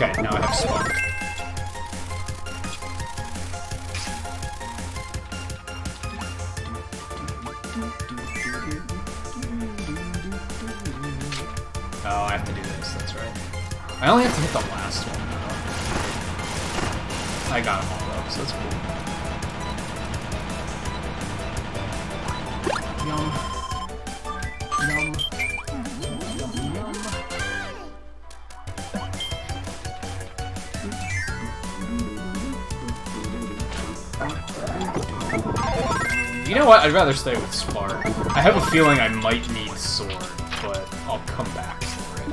Okay, now I have Spark. Oh, I have to do this, that's right. I only have to hit the last one, though. I got them all, though, so that's cool. Yum. Yum. Yum, yum. You know what? I'd rather stay with Spark. I have a feeling I might need Sword, but I'll come back for it.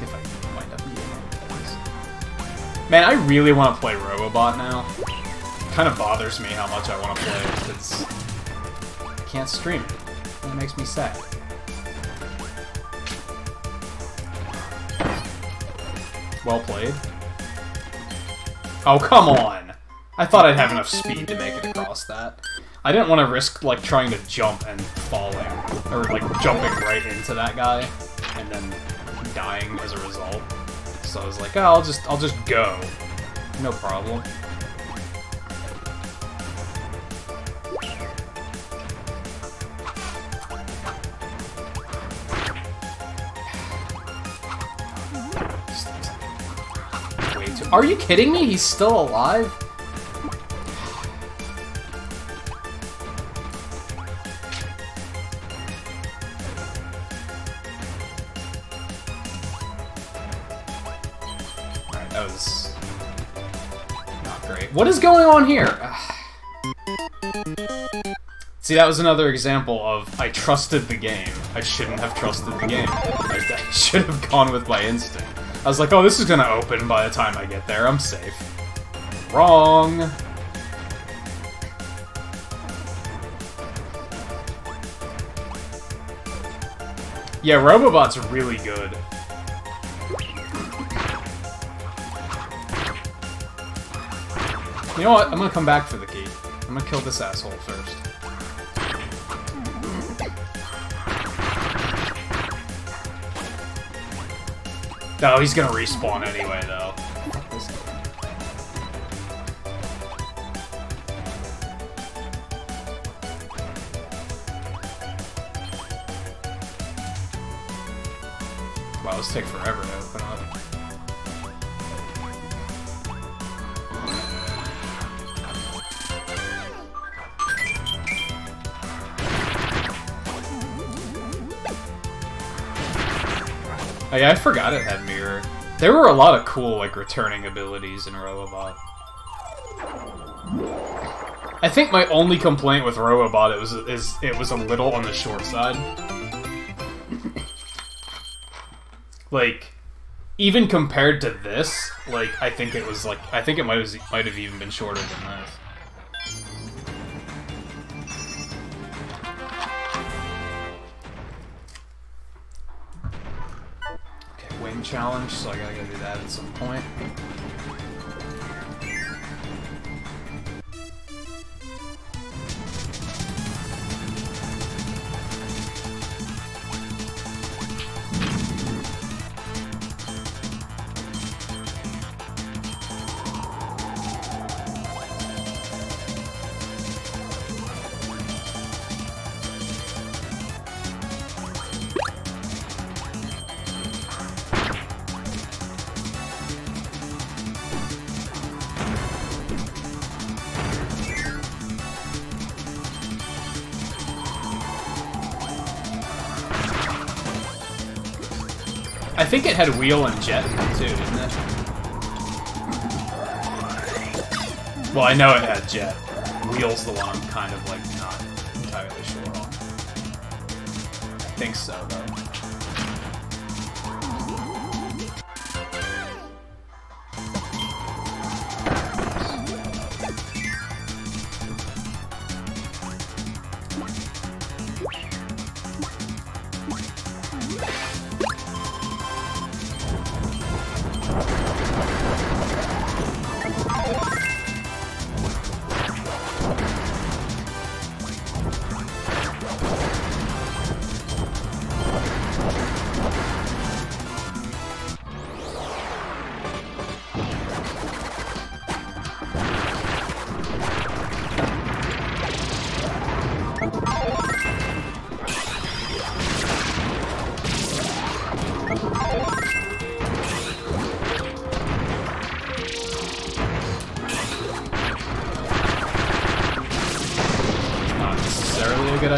If I wind up needing it. Man, I really want to play Robobot now. It kind of bothers me how much I want to play it, because I can't stream it. That makes me sad. Well played. Oh, come on! I thought I'd have enough speed to make it across that. I didn't want to risk, like, trying to jump and falling. Or, like, jumping right into that guy, and then dying as a result. So I was like, oh, I'll just go. No problem. Are you kidding me? He's still alive? Alright, that was not great. What is going on here? See, that was another example of I trusted the game. I shouldn't have trusted the game. I should have gone with my instinct. I was like, oh, this is gonna open by the time I get there. I'm safe. Wrong. Yeah, Robobot's really good. You know what? I'm gonna come back for the key. I'm gonna kill this asshole first. No, he's gonna respawn anyway, though. Wow, this take forever to open up. Oh yeah, I forgot it had mirror. There were a lot of cool, like, returning abilities in Robobot. I think my only complaint with Robobot it was a little on the short side. Like, even compared to this, like, I think it was like I think it might have even been shorter than this. Challenge, so I gotta go do that at some point. I think it had wheel and jet too, didn't it? Well, I know it had jet. Wheel's the one I'm kind of, like, not entirely sure on. I think so, though.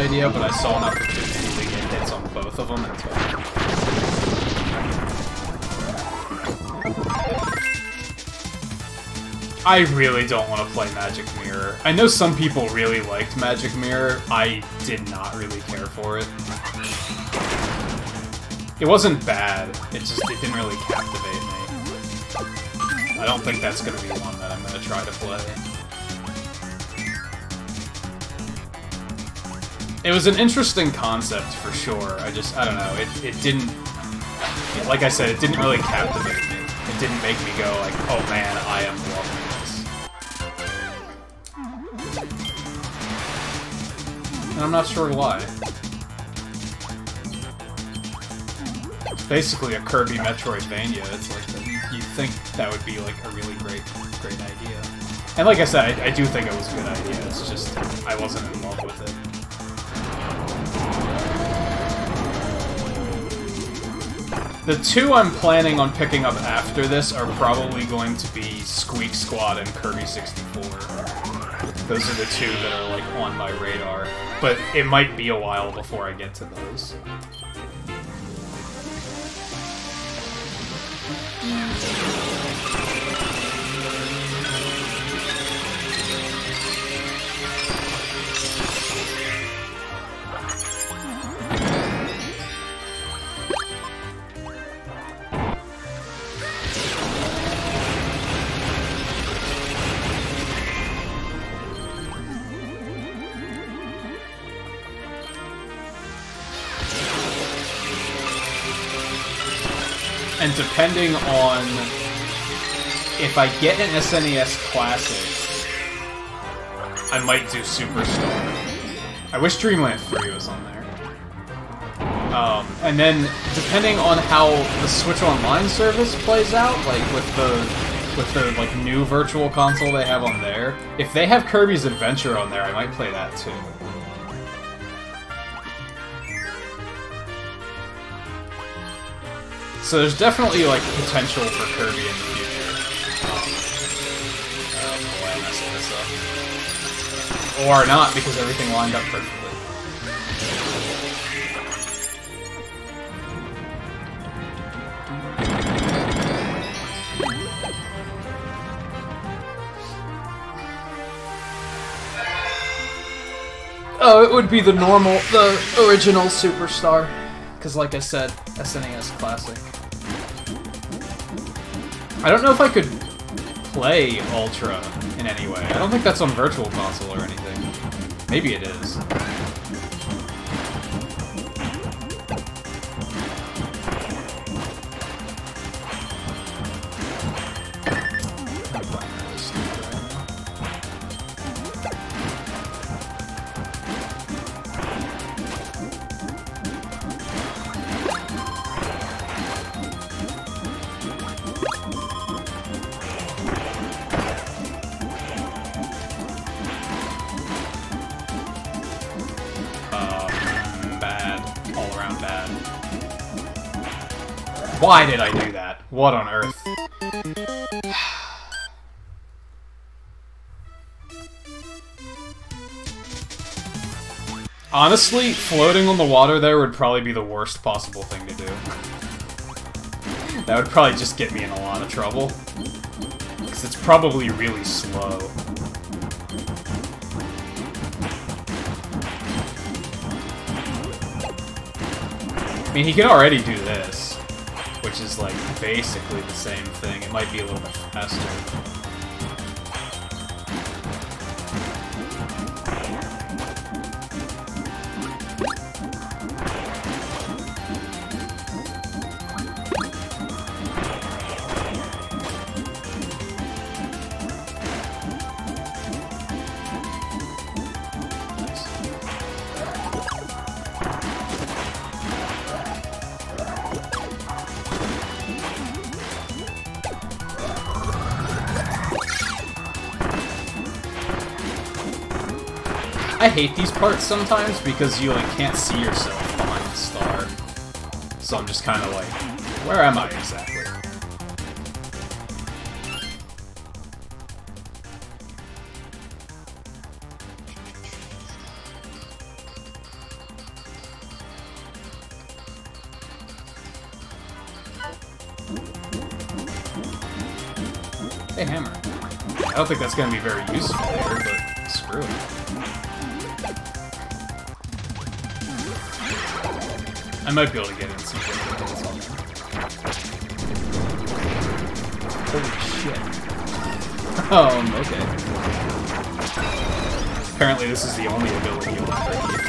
idea, but I saw an opportunity to get hits on both of them and took it. I really don't want to play Magic Mirror. I know some people really liked Magic Mirror. I did not really care for it. It wasn't bad. It didn't really captivate me. I don't think that's going to be one that I'm going to try to play. It was an interesting concept for sure. I don't know. It didn't, like I said, it didn't really captivate me. It didn't make me go like, oh man, I am loving this. And I'm not sure why. It's basically a Kirby Metroidvania. It's like, you'd think that would be like a really great idea. And like I said, I do think it was a good idea. It's just, I wasn't in love with it. The two I'm planning on picking up after this are probably going to be Squeak Squad and Kirby 64. Those are the two that are like on my radar, but it might be a while before I get to those. And depending on if I get an SNES Classic, I might do Superstar. I wish Dreamland 3 was on there. And then depending on how the Switch Online service plays out, like with the like new Virtual Console they have on there, if they have Kirby's Adventure on there, I might play that too. So there's definitely, like, potential for Kirby in the future. Oh boy, I messed this up. Or not, because everything lined up perfectly. Oh, it would be the original Superstar. Because, like I said, SNES Classic. I don't know if I could play Ultra in any way. I don't think that's on Virtual Console or anything. Maybe it is. Why did I do that? What on earth? Honestly, floating on the water there would probably be the worst possible thing to do. That would probably just get me in a lot of trouble. Because it's probably really slow. I mean, he can already do this, which is, like, basically the same thing. It might be a little bit faster. I hate these parts sometimes because you, like, can't see yourself behind the star. So I'm just kind of like, where am I exactly? Hey, hammer. I don't think that's gonna be very useful here, but screw it. I might be able to get in some good hits on there. Holy shit. Okay. Apparently this is the only ability you'll ever need.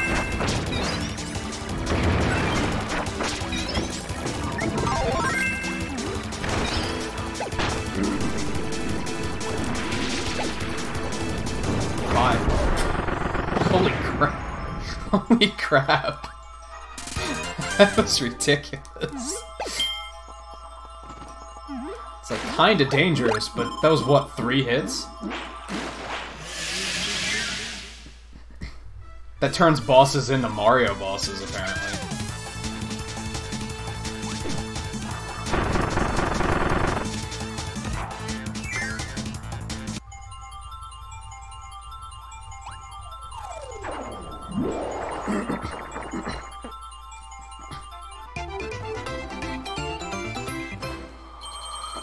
Bye. Holy crap. Holy crap. That was ridiculous. It's like kinda dangerous, but that was what, 3 hits? That turns bosses into Mario bosses, apparently.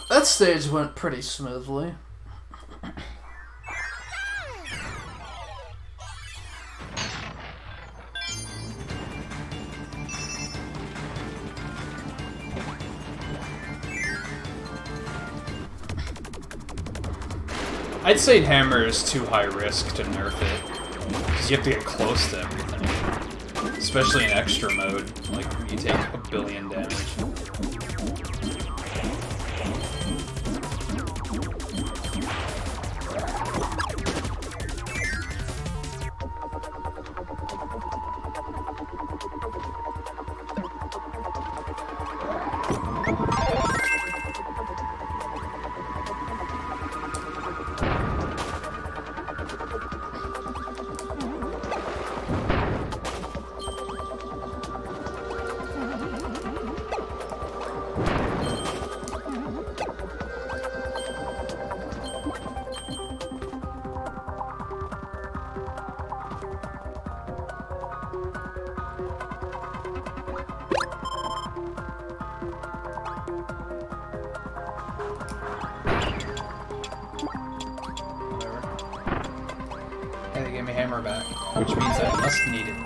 That stage went pretty smoothly. I'd say hammer is too high risk to nerf it, because you have to get close to everything. Especially in extra mode, like, you take a billion damage. Back, which means I must need it.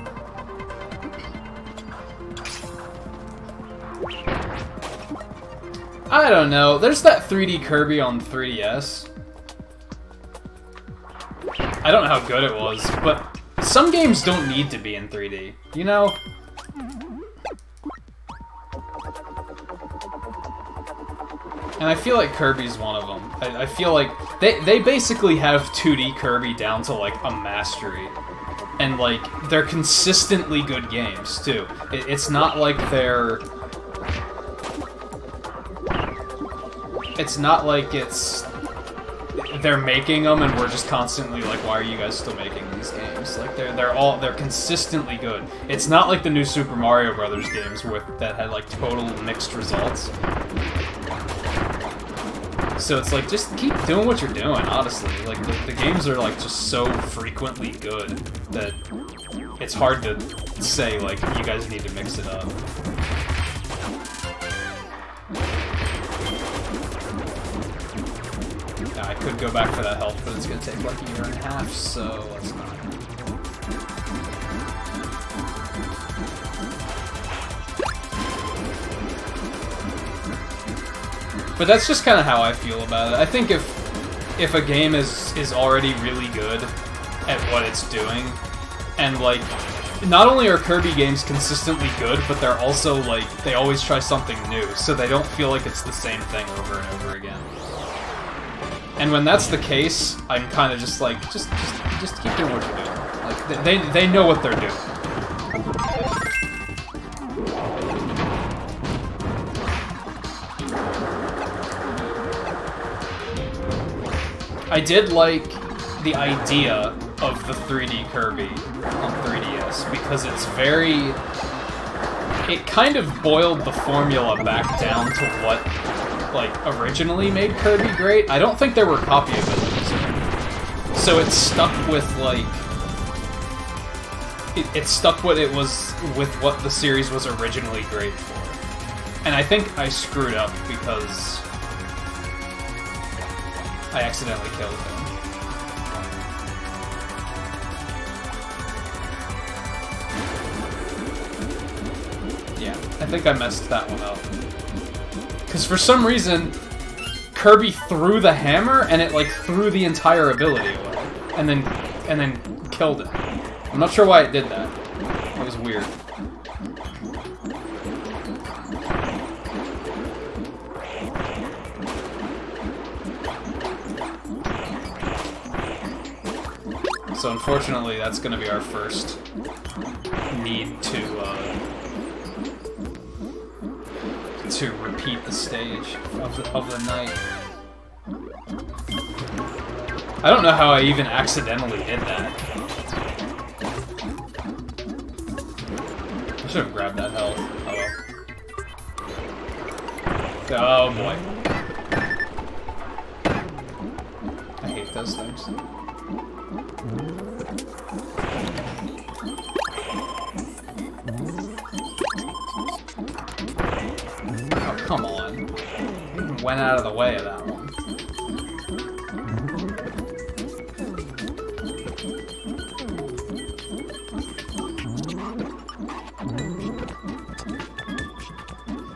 I don't know, there's that 3D Kirby on 3DS. I don't know how good it was, but some games don't need to be in 3D, you know? And I feel like Kirby's one of them. I feel like they basically have 2D Kirby down to, like, a mastery. And, like, they're consistently good games, too. It's not like they're... It's not like they're making them and we're just constantly like, why are you guys still making these games? Like, they're consistently good. It's not like the new Super Mario Brothers games that had, like, total mixed results. So it's like, just keep doing what you're doing, honestly. Like, the games are, like, just so frequently good that it's hard to say, like, you guys need to mix it up. Now, I could go back for that health, but it's gonna take, like, 1.5 years, so let's not. But that's just kind of how I feel about it. I think if a game is already really good at what it's doing, and, like, not only are Kirby games consistently good, but they're also, like, they always try something new, so they don't feel like it's the same thing over and over again. And when that's the case, I'm kind of just like, just keep doing what you're doing. Like, they know what they're doing. I did like the idea of the 3D Kirby on 3DS, because it's very... It kind of boiled the formula back down to what, like, originally made Kirby great. I don't think there were copy abilities in it. So it stuck with, like... It stuck with what the series was originally great for. And I think I screwed up because... I accidentally killed him. Yeah, I think I messed that one up. Because for some reason, Kirby threw the hammer and it like threw the entire ability away, and then killed it. I'm not sure why it did that. It was weird. So unfortunately, that's going to be our first need to repeat the stage of the night. I don't know how I even accidentally did that. I should have grabbed that health. Oh well. Oh boy. I hate those things. Oh, come on. Went out of the way of that one.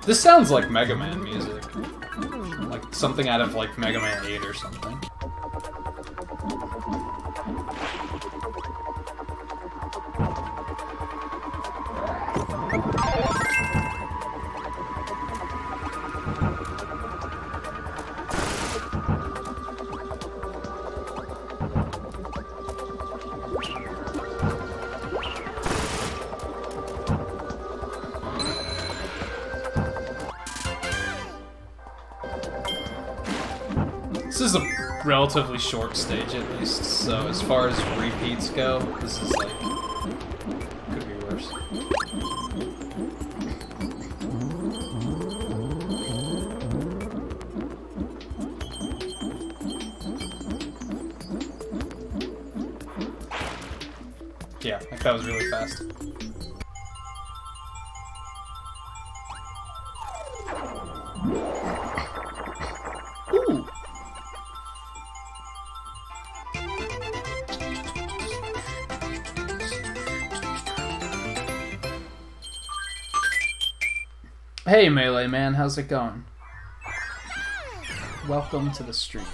This sounds like Mega Man music. Like something out of like Mega Man 8 or something. This is a relatively short stage, at least, so as far as repeats go, this is like... could be worse. Yeah, I think that was really fast. Ooh! Hey Melee Man, how's it going? Welcome to the stream.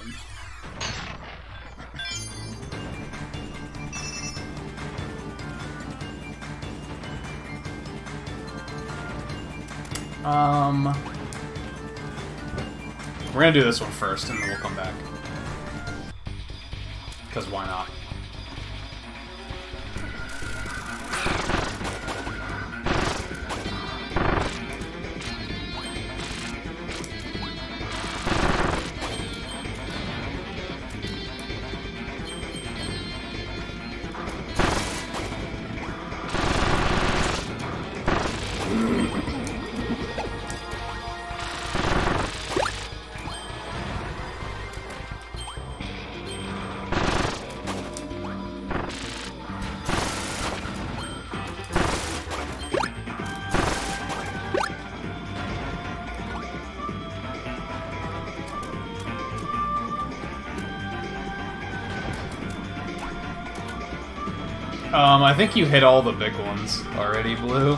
We're gonna do this one first, and then we'll come back. Because why not? I think you hit all the big ones already, Blue.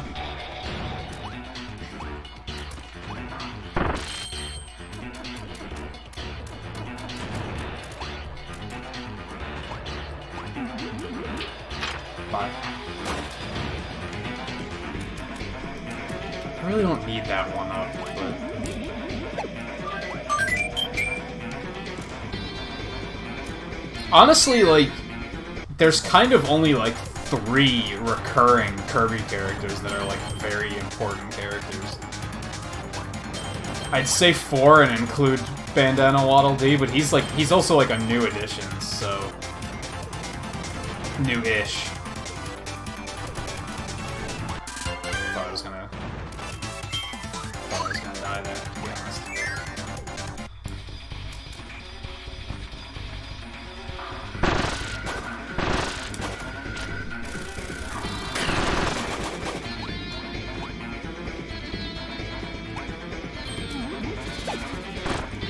Bye. I really don't need that one up, but... honestly, like, there's kind of only, like, 3 recurring Kirby characters that are, like, very important characters. I'd say 4 and include Bandana Waddle Dee, but he's also, like, a new addition, so... new-ish. Thought I was gonna die there, to be honest.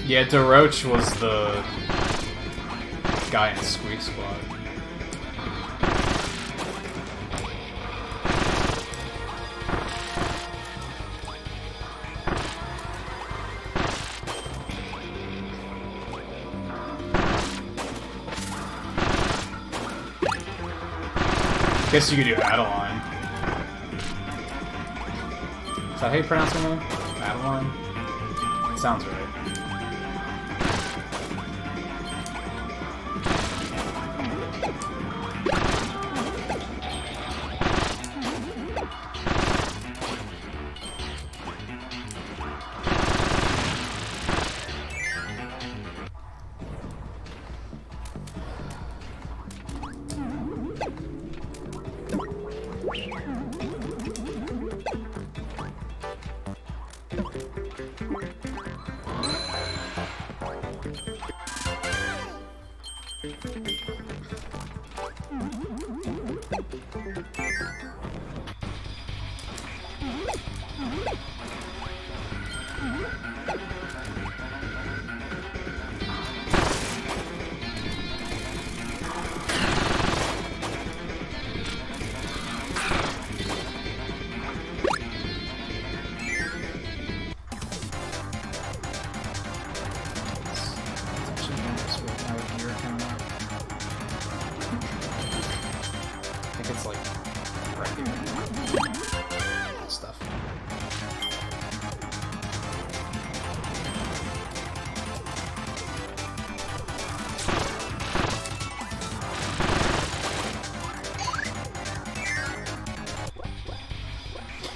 Yeah, DeRoach was the guy in Squeak Squad. Guess you could do Adeline. Is that how you pronounce her name? Adeline? Sounds right.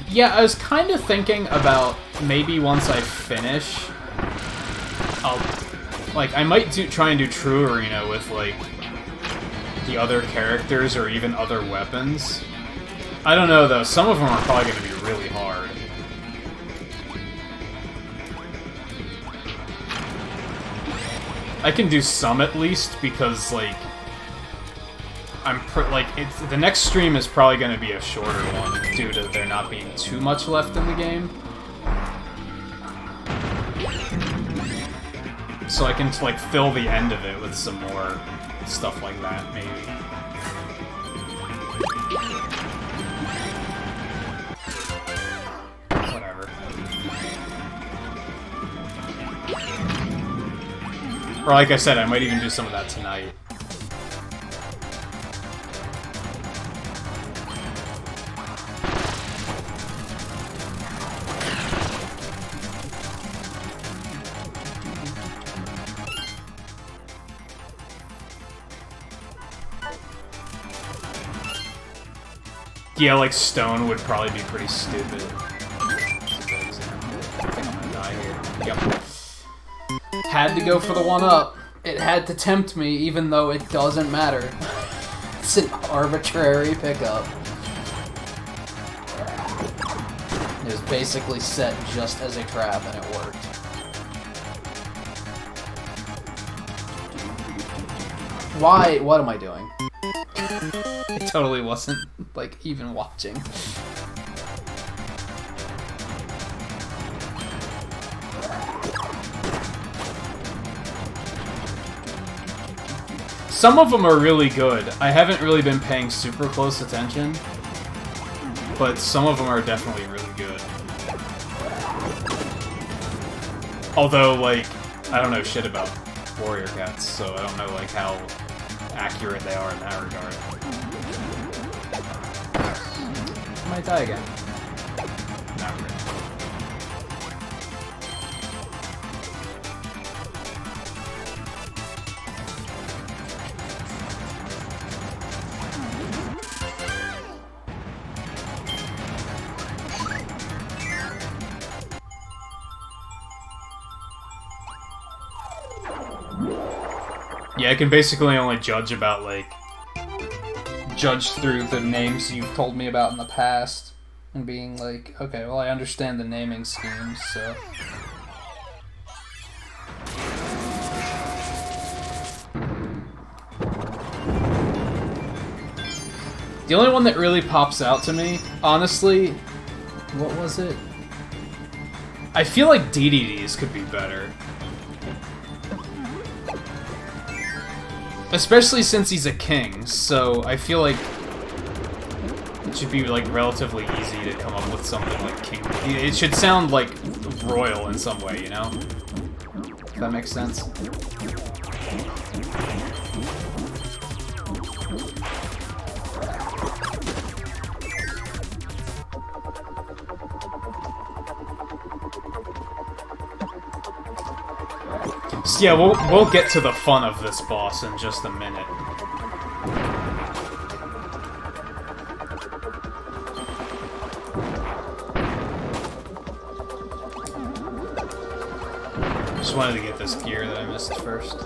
Yeah, I was kind of thinking about maybe once I finish, I might try and do True Arena with, like, the other characters or even other weapons. I don't know, though. Some of them are probably going to be really hard. I can do some at least, because, like, the next stream is probably going to be a shorter one due to there not being too much left in the game. So I can, like, fill the end of it with some more stuff like that, maybe. Whatever. Or like I said, I might even do some of that tonight. Yeah, like Stone would probably be pretty stupid. I think I'm gonna die here. Yep. Had to go for the 1-up. It had to tempt me, even though it doesn't matter. It's an arbitrary pickup. It was basically set just as a trap, and it worked. Why? What am I doing? I totally wasn't, like, even watching. Some of them are really good. I haven't really been paying super close attention, but some of them are definitely really good. Although, like, I don't know shit about Warrior Cats, so I don't know, like, how accurate they are in that regard. I might die again. Not really. Yeah, I can basically only judge about, like, Judge through the names you've told me about in the past, and being like, okay, well, I understand the naming schemes, so... The only one that really pops out to me, honestly, what was it? I feel like DDDs could be better. Especially since he's a king, so I feel like it should be like relatively easy to come up with something like king. It should sound like royal in some way, you know? If that makes sense. So yeah, we'll get to the fun of this boss in just a minute. Just wanted to get this gear that I missed first.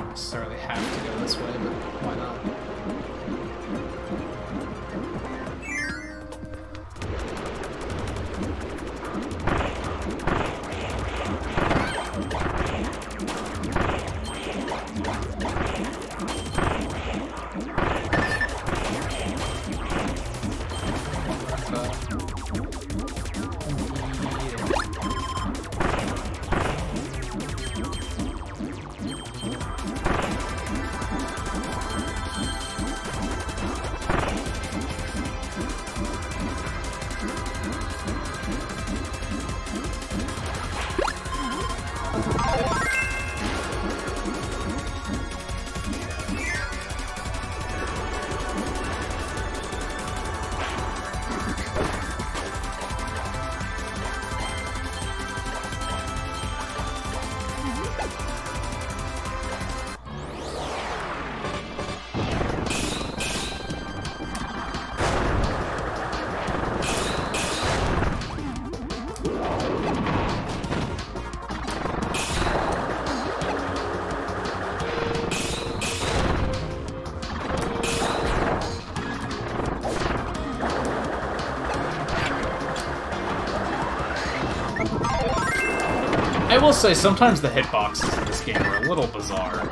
Necessarily have to go this way, but why not? I will say, sometimes the hitboxes in this game are a little bizarre.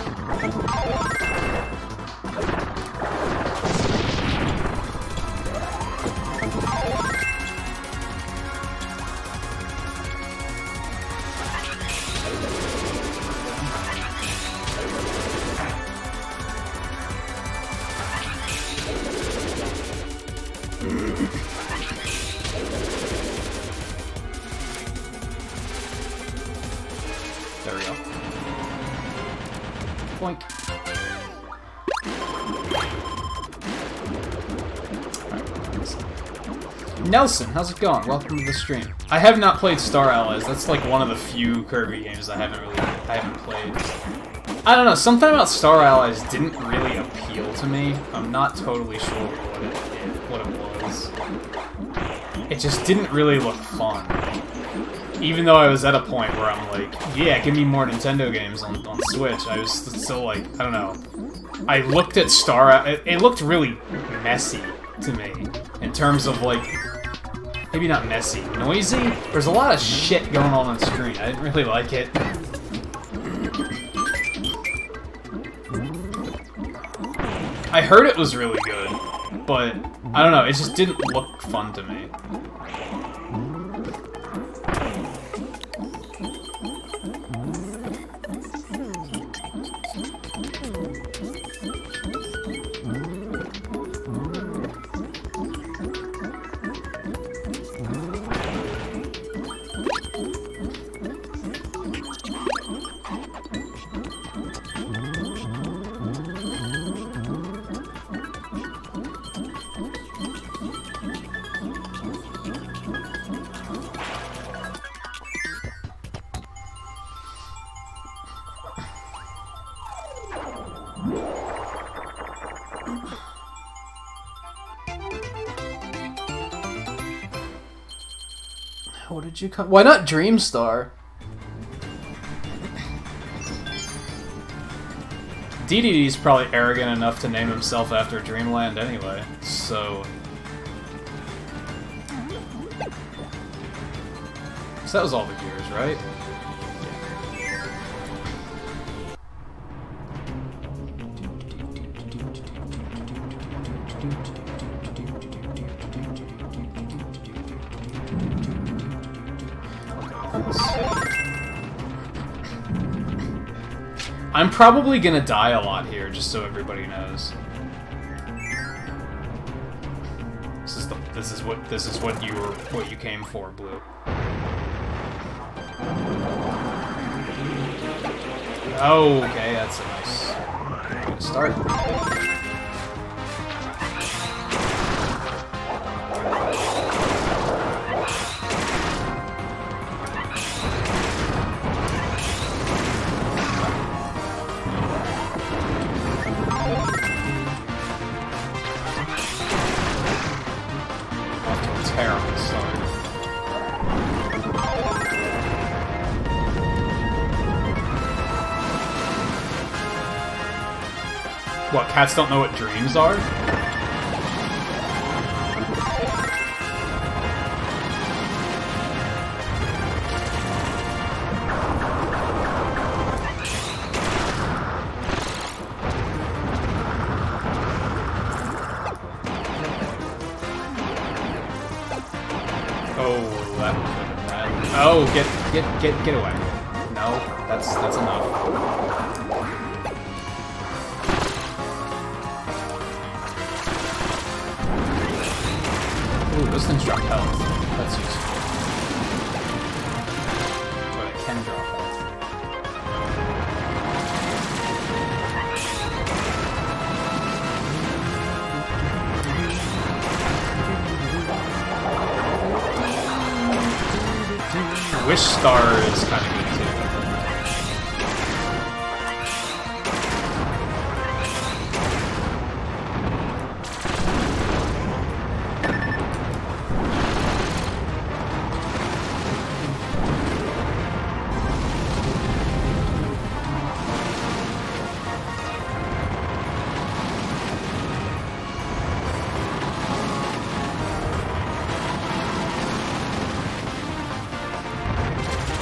There we go. Boink. Nelson, how's it going? Welcome to the stream. I have not played Star Allies. That's like one of the few Kirby games I haven't played. I don't know, something about Star Allies didn't really appeal to me. I'm not totally sure what it was. It just didn't really look fun. Even though I was at a point where I'm like, yeah, give me more Nintendo games on Switch, I was still like, I don't know. I looked at it looked really messy to me, in terms of like, maybe not messy, noisy? There's a lot of shit going on screen. I didn't really like it. I heard it was really good, but I don't know, it just didn't look fun to me. What did you come? Why not Dreamstar? DDD's probably arrogant enough to name himself after Dreamland anyway, so So that was all the gears, right? I'm probably gonna die a lot here, just so everybody knows. This is what you came for, Blue. Oh, okay, that's a nice way to start. Terrible start. What, cats don't know what dreams are? Oh, get away. No, that's enough. Ooh, those things drop health. That's useful. But I can drop health. Wish Star is kind of good too.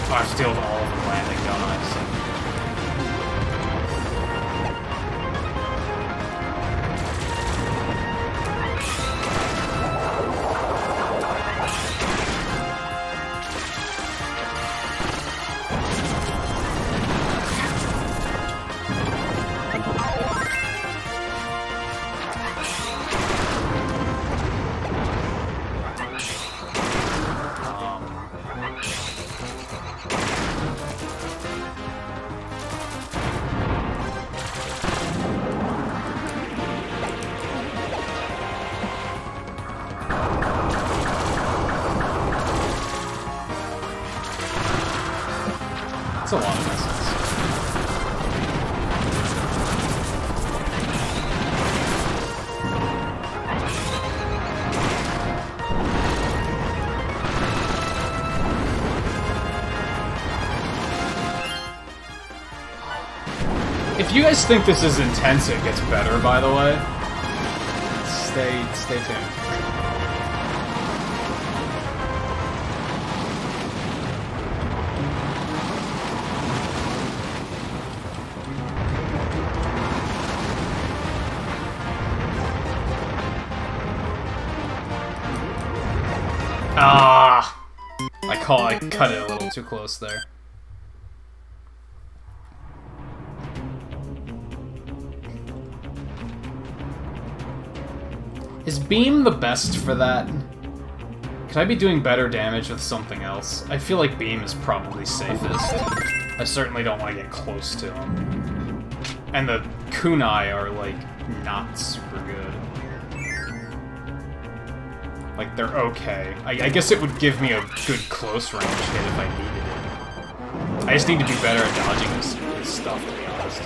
I have to deal with all of them landing, don't I? It's a lot of misses. If you guys think this is intense, it gets better, by the way. Stay tuned. Ah! I cut it a little too close there. Is Beam the best for that? Could I be doing better damage with something else? I feel like Beam is probably safest. I certainly don't want to get close to him. And the kunai are, like, not super good. Like, they're okay. I guess it would give me a good close range hit if I needed it. I just need to be better at dodging his stuff, to be honest.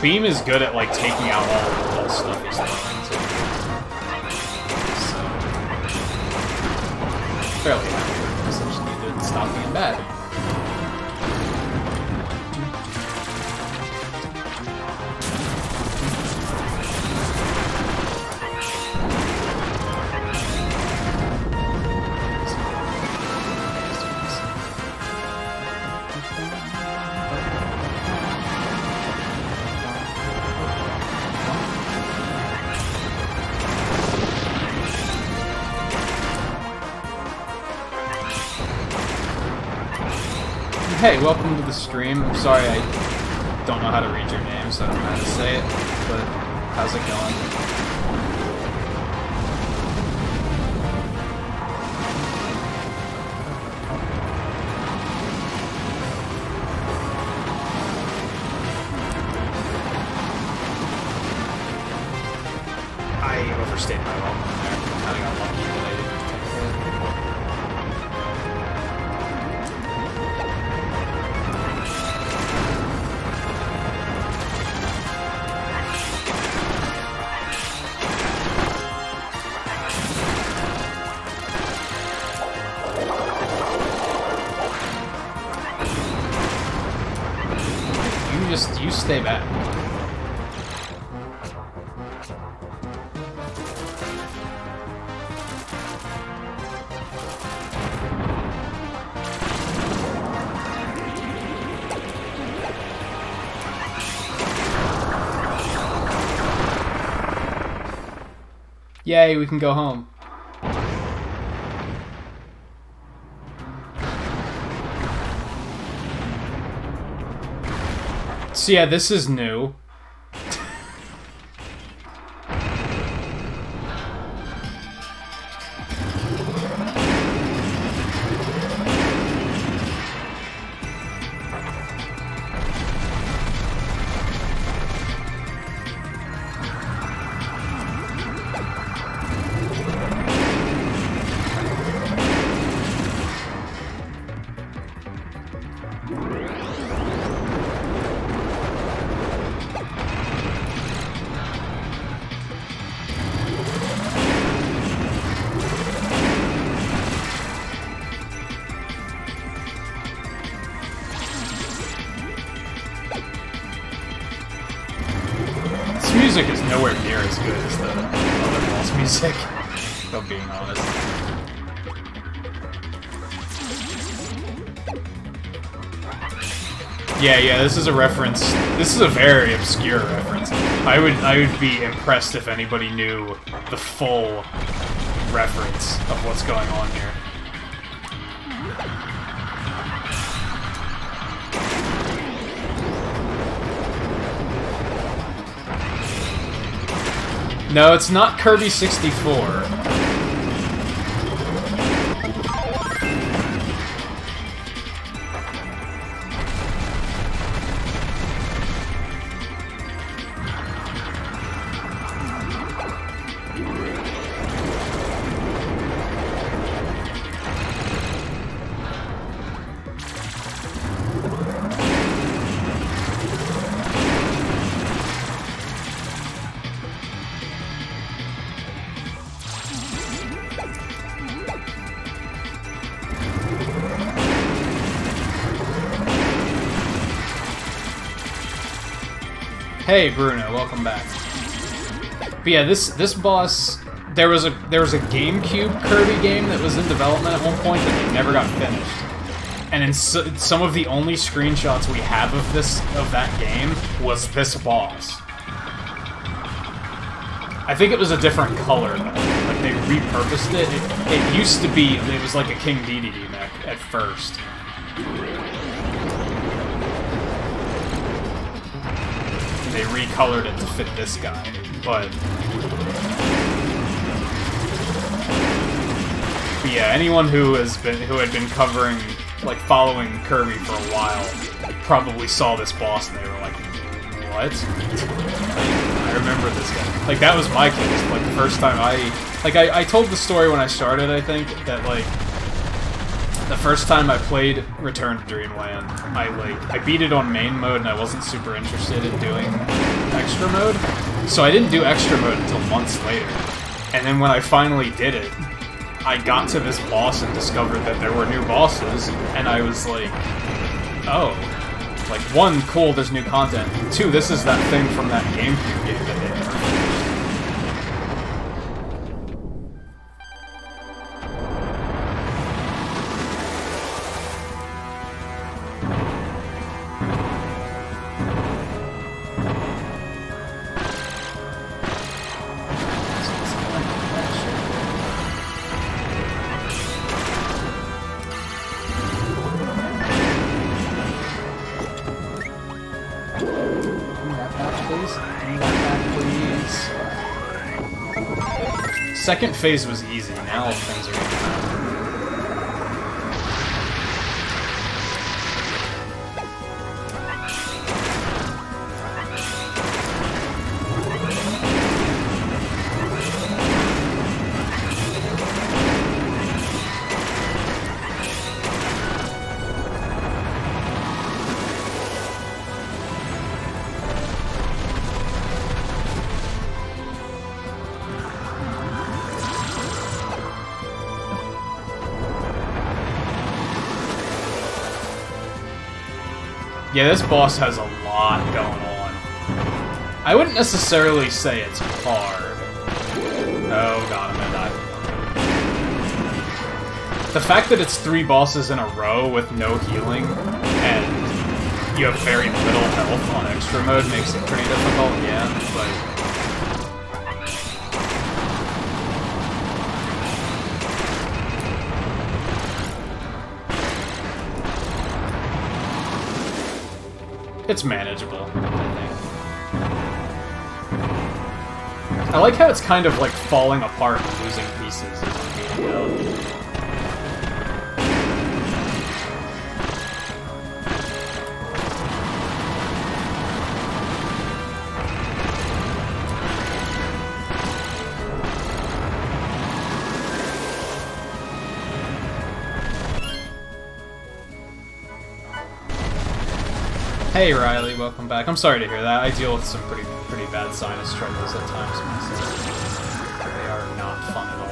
Beam is good at, like, taking out all the little stuff he's throwing, too. So... fairly happy with this. I just need to stop being bad. hey, welcome to the stream. I'm sorry I don't know how to read your name, so I don't know how to say it, but how's it going? I overstayed my welcome there. Kinda got lucky that I didn't take You stay back. Yay, we can go home. So yeah, this is new. Music is nowhere near as good as the other boss music, if I'm being honest. Yeah, this is a reference. This is a very obscure reference. I would be impressed if anybody knew the full reference of what's going on here. No, it's not Kirby 64. Hey Bruno, welcome back. But yeah, this boss, there was a GameCube Kirby game that was in development at one point that they never got finished. And in some of the only screenshots we have of that game was this boss. I think it was a different color though. Like they repurposed it. It used to be, it was like a King Dedede mech at first. They recolored it to fit this guy, but yeah, anyone who had been covering, like following Kirby for a while, probably saw this boss and they were like, "What?" I remember this guy. Like that was my case. Like the first time I told the story when I started. I think that like the first time I played Return to Dreamland, I beat it on main mode and I wasn't super interested in doing extra mode, so I didn't do extra mode until months later. And then when I finally did it, I got to this boss and discovered that there were new bosses, and I was like, oh, like one, cool, there's new content. Two, this is that thing from that GameCube game that they never finished. that back, please. Give me that back, please. Second phase was easy, now things are getting bad. Yeah, this boss has a lot going on. I wouldn't necessarily say it's hard. Oh god, I'm gonna die. The fact that it's 3 bosses in a row with no healing, and you have very little health on extra mode makes it pretty difficult, yeah, but... it's manageable, I think. I like how it's kind of like falling apart and losing pieces as I'm beating it out. Hey Riley, welcome back. I'm sorry to hear that. I deal with some pretty bad sinus struggles at times myself. They are not fun at all.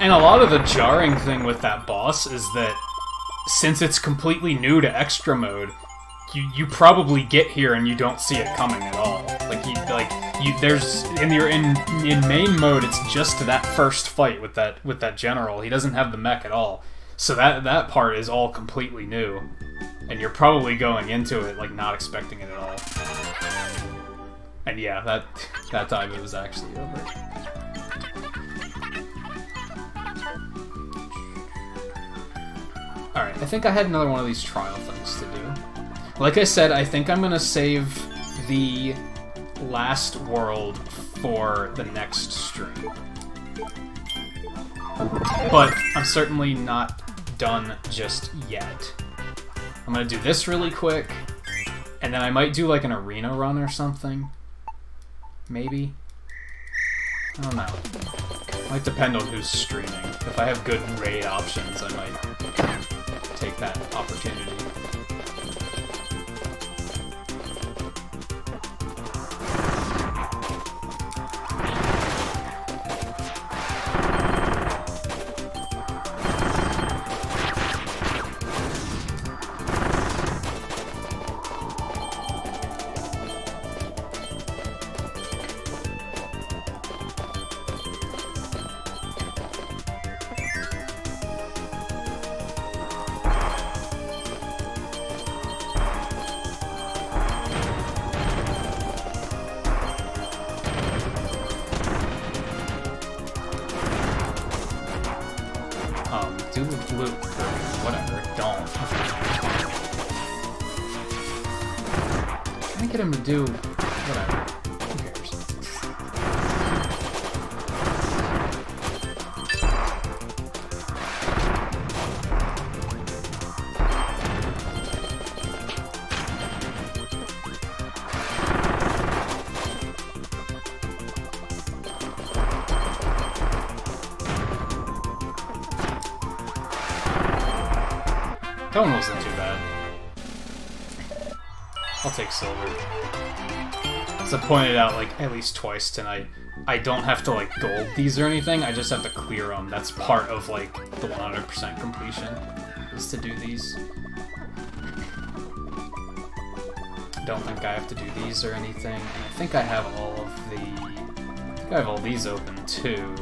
And a lot of the jarring thing with that boss is that since it's completely new to extra mode, you probably get here and you don't see it coming at all. There's in main mode, it's just that first fight with that general. He doesn't have the mech at all, so that part is all completely new, and you're probably going into it like not expecting it at all. And yeah, that time it was actually over. Alright, I think I had another one of these trial things to do. Like I said, I think I'm gonna save the last world for the next stream. But I'm certainly not done just yet. I'm gonna do this really quick, and then I might do like an arena run or something. Maybe? I don't know. It might depend on who's streaming. If I have good raid options, I might take that opportunity. Do the blue Kirby, whatever, don't. I'm trying to get him to do whatever. Who cares? That one wasn't too bad. I'll take silver. As I pointed out, like, at least twice tonight, I don't have to, like, gold these or anything, I just have to clear them. That's part of, like, the 100% completion. is to do these. Don't think I have to do these or anything. And I think I have all of the... I think I have all these open too.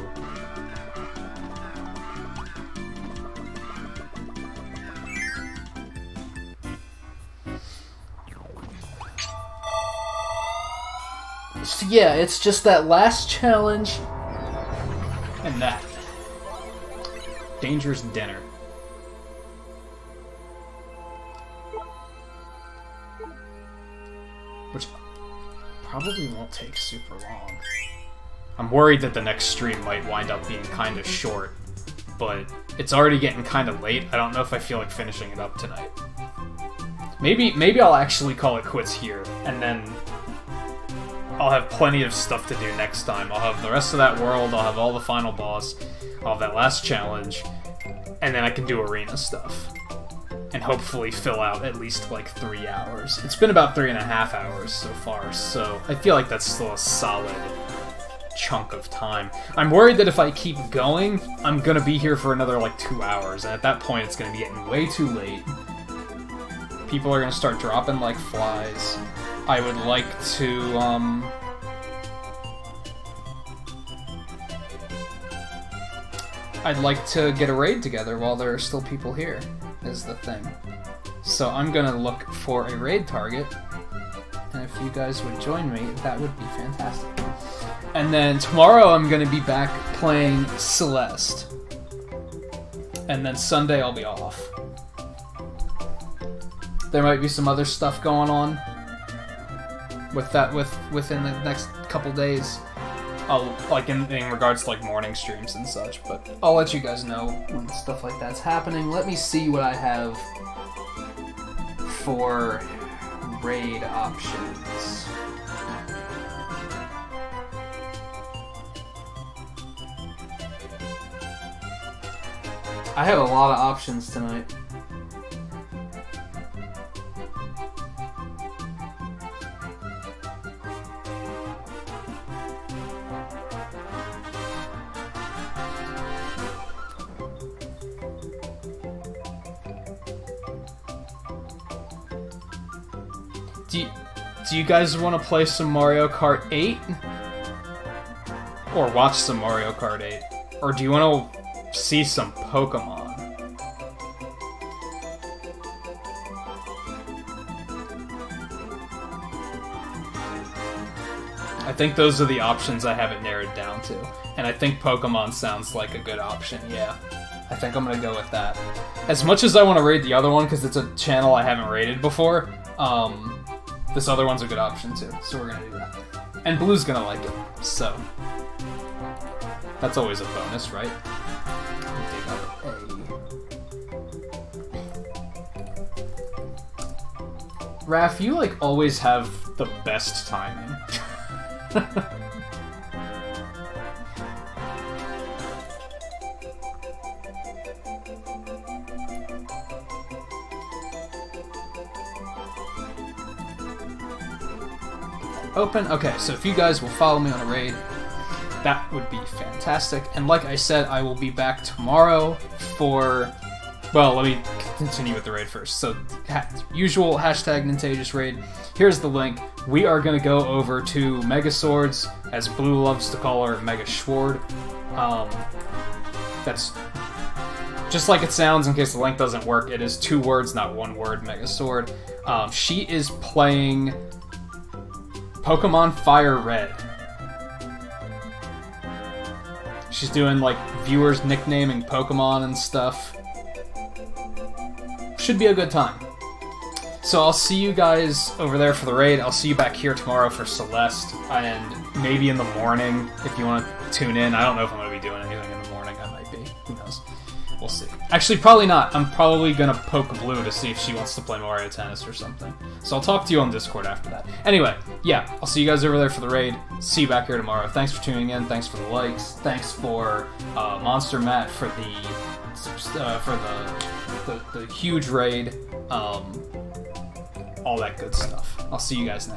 So yeah, it's just that last challenge and that. Dangerous dinner. Which probably won't take super long. I'm worried that the next stream might wind up being kind of short, but it's already getting kind of late. I don't know if I feel like finishing it up tonight. Maybe I'll actually call it quits here, and then I'll have plenty of stuff to do next time. I'll have the rest of that world, I'll have all the final boss, I'll have that last challenge, and then I can do arena stuff. And hopefully fill out at least like 3 hours. It's been about 3.5 hours so far, so I feel like that's still a solid chunk of time. I'm worried that if I keep going, I'm gonna be here for another like 2 hours, and at that point it's gonna be getting way too late. People are gonna start dropping like flies. I would like to, I'd like to get a raid together while there are still people here, is the thing. So I'm gonna look for a raid target, and if you guys would join me, that would be fantastic. And then tomorrow I'm gonna be back playing Celeste. And then Sunday I'll be off. There might be some other stuff going on with that within the next couple days. Like in regards to like morning streams and such, but I'll let you guys know when stuff like that's happening. Let me see what I have for raid options. I have a lot of options tonight. Do you guys want to play some Mario Kart 8? Or watch some Mario Kart 8? Or do you want to see some Pokemon? I think those are the options I have it narrowed down to. And I think Pokemon sounds like a good option, yeah. I think I'm gonna go with that. As much as I want to raid the other one, because it's a channel I haven't raided before, this other one's a good option too, so we're gonna do that. And Blue's gonna like it, so that's always a bonus, right? Dig up A. Raph, you like always have the best timing. Open. Okay, so if you guys will follow me on a raid, that would be fantastic. And like I said, I will be back tomorrow for... Well, let me continue with the raid first. So, usual hashtag Nintagious raid. Here's the link. We are going to go over to Mega Swords, as Blue loves to call her, Mega Schward. That's just like it sounds, in case the link doesn't work. It is 2 words, not 1 word, Mega Sword. She is playing Pokemon Fire Red. She's doing, like, viewers nicknaming Pokemon and stuff. Should be a good time. So I'll see you guys over there for the raid. I'll see you back here tomorrow for Celeste, and maybe in the morning if you want to tune in. I don't know if I'm going to be doing anything in the morning. I might be. Who knows? We'll see. Actually, probably not. I'm probably going to poke Blue to see if she wants to play Mario Tennis or something. So I'll talk to you on Discord after that. Anyway, yeah, I'll see you guys over there for the raid. See you back here tomorrow. Thanks for tuning in. Thanks for the likes. Thanks for Monster Matt for the huge raid. All that good stuff. I'll see you guys next time.